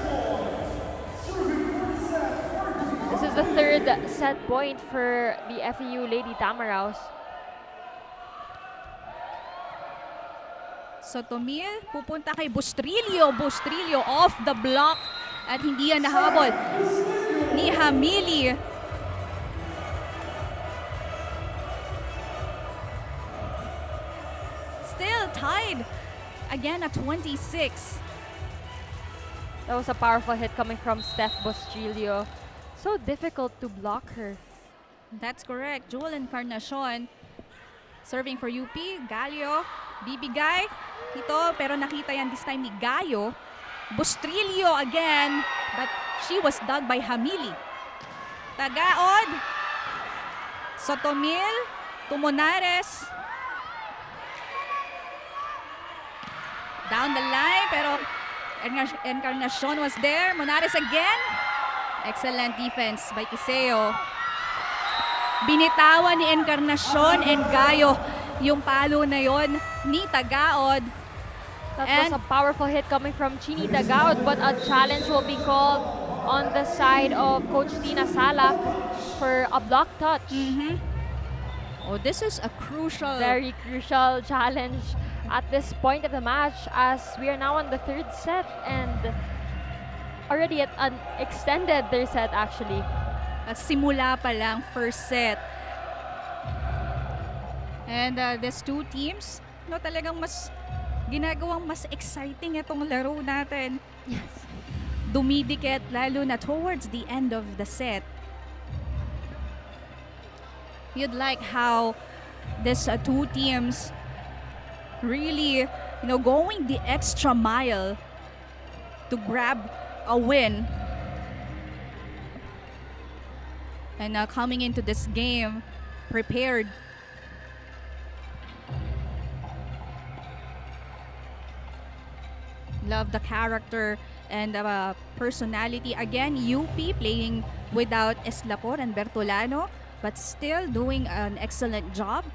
This is the third set point for the FEU Lady Tamaraws. Sotomil, pupunta kay Bustrillo. Bustrillo off the block at hindi yan nahabol ni Hamili. Still tied again at 26. That was a powerful hit coming from Steph Bustrillo. So difficult to block her. That's correct. Jewel Encarnacion serving for UP. Galio, bibigay. Ito, pero nakita yan this time ni Gayo. Bustrillo again, but she was dug by Hamili. Tagaod. Sotomil, Tumonares. Down the line, pero Encarnacion was there. Monares again. Excellent defense by Kiseo. Binitawan ni Encarnacion and Gayo yung palo na yon ni Tagaod. That And was a powerful hit coming from Chini Tagaud, but a challenge will be called on the side of Coach Tina Salak for a block touch. oh, this is a crucial. Very crucial challenge at this point of the match, as we are now on the third set and already at an extended third set actually. Simula pa lang, first set. And these two teams, no, talagang mas ginagawang mas exciting itong laro natin. Yes. Dumidikit lalo na towards the end of the set. You'd like how these two teams really, going the extra mile to grab a win. And coming into this game prepared. Love the character and personality. Again, UP playing without Eslapor and Bertolano, but still doing an excellent job.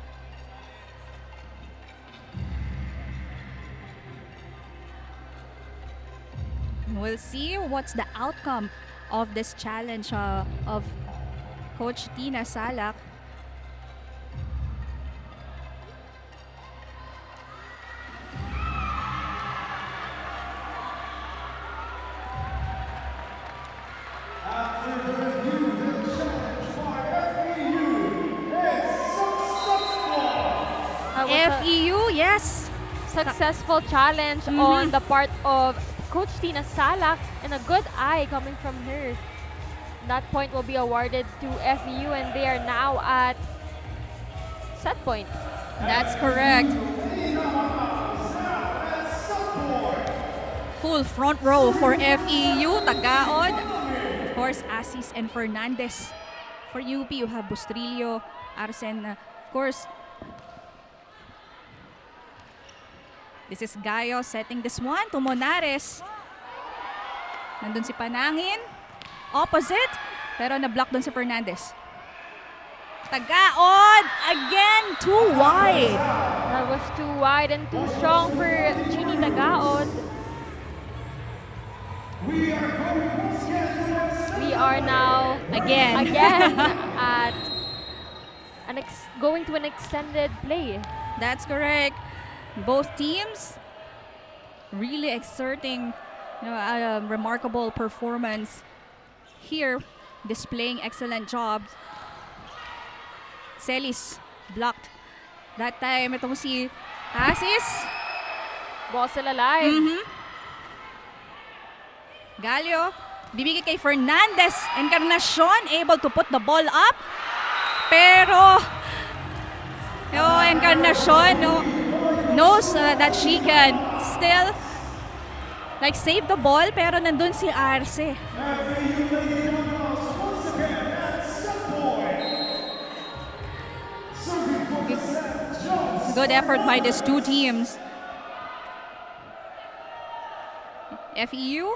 We'll see what's the outcome of this challenge of Coach Tina Salak. FEU, yes. Successful challenge on the part of Coach Tina Salak, and a good eye coming from her. That point will be awarded to FEU, and they are now at set point. That's correct. Full front row for FEU, Tagaod. Of course, Asis and Fernandez. For UP, you have Bustrillo, Arsen, of course. This is Gayo setting this one to Monares. Nandun si Panangin. Opposite. Pero na-block dun si Fernandez. Tagaod! Again, too wide. That was too wide and too strong for Chini Tagaod. We are now Again. at going to an extended play. That's correct. Both teams really exerting a remarkable performance here, displaying excellent jobs. Celis blocked. That time, itong si Asis. Ball still alive. Galio, bibigay kay Fernandez. Encarnacion able to put the ball up. Pero, Encarnacion knows that she can still save the ball, pero nandun si Arce. Good effort by these two teams. FEU.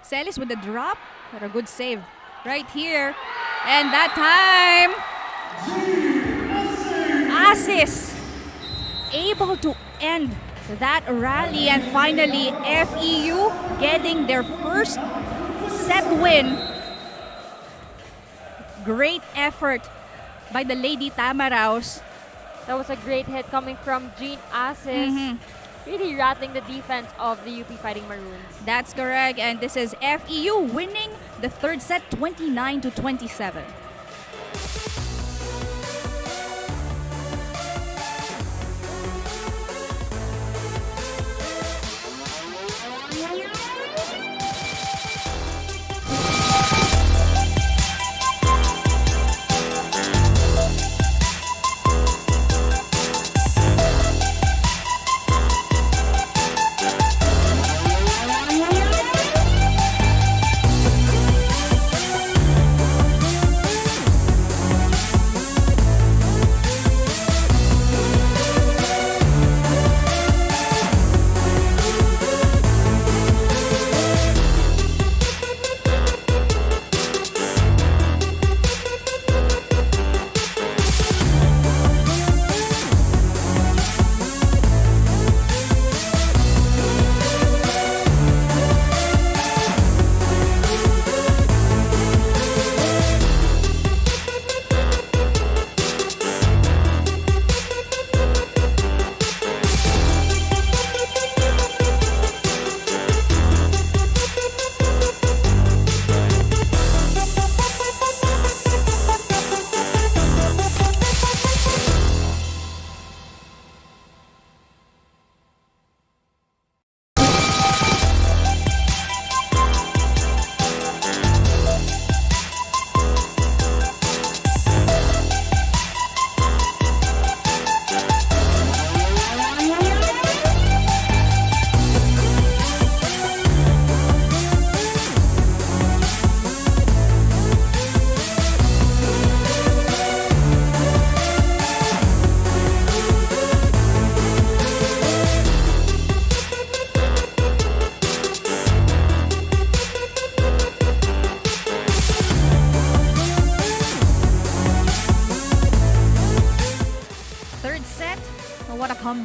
Celis with the drop, but a good save right here. And that time, Asis able to end that rally, and finally FEU getting their first set win. Great effort by the Lady Tamaraws. That was a great hit coming from Jean Asis. Really rattling the defense of the UP Fighting Maroons. That's correct, and this is FEU winning the third set 29-27.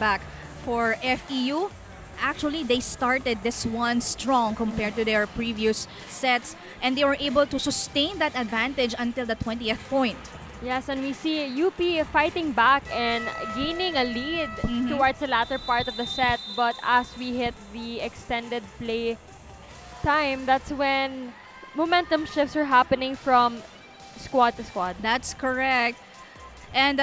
back for FEU. Actually, they started this one strong compared to their previous sets, and they were able to sustain that advantage until the 20th point. Yes, and we see UP fighting back and gaining a lead towards the latter part of the set. But as we hit the extended play time, that's when momentum shifts are happening from squad to squad. That's correct. And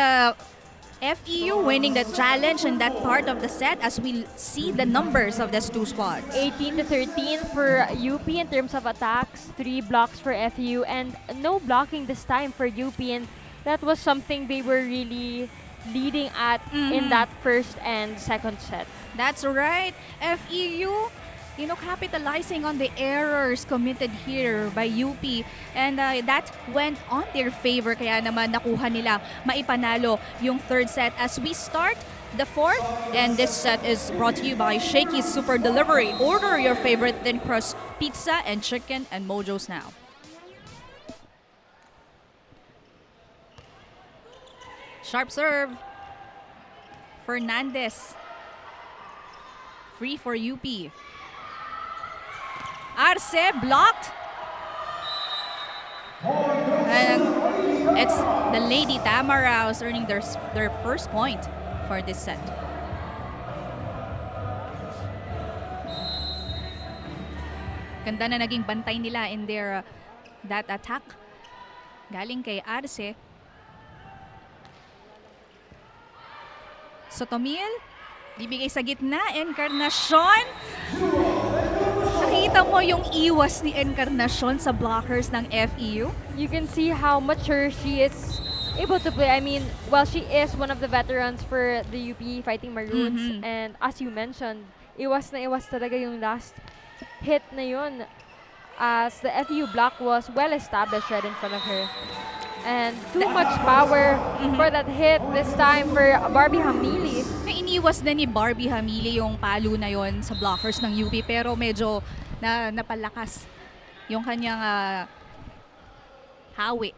FEU winning the challenge in that part of the set as we see the numbers of these two squads. 18 to 13 for UP in terms of attacks, 3 blocks for FEU, and no blocking this time for UP. And that was something they were really leading at in that first and second set. That's right. FEU, capitalizing on the errors committed here by UP. And that went on their favor. Kaya naman nakuha nila maipanalo yung third set as we start the fourth. And this set is brought to you by Shakey's Super Delivery. Order your favorite thin crust pizza and chicken and mojos now. Sharp serve. Fernandez. Free for UP. Arce blocked. And it's the Lady Tamaraws earning their first point for this set. Ganda na naging bantay nila in their that attack. Galing kay Arce. Sotomil, bibigay sa gitna, Encarnacion. Nakita mo yung iwas ni Encarnacion sa blockers ng FEU? You can see how mature she is able to play. I mean, well, she is one of the veterans for the UP Fighting Maroons. And as you mentioned, iwas na iwas talaga yung last hit na yun as the FEU block was well established right in front of her. And too much power for that hit this time for Barbie Hamili. Iniwas na ni Barbie Hamili yung palo na yon sa blockers ng UP pero medyo napalakas yung kanyang hawi.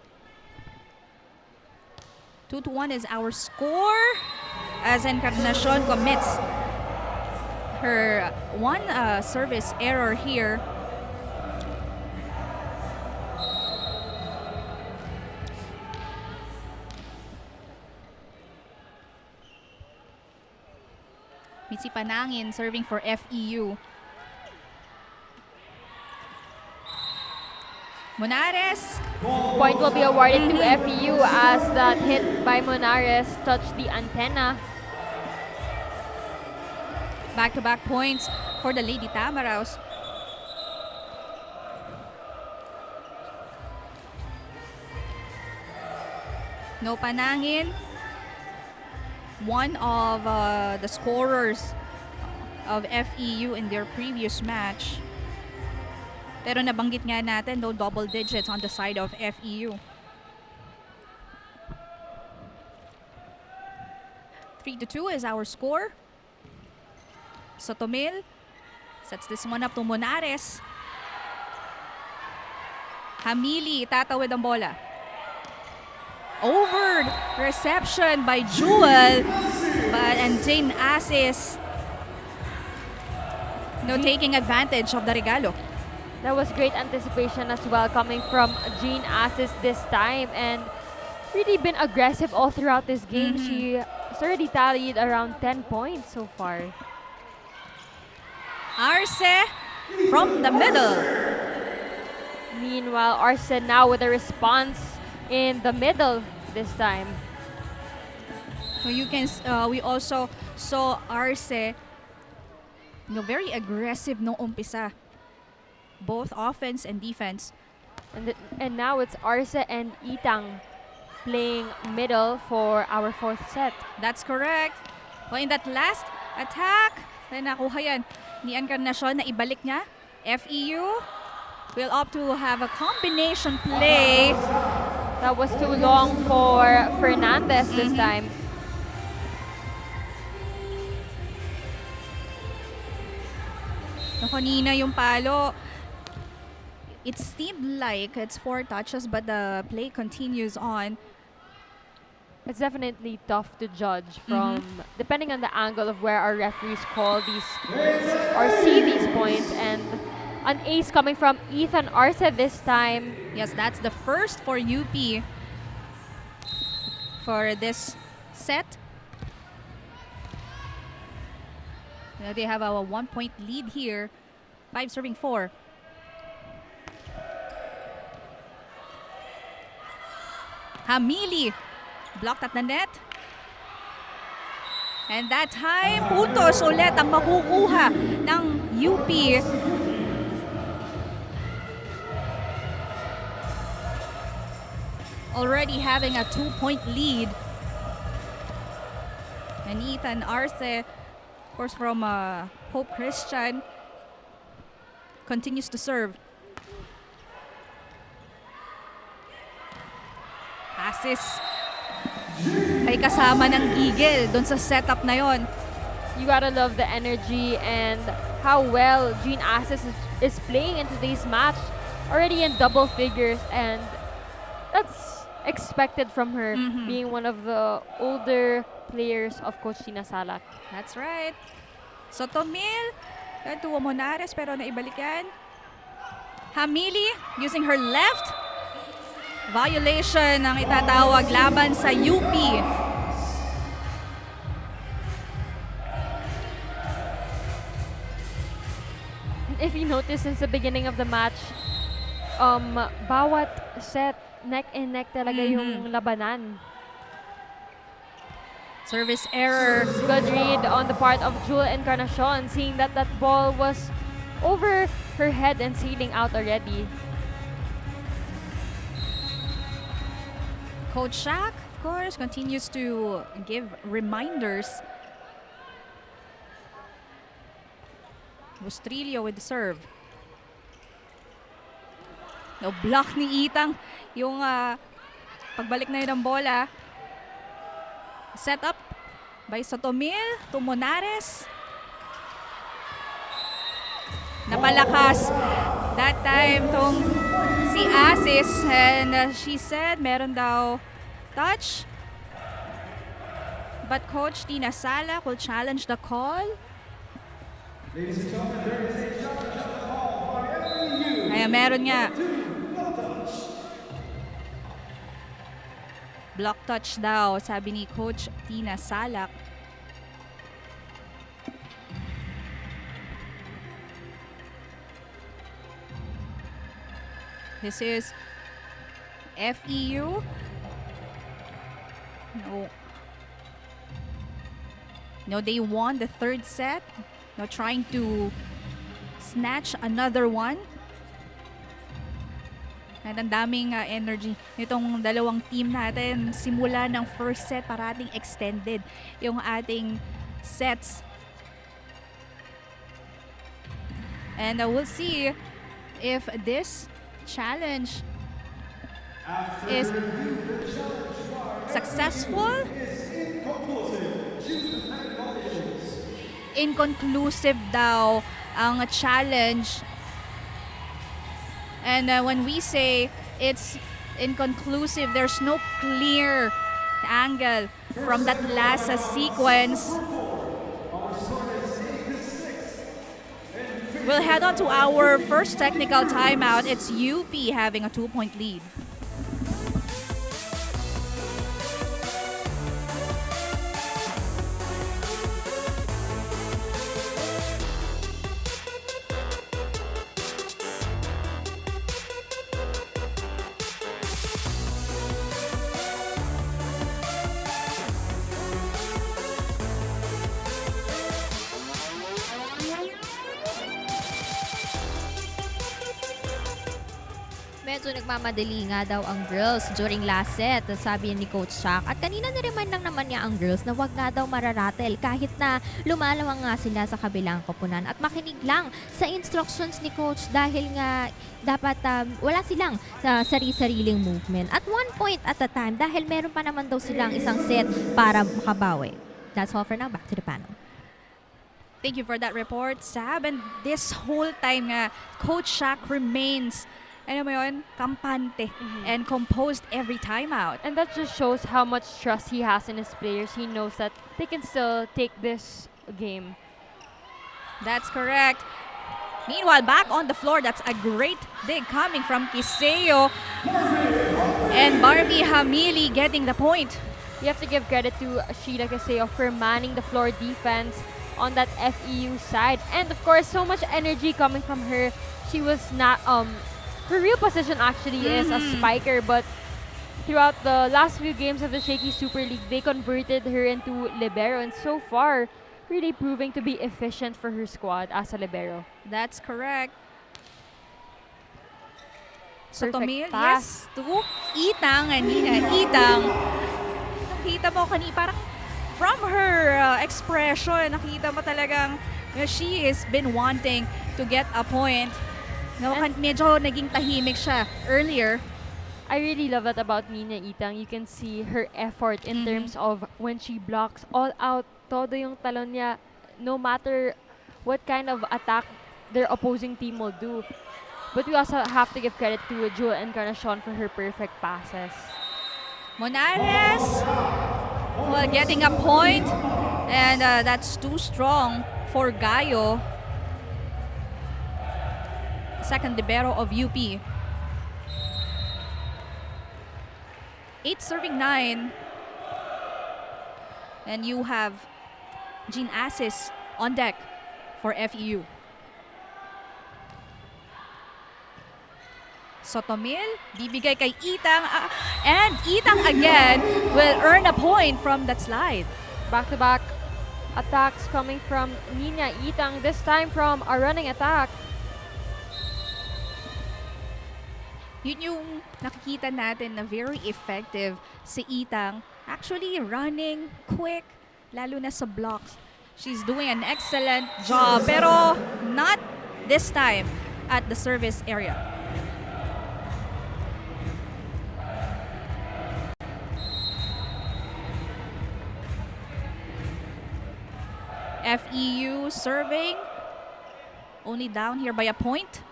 2-1 is our score as Encarnacion commits her one service error here. Mitzi Panangin serving for FEU. Monares. Point will be awarded to FEU as that hit by Monares touched the antenna. Back-to-back points for the Lady Tamaraws. No Panangin. One of the scorers of FEU in their previous match. Pero nabanggit nga natin, no double digits on the side of FEU. 3-2 is our score. Sotomil sets this one up to Monares. Hamili, tatawid ang bola. Over reception by Jewel, and Jane Asis taking advantage of the regalo. That was great anticipation as well coming from Jane Asis this time and really been aggressive all throughout this game. She has already tallied around 10 points so far. Arce from the middle. Meanwhile, Arce now with a response in the middle this time. So you can we also saw Arce very aggressive no umpisa, both offense and defense. And now it's Arce and Itang playing middle for our fourth set. That's correct. Well, in that last attack, nakuha yan ni Encarnacion na ibalik niya. FEU will opt to have a combination play. That was too long for Fernandez this time. Kanina yung palo, it seemed like it's 4 touches but the play continues on. It's definitely tough to judge from depending on the angle of where our referees call these or see these points. And an ace coming from Ethan Arce this time. Yes, that's the first for UP for this set. Now they have a 1-point lead here. 5 serving 4. Hamili blocked at the net. And that time, puntos ulit ang makukuha ng UP. Already having a 2-point lead. And Ethan Arce, of course from Hope Christian, continues to serve. Assist. May kasama ng Eagle dun sa setup na yon. You gotta love the energy and how well Jean Assis is playing in today's match. Already in double figures, and that's expected from her, being one of the older players of Coach Tina Salak. That's right. Sotomil, tuwa Monares pero naibalik yan. Hamili using her left. Violation ang itatawag laban sa UP. If you notice since the beginning of the match, bawat set neck and neck talaga yung labanan. Service error. Good read on the part of Jewel Encarnacion, seeing that that ball was over her head and sailing out already. Coach Shaq, of course, continues to give reminders. Bustrillo with the serve. No, block ni Itang yung pagbalik na yun ng bola. Set up by Sotomil to Monares. Napalakas that time tong si Asis, and she said meron daw touch. But Coach Tina Salak will challenge the call. Kaya meron nga. Block touch daw, sabi ni Coach Tina Salak. This is FEU. No, they won the third set. Now trying to snatch another one. At ang daming energy nitong dalawang team natin. Simula ng first set, parating extended yung ating sets. And we'll see if this challenge is successful. Inconclusive daw ang challenge. And when we say it's inconclusive, there's no clear angle from that last sequence. We'll head on to our first technical timeout. It's UP having a 2-point lead. Medyo nagmamadali nga daw ang girls during last set, sabi ni Coach Shaq. At kanina niremind lang naman niya ang girls na wag nga daw mararatel kahit na lumalawang nga sila sa kabilang koponan. At makinig lang sa instructions ni Coach dahil nga dapat wala silang sari-sariling movement. At 1 point at a time dahil meron pa naman daw silang isang set para makabawi. That's all for now. Back to the panel. Thank you for that report, Sab. And this whole time, Coach Shaq remains ano mo yun, kampante and composed every time out. And that just shows how much trust he has in his players. He knows that they can still take this game. That's correct. Meanwhile, back on the floor, that's a great dig coming from Kiseo. And Barbie Hamili getting the point. You have to give credit to Sheila Caseo for manning the floor defense on that FEU side. And of course, so much energy coming from her. She was not, her real position actually is a spiker, but throughout the last few games of the Shaky Super League, they converted her into libero, and so far, really proving to be efficient for her squad as a libero. That's correct. So Perfect Tomil, pass. yes, to Itang and Nina. Itang, nakita mo parang from her expression, nakita mo talagang she has been wanting to get a point. No, medyo naging tahimik siya earlier. I really love that about Nina Itang. You can see her effort in terms of when she blocks all out, todo yung talon niya, no matter what kind of attack their opposing team will do. But we also have to give credit to Jewel Encarnacion for her perfect passes. Monares, well, getting a point, and that's too strong for Gayo. Second libero of UP. 8 serving 9. And you have Jean Assis on deck for FEU. Sotomil, bibigay kay Itang, and Itang again will earn a point from that slide. Back-to-back attacks coming from Nina Itang, this time from a running attack. Yun yung nakikita natin na very effective si Itang. Actually running quick, lalo na sa blocks. She's doing an excellent job, pero not this time at the service area. FEU serving, only down here by a point.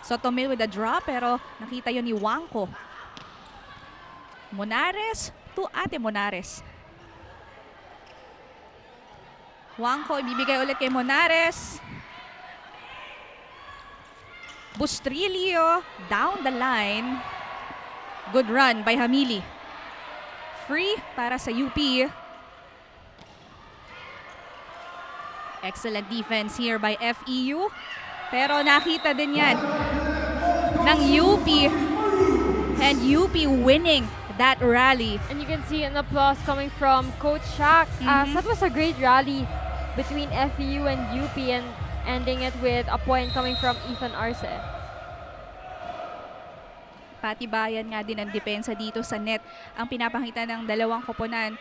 Sotomil with a drop, pero nakita yun ni Wangko. Monares to Ate Monares. Wangko ibibigay ulit kay Monares. Bustrilio down the line. Good run by Hamili. Free para sa UP. Excellent defense here by FEU. Pero nakita din yan ng UP, and UP winning that rally. And you can see an applause coming from Coach Shak. That was a great rally between FEU and UP, and ending it with a point coming from Ethan Arce. Patibayan nga din ang depensa dito sa net ang pinapakita ng dalawang koponan.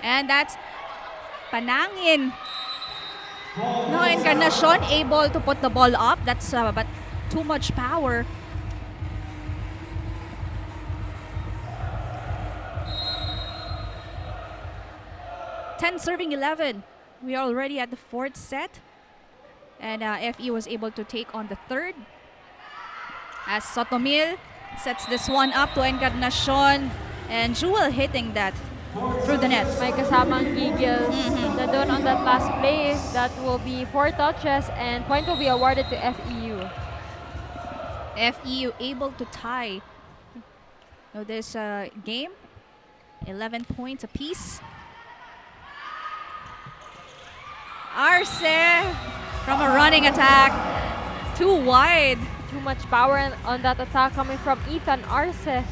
And that's Panangin. No, Encarnacion able to put the ball up. That's but too much power. Serving 11. We are already at the 4th set. And FE was able to take on the 3rd. As Sotomil sets this one up to Encarnacion. And Jewel hitting that through the net. May kasamang Giggles na doon on that last play. That will be 4 touches and point will be awarded to FEU. FEU able to tie this game. 11 points apiece. Arce from a running attack. Too wide. Too much power on that attack coming from Ethan Arce.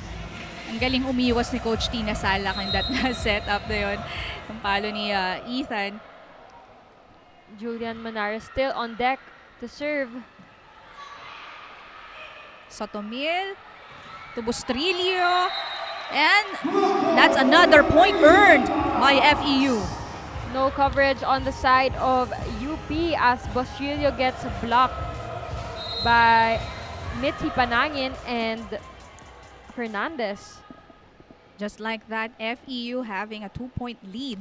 Ang galing umiwas ni Coach Tina Salak in that setup na yun. Ang palo ni Ethan. Julian Monares still on deck to serve. Sotomil to Bustrilio. And that's another point earned by FEU. No coverage on the side of UP as Bustrilio gets blocked by Mitzi Panangin and Fernandez. Just like that, FEU having a 2-point lead.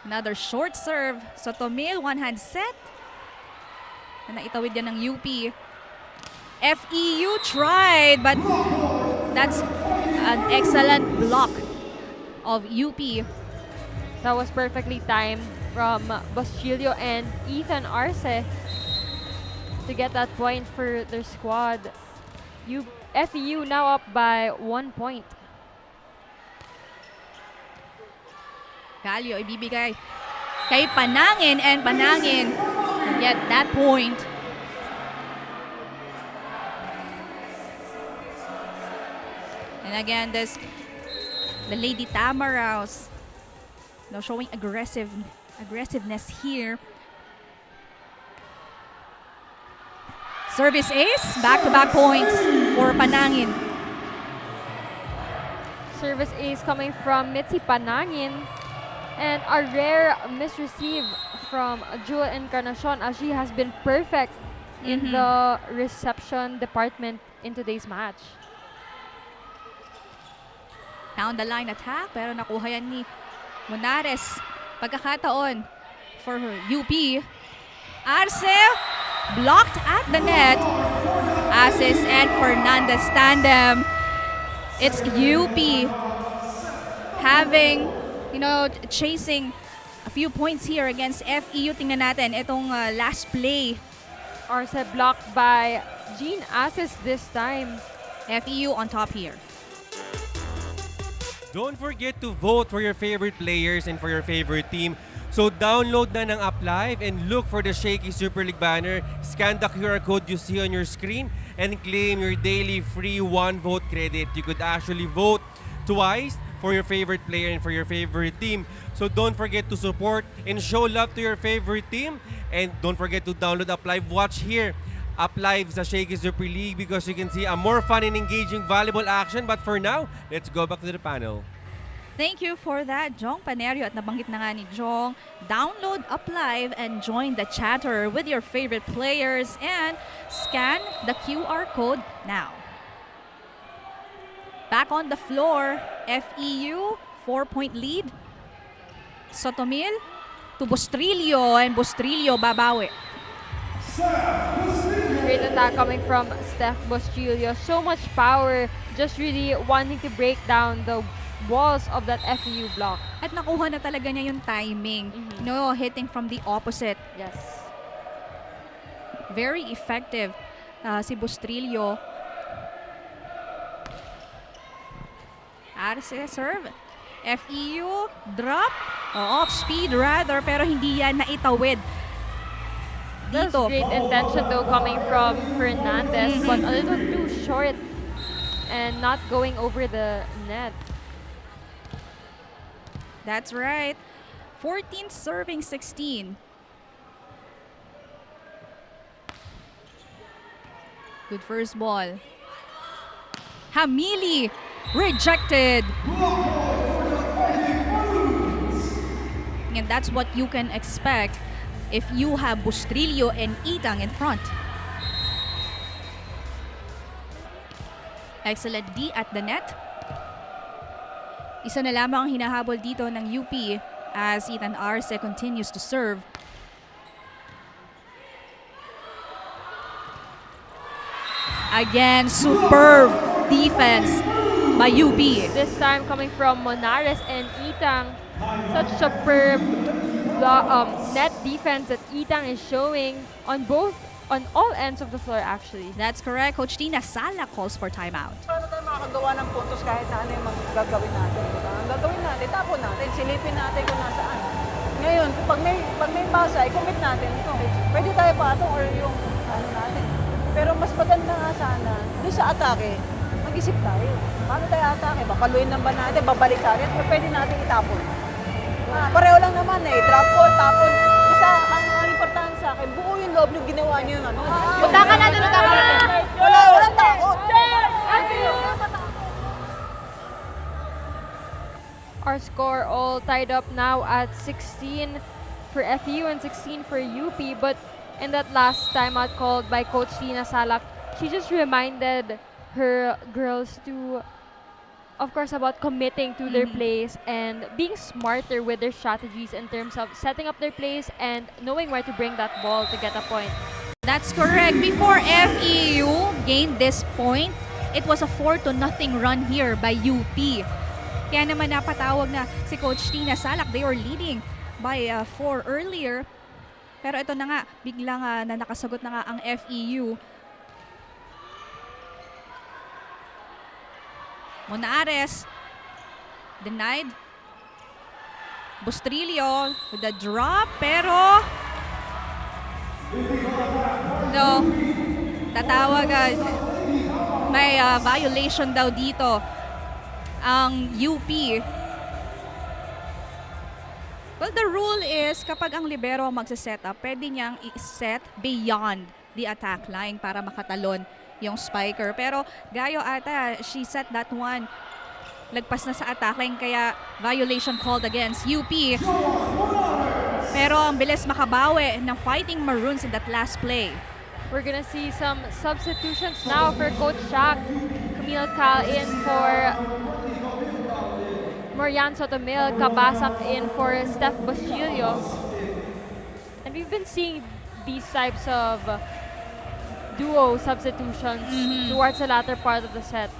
Another short serve. Sotomil, one-hand set. Na naitawid yan ng UP. FEU tried, but that's an excellent block of UP. That was perfectly timed from Basilio and Ethan Arce to get that point for their squad. FEU now up by 1 point. Galio ibibigay kay Panangin, and Panangin get that point. And again, the Lady Tamaraws now showing aggressiveness here. Service ace, back-to-back points for Panangin. Service ace coming from Mitzi Panangin. And a rare misreceive from Jewel Encarnacion, as she has been perfect in the reception department in today's match. Down the line attack, pero nakuha yan ni Monares. Pagkakataon for UP. Arce blocked at the net. Asis and Fernandez tandem. It's UP having, chasing a few points here against FEU. Tingnan natin itong last play. Arce blocked by Jean Asis this time. FEU on top here. Don't forget to vote for your favorite players and for your favorite team. So download na ng App Live and look for the Shaky Super League banner. Scan the QR code you see on your screen and claim your daily free 1 vote credit. You could actually vote twice for your favorite player and for your favorite team. So don't forget to support and show love to your favorite team. And don't forget to download App Live. Watch here, App Live sa Shaky Super League, because you can see a more fun and engaging volleyball action. But for now, let's go back to the panel. Thank you for that, Jong Panerio. At nabanggit na nga ni Jong, download App Live and join the chatter with your favorite players and scan the QR code now. Back on the floor, FEU, 4-point lead. Sotomil to Bustrillo, and Bustrillo babawi. Great attack coming from Steph Bustrillo. So much power, just really wanting to break down the walls of that FEU block. At nakuha na talaga niya yung timing. Hitting from the opposite. Yes. Very effective si Bustrillo. Arce serve. FEU drop. Off speed rather, pero hindi yan naitawid. That's Dito. great intention though coming from Fernandez, but a little too short and not going over the net. That's right. 14 serving 16. Good first ball. Hamili rejected. And that's what you can expect if you have Bustrillo and Itang in front. Excellent D at the net. Isa na lamang ang hinahabol dito ng UP as Ethan Arce continues to serve. Again, superb defense by UP. This time coming from Monares and Itang. Such superb net defense that Itang is showing on all ends of the floor actually. That's correct. Coach Tina Sala calls for timeout. Paano tayo makakagawa ng puntos kahit na ano yung gagawin natin? Diba? Ang gagawin natin, tapon natin, silipin natin kung nasaan. Ngayon, pag may pasa, i-commit natin ito. Pwede tayo patong or yung ano natin. Pero mas maganda nga sana, doon sa atake, mag-isip tayo. Paano tayo atake? Bapaluin lang ba natin? Babalik sa atin? O pwede natin itapon? Pareho lang naman drop ko, tapon. Basta ang importante sa akin, buo yung loob nung ginawa niyo yung ano. Utakan natin, utakan natin. Walang takot. Our score all tied up now at 16 for FEU and 16 for UP, but in that last timeout called by Coach Tina Salak, she just reminded her girls to of course, about committing to their plays and being smarter with their strategies in terms of setting up their plays and knowing where to bring that ball to get a point. That's correct. Before FEU gained this point, it was a 4-0 run here by UP. Kaya naman napatawag na si Coach Tina Salak. They were leading by 4 earlier. Pero ito na nga, biglang na nakasagot na nga ang FEU. Monares denied. Bustrillo with a drop, pero no, tatawag may violation daw dito ang UP. Well, the rule is kapag ang libero ang magsiset up, pwede niyang i-set beyond the attack line para makatalon yung spiker. Pero Gayo ata, she set that one lagpas na sa attack line, kaya violation called against UP. Pero ang bilis makabawi ng Fighting Maroons in that last play. We're gonna see some substitutions now for Coach Shaq. Camille Cal in for Marian Sotomil, Kabasak in for Steph Basilio. And we've been seeing these types of duo substitutions towards the latter part of the set.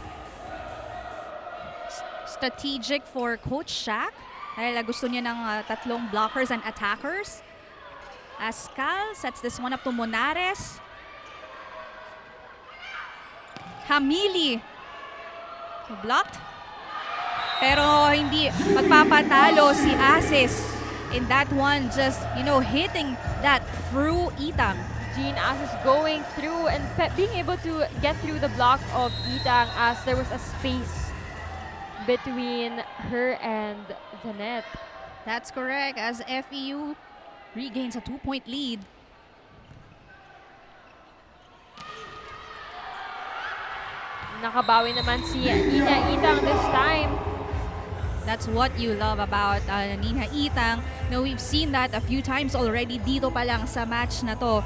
Strategic for Coach Shaq dahil gusto niya ng tatlong blockers and attackers. Ascal sets this one up to Monares. Hamili blocked. Pero hindi magpapatalo si Asis in that one, just, you know, hitting that through Itang. Jean Asis going through and being able to get through the block of Itang as there was a space between her and the net. That's correct, as FEU regains a 2-point lead. Nakabawi naman si Nina Itang this time. That's what you love about Nina Itang. Now, we've seen that a few times already dito pa lang sa match na to.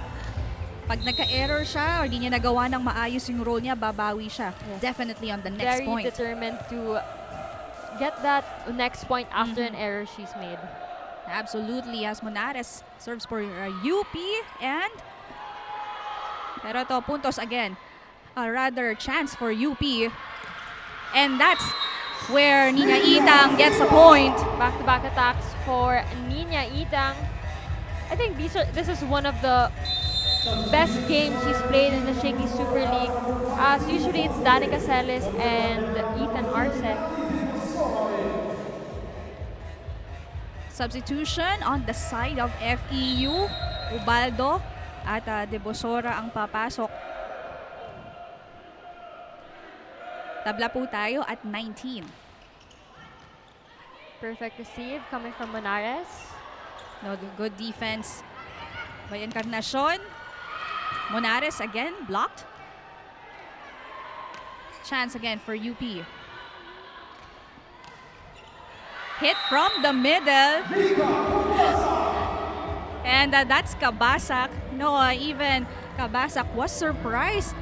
Pag nagka-error siya or di niya nagawa ng maayos yung role niya, babawi siya. Yes. Definitely on the next Very point. determined to get that next point after an error she's made. Absolutely, as Monares serves for UP, and pero to puntos again. A rather chance for UP. And that's where Nina Itang gets a point. Back-to-back attacks for Nina Itang. I think this is one of the best games she's played in the Shakeys Super League. As usually it's Danica Celis and Ethan Arce. Substitution on the side of FEU. Ubaldo at Debosora ang papasok. Tabla po tayo at 19. Perfect receive coming from Monares. No, good defense by Encarnacion. Monares again blocked. Chance again for UP. Hit from the middle. And that's Kabasak. No, even Kabasak was surprised,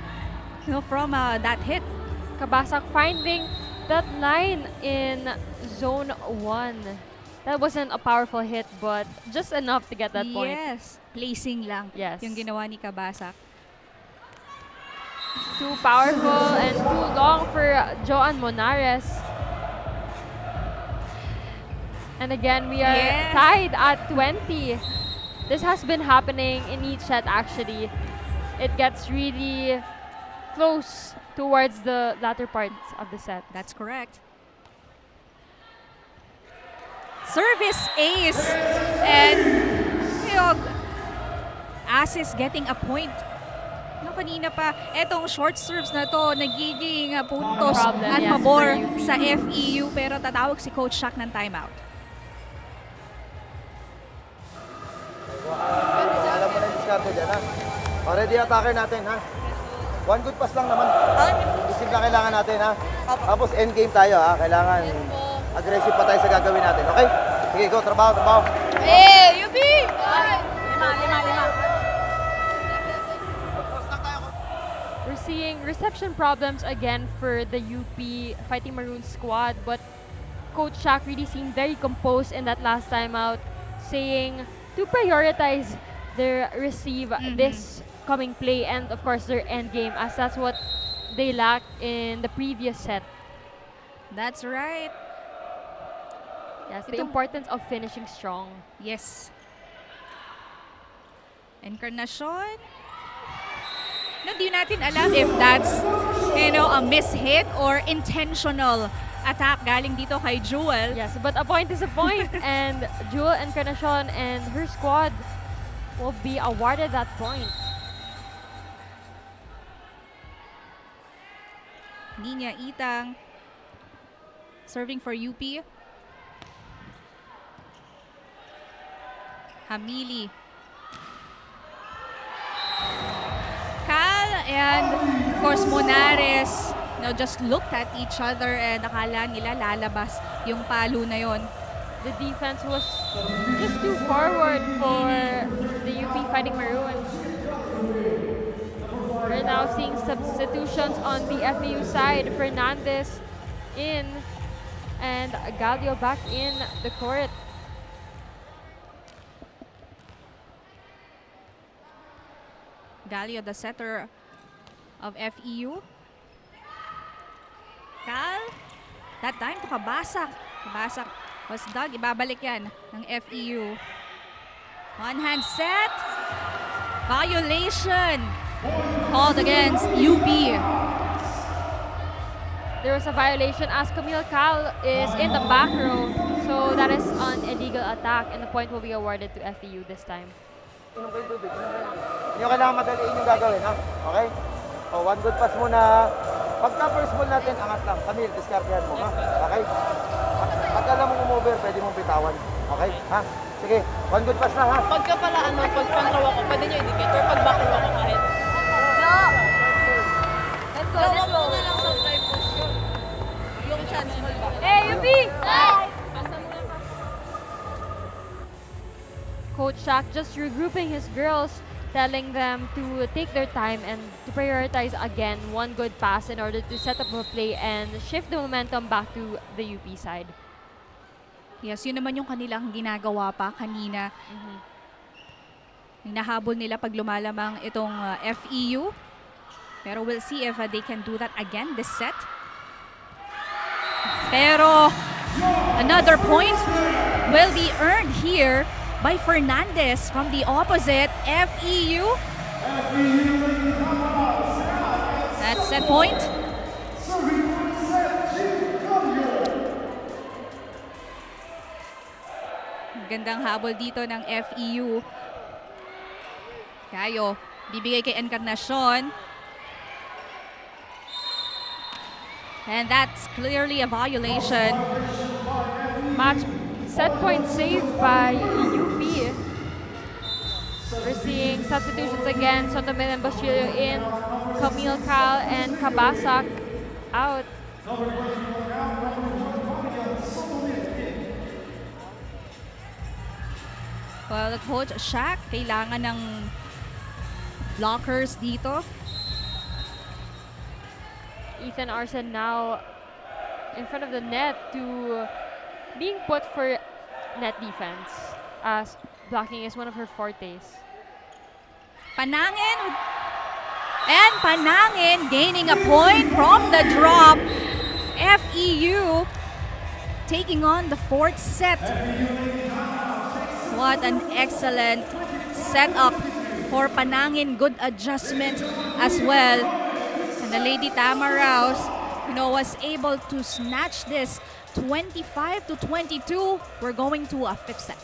you know, from that hit. Kabasak finding that line in zone 1. That wasn't a powerful hit, but just enough to get that point. Yes, placing lang yung ginawa ni Kabasak. Too powerful and too long for Joan Monares. And again, we are tied at 20. This has been happening in each set, actually. It gets really close towards the latter parts of the set. That's correct. Service ace. And, you know, Asis getting a point. No, kanina pa, etong short serves na to, nagiging puntos at pabor sa FEU. Pero tatawag si Coach Shaq ng timeout. Alam mo na yung discard dyan, ha? Already attacker natin, ha? One good pass lang naman. Isip na kailangan natin, ha? Tapos endgame tayo, ha? Kailangan aggressive pa tayo sa gagawin natin, okay? Sige, go, trabaho. Hey, UP! 5. We're seeing reception problems again for the UP Fighting Maroons squad, but Coach Shaq really seemed very composed in that last timeout, saying to prioritize their receive this coming play and of course their end game, as that's what they lacked in the previous set. That's right. Yes, the Itong- importance of finishing strong. Yes. Encarnacion. No, di natin alam if that's, a mishit or intentional attack galing dito kay Jewel. Yes, but a point is a point, and Jewel Encarnacion and her squad will be awarded that point. Nina Itang serving for UP. Hamili. Cal and of course Monares just looked at each other and akala nila lalabas yung palo na yon. The defense was just too forward for the UP Fighting Maroons. We're now seeing substitutions on the FEU side. Fernandez in and Galio back in the court. Galio, the setter of FEU. Cal, that time to Kabasak. Kabasak was dug. Ibabalik yan ng FEU. One hand set. Violation called against UP. There was a violation as Camille Cal is in the back row. So that is an illegal attack and the point will be awarded to FEU this time. Inom kayo tubig. Hindi nyo kailangan madaliin yung gagawin, ha? Okay? O, one good pass muna. Pagka first ball natin, angat lang. Camille, discartehan mo, ha? Okay? Pagka alam mo umover, pwede mong bitawan. Okay? Ha? Sige, one good pass na, ha? Pagka pala pag front row ako, pwede nyo indicator. Pag back row ako kahit. Let's go, let's go. Na lang sa drive position. Yung chance mo ba? Hey, UP! Hi! Pasa mo lang. Coach Shaq just regrouping his girls, telling them to take their time and to prioritize again one good pass in order to set up a play and shift the momentum back to the UP side. Yes, yun naman yung kanilang ginagawa pa kanina. Hinahabol nila pag lumalamang itong FEU. Pero we'll see if they can do that again this set. Pero another point will be earned here by Fernandez from the opposite FEU. That's set point. Gandang habol dito ng FEU. Kayo, bibigay kay Encarnacion. And that's clearly a violation. Match set point saved by UP. We're seeing substitutions again. Sotomil and Basilio in, Camille Cal and Kabasak out. Well, Coach Shaq, kailangan ng blockers dito. Ethan Arsen now in front of the net to being put for net defense, as blocking is one of her fortes. Panangin. And Panangin gaining a point from the drop. FEU taking on the fourth set. What an excellent setup for Panangin. Good adjustment as well. And the Lady Tamaraws, was able to snatch this 25-22. We're going to a fifth set.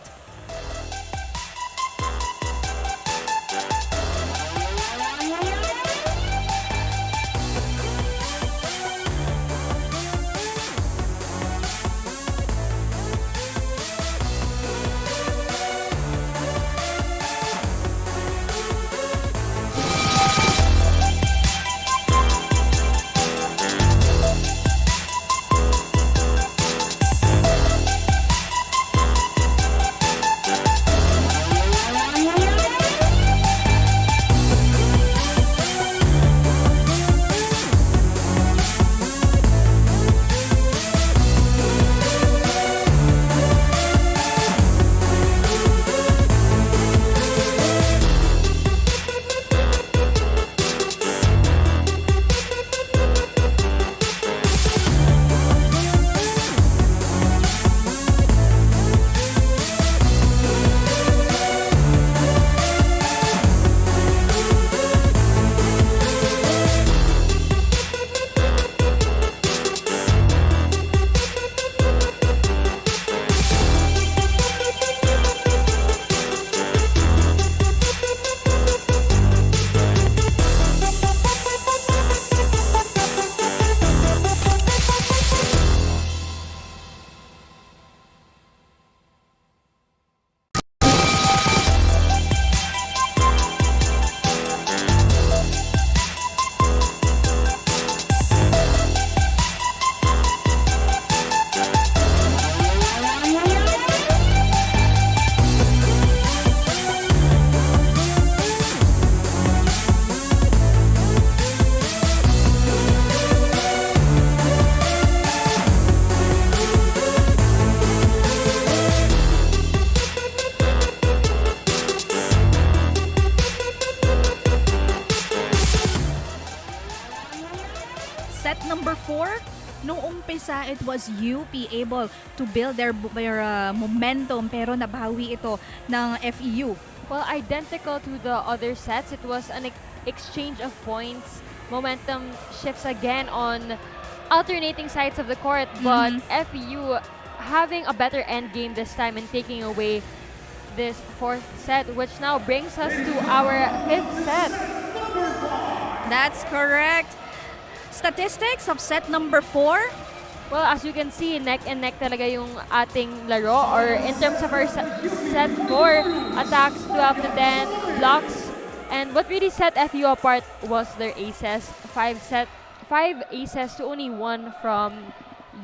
pizza, it was UP able to build their momentum pero nabawi ito ng FEU. Well, identical to the other sets, it was an exchange of points. Momentum shifts again on alternating sides of the court, but FEU having a better end game this time and taking away this fourth set, which now brings us to our fifth set. That's correct. Statistics of set number 4. Well, as you can see, neck and neck talaga yung ating laro, or in terms of our set 4, attacks 12 to 10, blocks. And what really set FEU apart was their aces. 5 aces to only 1 from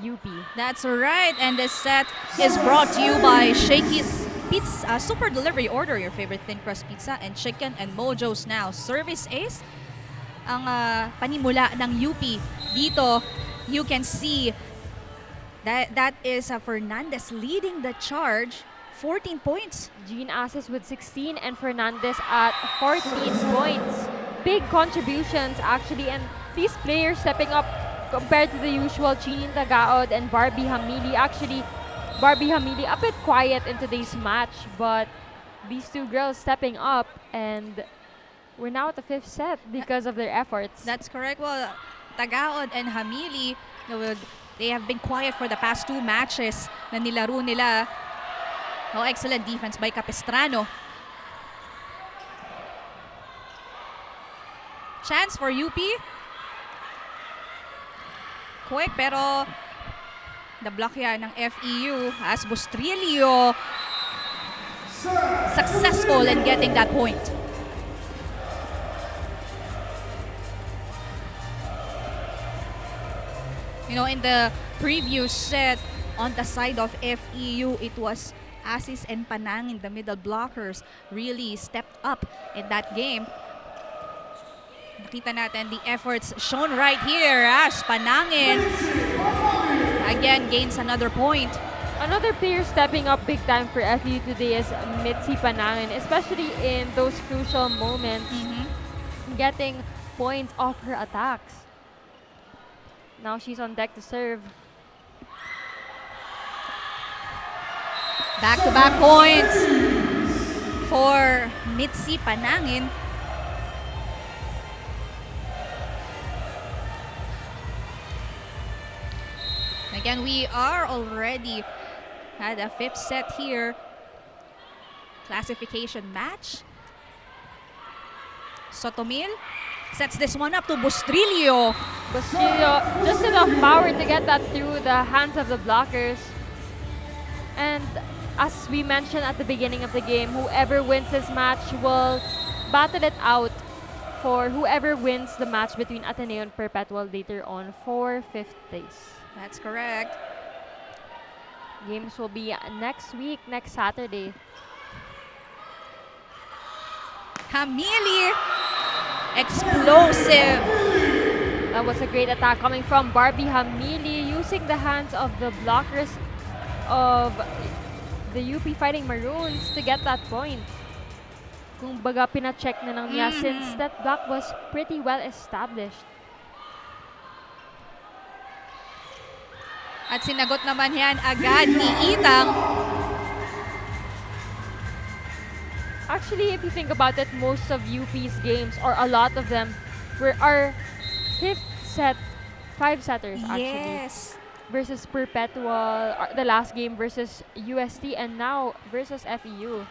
UP. That's right. And this set is brought to you by Shakey's Pizza, Super Delivery. Order your favorite thin crust pizza and chicken and Mojo's now. Service ace ang panimula ng UP. Dito, you can see that is Fernandez leading the charge. 14 points. Jean Asis with 16 and Fernandez at 14 points. Big contributions actually, and these players stepping up compared to the usual Chinин Tagaod and Barbie Hamili. Actually, Barbie Hamili a bit quiet in today's match, but these two girls stepping up, and we're now at the fifth set because of their efforts. That's correct. Well, Tagaod and Hamili, they have been quiet for the past 2 matches na nilaro nila. Oh, excellent defense by Capistrano. Chance for UP. Quick, pero the block yan ng FEU as Bustrilio successful in getting that point. You know, in the previous set, on the side of FEU, it was Asis and Panangin, the middle blockers, really stepped up in that game. Nakita natin the efforts shown right here as Panangin again gains another point. Another player stepping up big time for FEU today is Mitzi Panangin, especially in those crucial moments, getting points off her attacks. Now she's on deck to serve. Back-to-back points for Mitzi Panangin. Again, we are already at a 5th set here. Classification match. Sotomil sets this one up to Bustrilio. Bustrilio, just enough power to get that through the hands of the blockers. And as we mentioned at the beginning of the game, whoever wins this match will battle it out for whoever wins the match between Ateneo and Perpetual later on for 5th place. That's correct. Games will be next week, next Saturday. Hamili, explosive. That was a great attack coming from Barbie Hamili, using the hands of the blockers of the UP Fighting Maroons to get that point. Kung baga pina-check na lang niya since that block was pretty well established. At sinagot naman yan agad ni Itang. Actually, if you think about it, most of UP's games, or a lot of them, are 5th set, 5-setters actually. Yes. Versus Perpetual, the last game versus UST, and now versus FEU.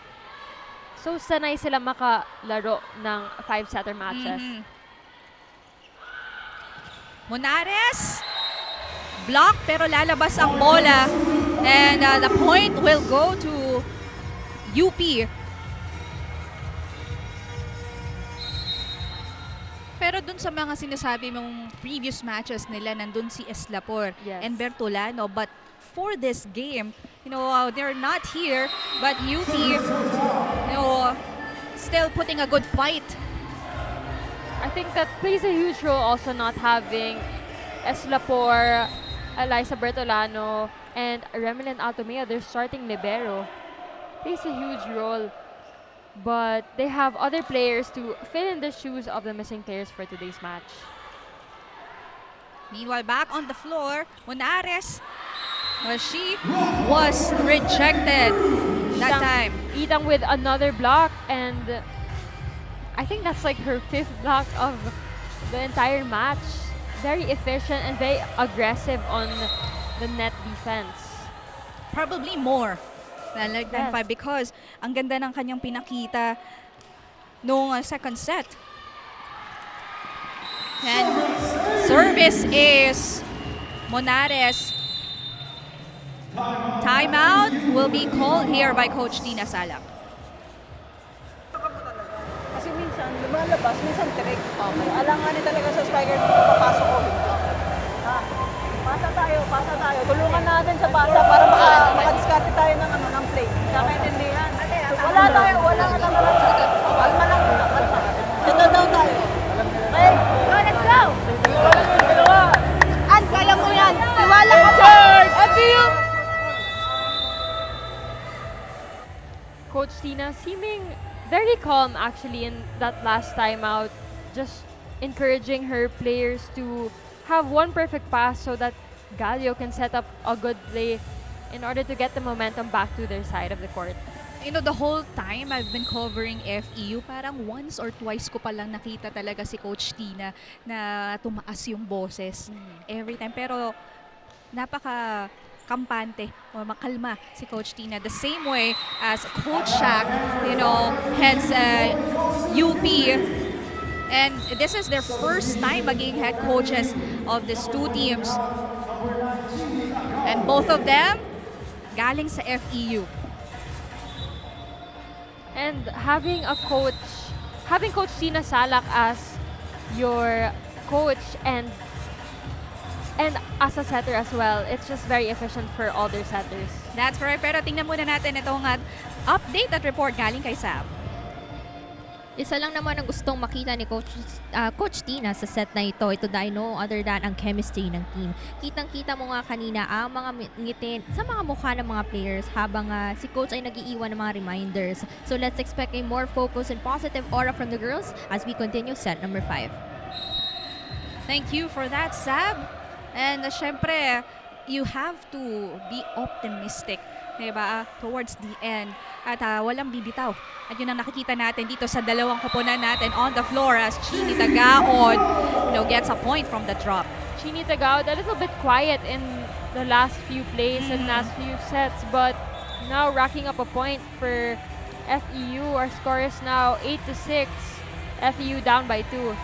So, sanay sila makalaro ng 5-setter matches. Monares, block pero lalabas ang bola. And the point will go to UP. Pero dun sa mga sinasabi mong previous matches nila, nandun si Eslapor and Bertolano. But for this game, you know, they're not here. But UP, you know, still putting a good fight. I think that plays a huge role also not having Eslapor, Eliza Bertolano, and Remilin Altomea, their starting libero. Plays a huge role. But they have other players to fill in the shoes of the missing players for today's match. Meanwhile, back on the floor, Monares, well, she was rejected that time. Itang with another block, and I think that's like her 5th block of the entire match. Very efficient and very aggressive on the net defense. Probably more than like than Yes. 5 because ang ganda ng kanyang pinakita noong second set. And service is Monares. Timeout will be called here by Coach Tina Salak. Kasi minsan, lumalabas, minsan trick. Okay. Alanganin talaga sa striker kung papasok o hindi. Ha? Pasa tayo. Tulungan natin sa pasa para makadiskarte tayo ng, ng play. Kakaintindihan. Wala ka lang. Kalma lang. Ito daw tayo. Okay? Go, let's go! An, kaya mo yan. Tiwala ka pa. FEU! Coach Tina seeming very calm actually in that last timeout, just encouraging her players to have one perfect pass so that Galio can set up a good play in order to get the momentum back to their side of the court. You know, the whole time I've been covering FEU, parang once or twice ko palang nakita talaga si Coach Tina na tumaas yung boses every time. Pero napaka kampante o makalma si Coach Tina. The same way as Coach Shaq, you know, heads UP. And this is their first time maging head coaches of these two teams. And both of them galing sa FEU. And having Coach Tina Salak as your coach and as a setter as well, it's just very efficient for all their setters. That's correct. Pero tingnan muna natin itong update at report galing kay Sam. Isa lang naman ang gustong makita ni Coach Tina sa set na ito. Ito dahil no other than ang chemistry ng team. Kitang-kita mo nga kanina ang mga ngitin sa mga mukha ng mga players habang si Coach ay nag-iiwan ng mga reminders. So let's expect a more focus and positive aura from the girls as we continue set number 5. Thank you for that, Sam. And syempre, you have to be optimistic, diba, towards the end. At walang bibitaw. At yun ang nakikita natin dito sa dalawang koponan natin on the floor as Chini Tagaod, gets a point from the drop. Chini Tagaod a little bit quiet in the last few plays and last few sets, but now racking up a point for FEU. Our score is now 8-6. FEU down by 2.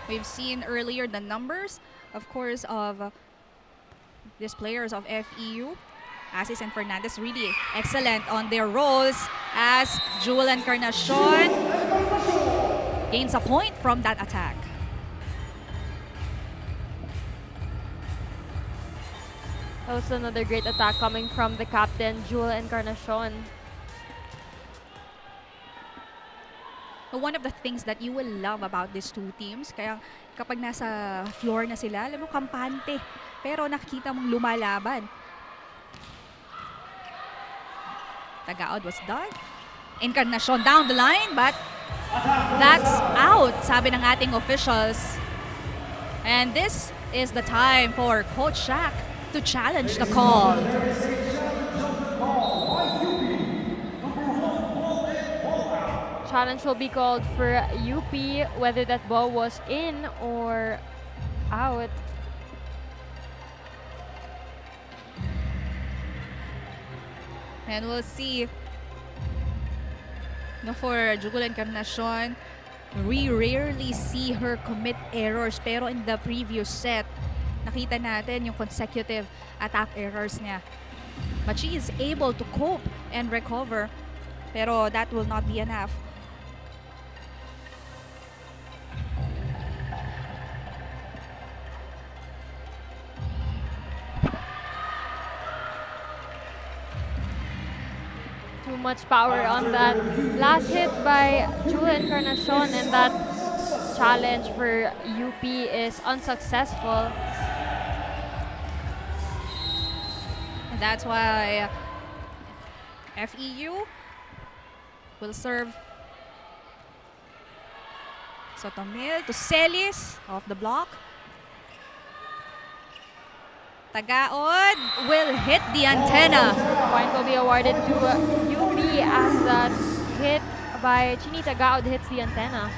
We've seen earlier the numbers, of course, of these players of FEU. Asis and Fernandez really excellent on their roles as Jewel Encarnacion gains a point from that attack. That was another great attack coming from the captain, Jewel Encarnacion. One of the things that you will love about these two teams, kaya kapag nasa floor na sila, alam mo, kampante. Pero nakikita mong lumalaban. Tagaod was done. Encarnacion down the line, but that's out, sabi ng ating officials. And this is the time for Coach Shaq to challenge the call. Challenge will be called for UP, whether that ball was in or out. And we'll see. For Jugul Encarnacion, we rarely see her commit errors. Pero in the previous set, nakita natin yung consecutive attack errors niya. But she is able to cope and recover. Pero that will not be enough. Too much power on that last hit by Jewel Encarnacion, and that challenge for UP is unsuccessful. And that's why FEU will serve Sotomil to Celis off the block. Tagaod will hit the antenna. Point will be awarded to UP as that hit by Chini Tagaod hits the antenna.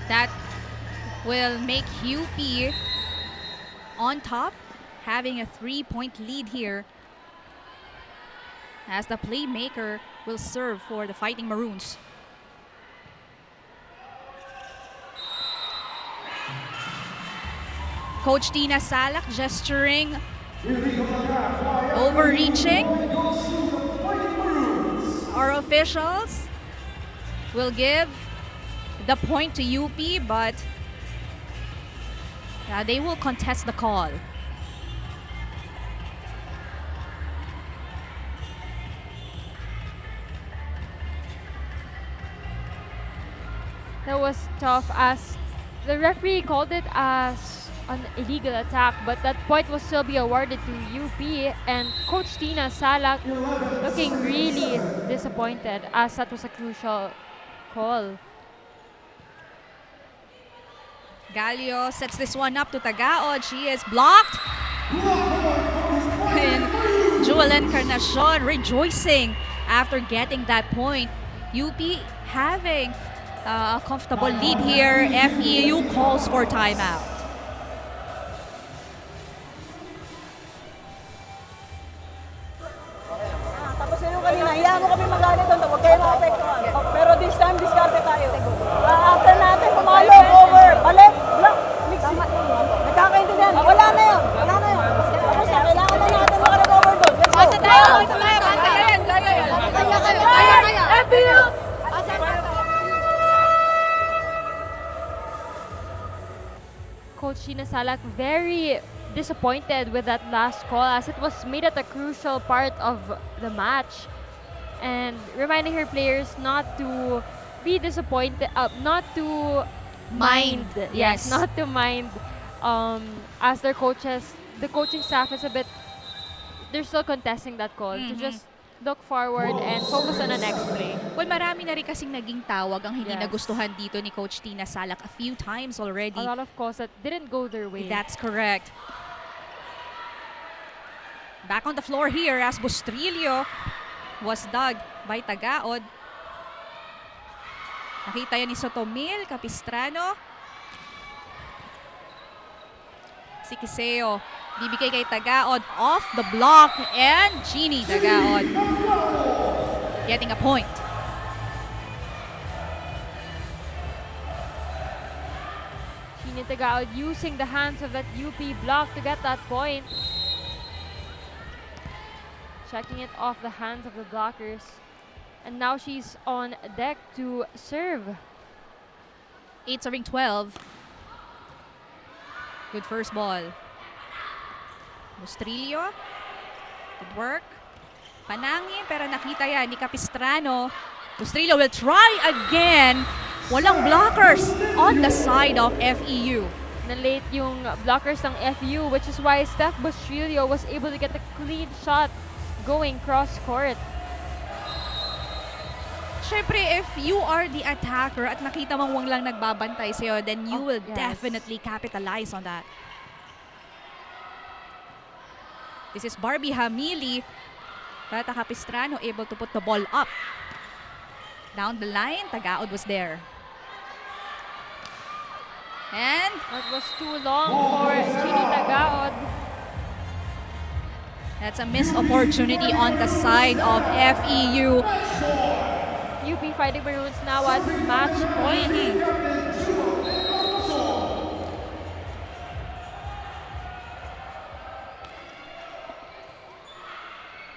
That will make UP on top, having a 3-point lead here as the playmaker will serve for the Fighting Maroons. Coach Tina Salak gesturing, overreaching. Our officials will give the point to UP, but they will contest the call. That was tough as the referee called it as an illegal attack, but that point will still be awarded to UP, and Coach Tina Salak looking really disappointed as that was a crucial call. Galio sets this one up to Tagaod. She is blocked. And Jewel Encarnacion rejoicing after getting that point. UP having a comfortable lead here. FEU calls for timeout. Tapos yung kanina, hayaan mo kami magalit doon, huwag kayo maapektuhan. Pero this time, diskarte tayo. After natin, pumalo, over, balik, block, mix. Nagkakaintindihan, wala na yun, wala na yun. Tapos na, kailangan na natin makarecover doon. Let's go. Pasa tayo, pasa tayo, pasa yan. Kaya. FEU! Coach Tina Salak very disappointed with that last call as it was made it a crucial part of the match, and reminding her players not to be disappointed, not to mind. Yes. Not to mind as their coaches, the coaching staff is a bit, they're still contesting that call, to just look forward and focus on the next play. Well, marami na rin kasing naging tawag ang hindi Yes. nagustuhan dito ni Coach Tina Salak a few times already. A lot of calls that didn't go their way. That's correct. Back on the floor here as Bustrillo was dug by Tagaod. Nakita yan ni Sotomil, Capistrano. Si Kiseo, bibigay kay Tagaod off the block, and Jeannie Tagaod getting a point. Chini Tagaod using the hands of that UP block to get that point. Checking it off the hands of the blockers. And now she's on deck to serve. 8 serving 12. Good first ball. Bustrillo. Good work. Panangin, pero nakita yan ni Capistrano. Bustrillo will try again. Walang blockers on the side of FEU. Na-late yung blockers ng FEU, which is why Steph Bustrillo was able to get a clean shot going cross-court. Siyempre, if you are the attacker at nakita mong wang lang nagbabantay sa'yo, then you will yes. definitely capitalize on that. This is Barbie Hamili. Tata Capistrano able to put the ball up. Down the line, Tagaod was there. And That was too long for Chini Tagaod. that's a missed opportunity on the side of FEU. UP Fighting Maroons now at match point.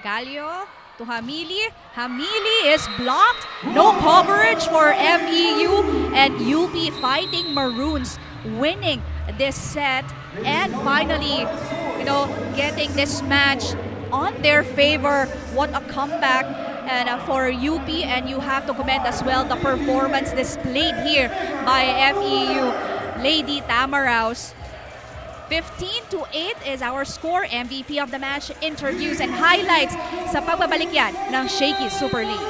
Galio to Hamili. Hamili is blocked. No coverage for FEU, and UP Fighting Maroons winning this set and finally, getting this match on their favor. What a comeback and for UP, and you have to commend as well the performance displayed here by FEU Lady Tamaraws. 15-8 is our score. MVP of the match, interviews and highlights sa pagbabalik yan ng Shakeys Super League.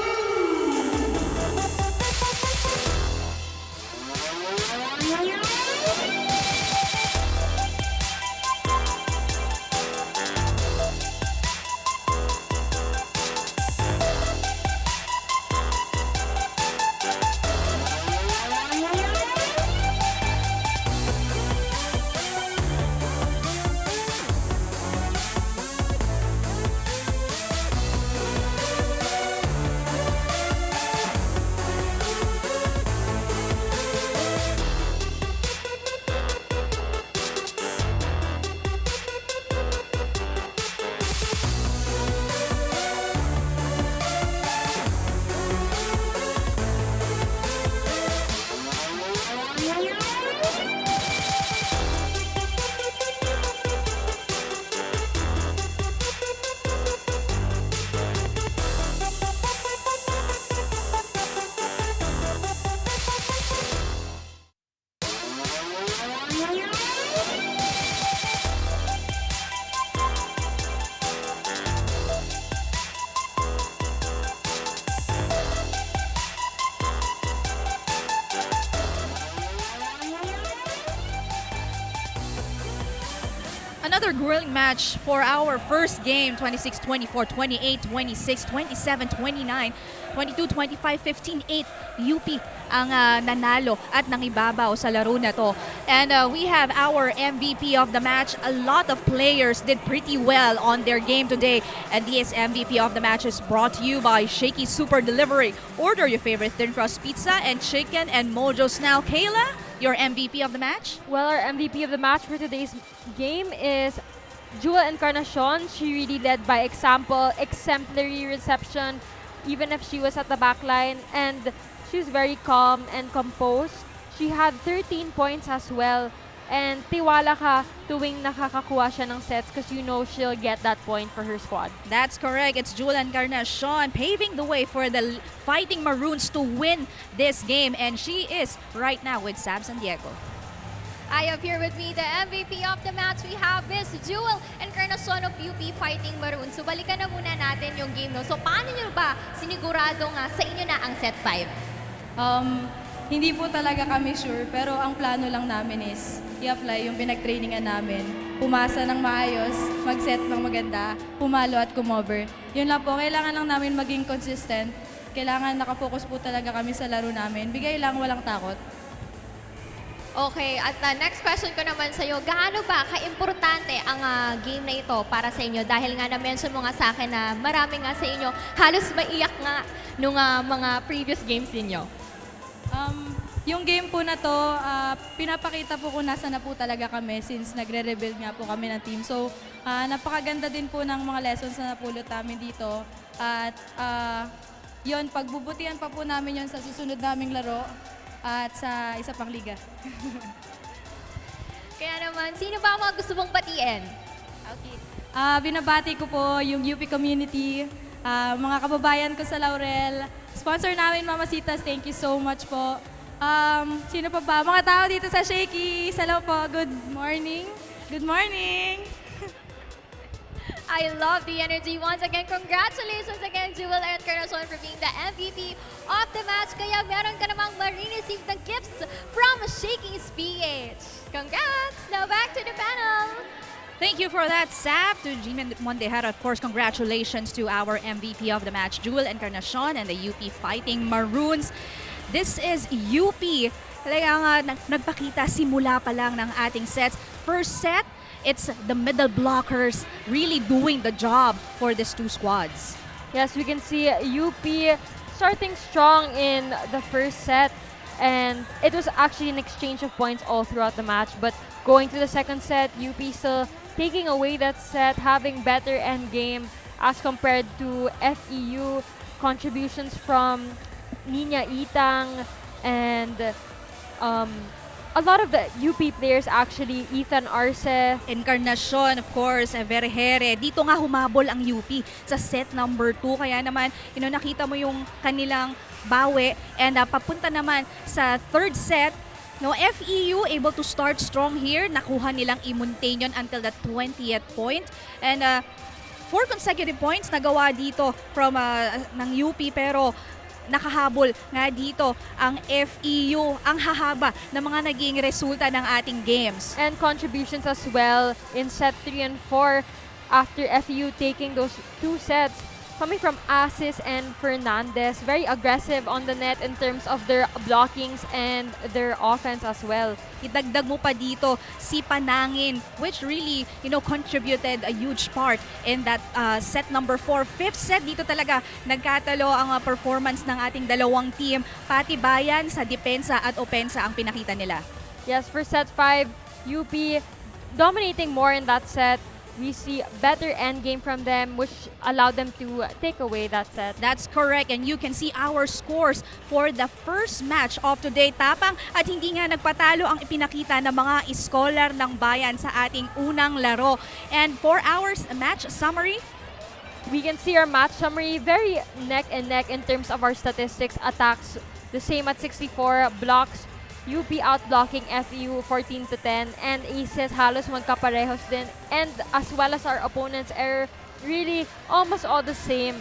another grueling match for our first game, 26-24, 28-26, 27-29, 22-25, 15-8. UP ang nanalo at nangibabaw sa laro na to. And we have our MVP of the match. A lot of players did pretty well on their game today. And this MVP of the match is brought to you by Shakey Super Delivery. Order your favorite thin crust pizza and chicken and mojos now. Kayla, your MVP of the match? Well, our MVP of the match for today's game is Jewel Encarnacion. She really led by example, exemplary reception, even if she was at the back line, and she was very calm and composed. She had 13 points as well, and tiwala ka tuwing nakakakuha siya ng sets because you know she'll get that point for her squad. That's correct. It's Jewel Encarnacion paving the way for the Fighting Maroons to win this game, and she is right now with Sam San Diego. I have here with me the MVP of the match. We have Miss Jewel Encarnacion of UP Fighting Maroons. So balikan na muna natin yung game. No? So paano nyo ba siniguradong sa inyo na ang set 5? Hindi po talaga kami sure, pero ang plano lang namin is i-apply yung pinag-trainingan namin. Pumasa ng maayos, mag-set ng maganda, pumalo at kumover. Yun lang po, kailangan lang namin maging consistent. Kailangan nakafocus po talaga kami sa laro namin. Bigay lang, walang takot. Okay, at next question ko naman sa'yo, gaano ba ka-importante ang game na ito para sa inyo? Dahil nga na-mention mo nga sa akin na marami nga sa inyo, halos maiyak nga nung mga previous games ninyo. Yung game po na to, pinapakita po kung nasa na po talaga kami since nagre-rebuild nga po kami ng team. So, napakaganda din po ng mga lessons na napulot namin dito. At yun, pagbubutihan pa po namin yun sa susunod naming laro at sa isa pang liga. Kaya naman, sino ba ang mga gusto mong batiin? Okay. Binabati ko po yung UP community, mga kababayan ko sa Laurel. Sponsor namin, Mamasitas, thank you so much po. Sino pa ba? Mga tao dito sa Shakeys. Hello po, good morning. Good morning. I love the energy. Once again, congratulations again, Jewel Encarnacion, for being the MVP of the match. Kaya meron ka namang ma-receive ng gifts from Shakeys PH. Congrats! Now back to the panel. Thank you for that, Sap. To Jimin Mondejera, of course, congratulations to our MVP of the match, Jewel Encarnacion and the UP Fighting Maroons. This is UP. Talaga nga, nagpakita simula pa lang ng ating sets. First set, it's the middle blockers really doing the job for these two squads. Yes, we can see UP starting strong in the first set, and it was actually an exchange of points all throughout the match. But going to the second set, UP still taking away that set, having better end game as compared to FEU. Contributions from Nina Itang and a lot of the UP players actually, Ethan Arce. Encarnacion, of course, Vergere. Dito nga humabol ang UP sa set number 2. Kaya naman, nakita mo yung kanilang bawi. And papunta naman sa third set, FEU able to start strong here. Nakuha nilang i-maintain yun until the 20th point. And 4 consecutive points nagawa dito from ng UP, pero nakahabol nga dito ang FEU, ang hahaba ng mga naging resulta ng ating games. And contributions as well in set 3 and 4 after FEU taking those 2 sets. Coming from Asis and Fernandez, very aggressive on the net in terms of their blockings and their offense as well. Idagdag mo pa dito si Panangin, which really, contributed a huge part in that set number 4. Fifth set, dito talaga nagkatalo ang performance ng ating dalawang team. Pati bayan sa depensa at opensa ang pinakita nila. Yes, for set 5, UP dominating more in that set. We see better end game from them, which allowed them to take away that set. That's correct, and you can see our scores for the first match of today. Tapang at hindi nga nagpatalo ang ipinakita ng mga scholar ng bayan sa ating unang laro. And for our match summary, we can see our match summary very neck and neck in terms of our statistics. Attacks the same at 64, blocks UP outblocking FEU 14-10, and aces halos magkaparehos din, and as well as our opponents are really almost all the same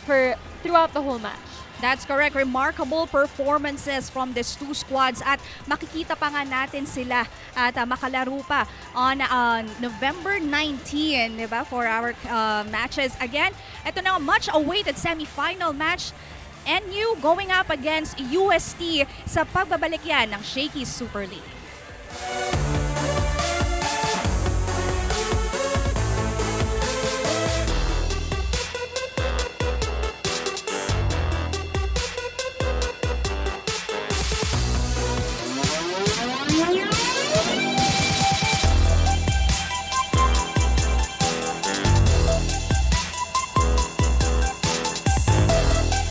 for throughout the whole match. That's correct. Remarkable performances from these two squads at makikita pa nga natin sila at makalaro pa on November 19, diba, for our matches. Again, ito na much awaited semi-final match. NU going up against UST sa pagbabalik yan ng Shakeys Super League.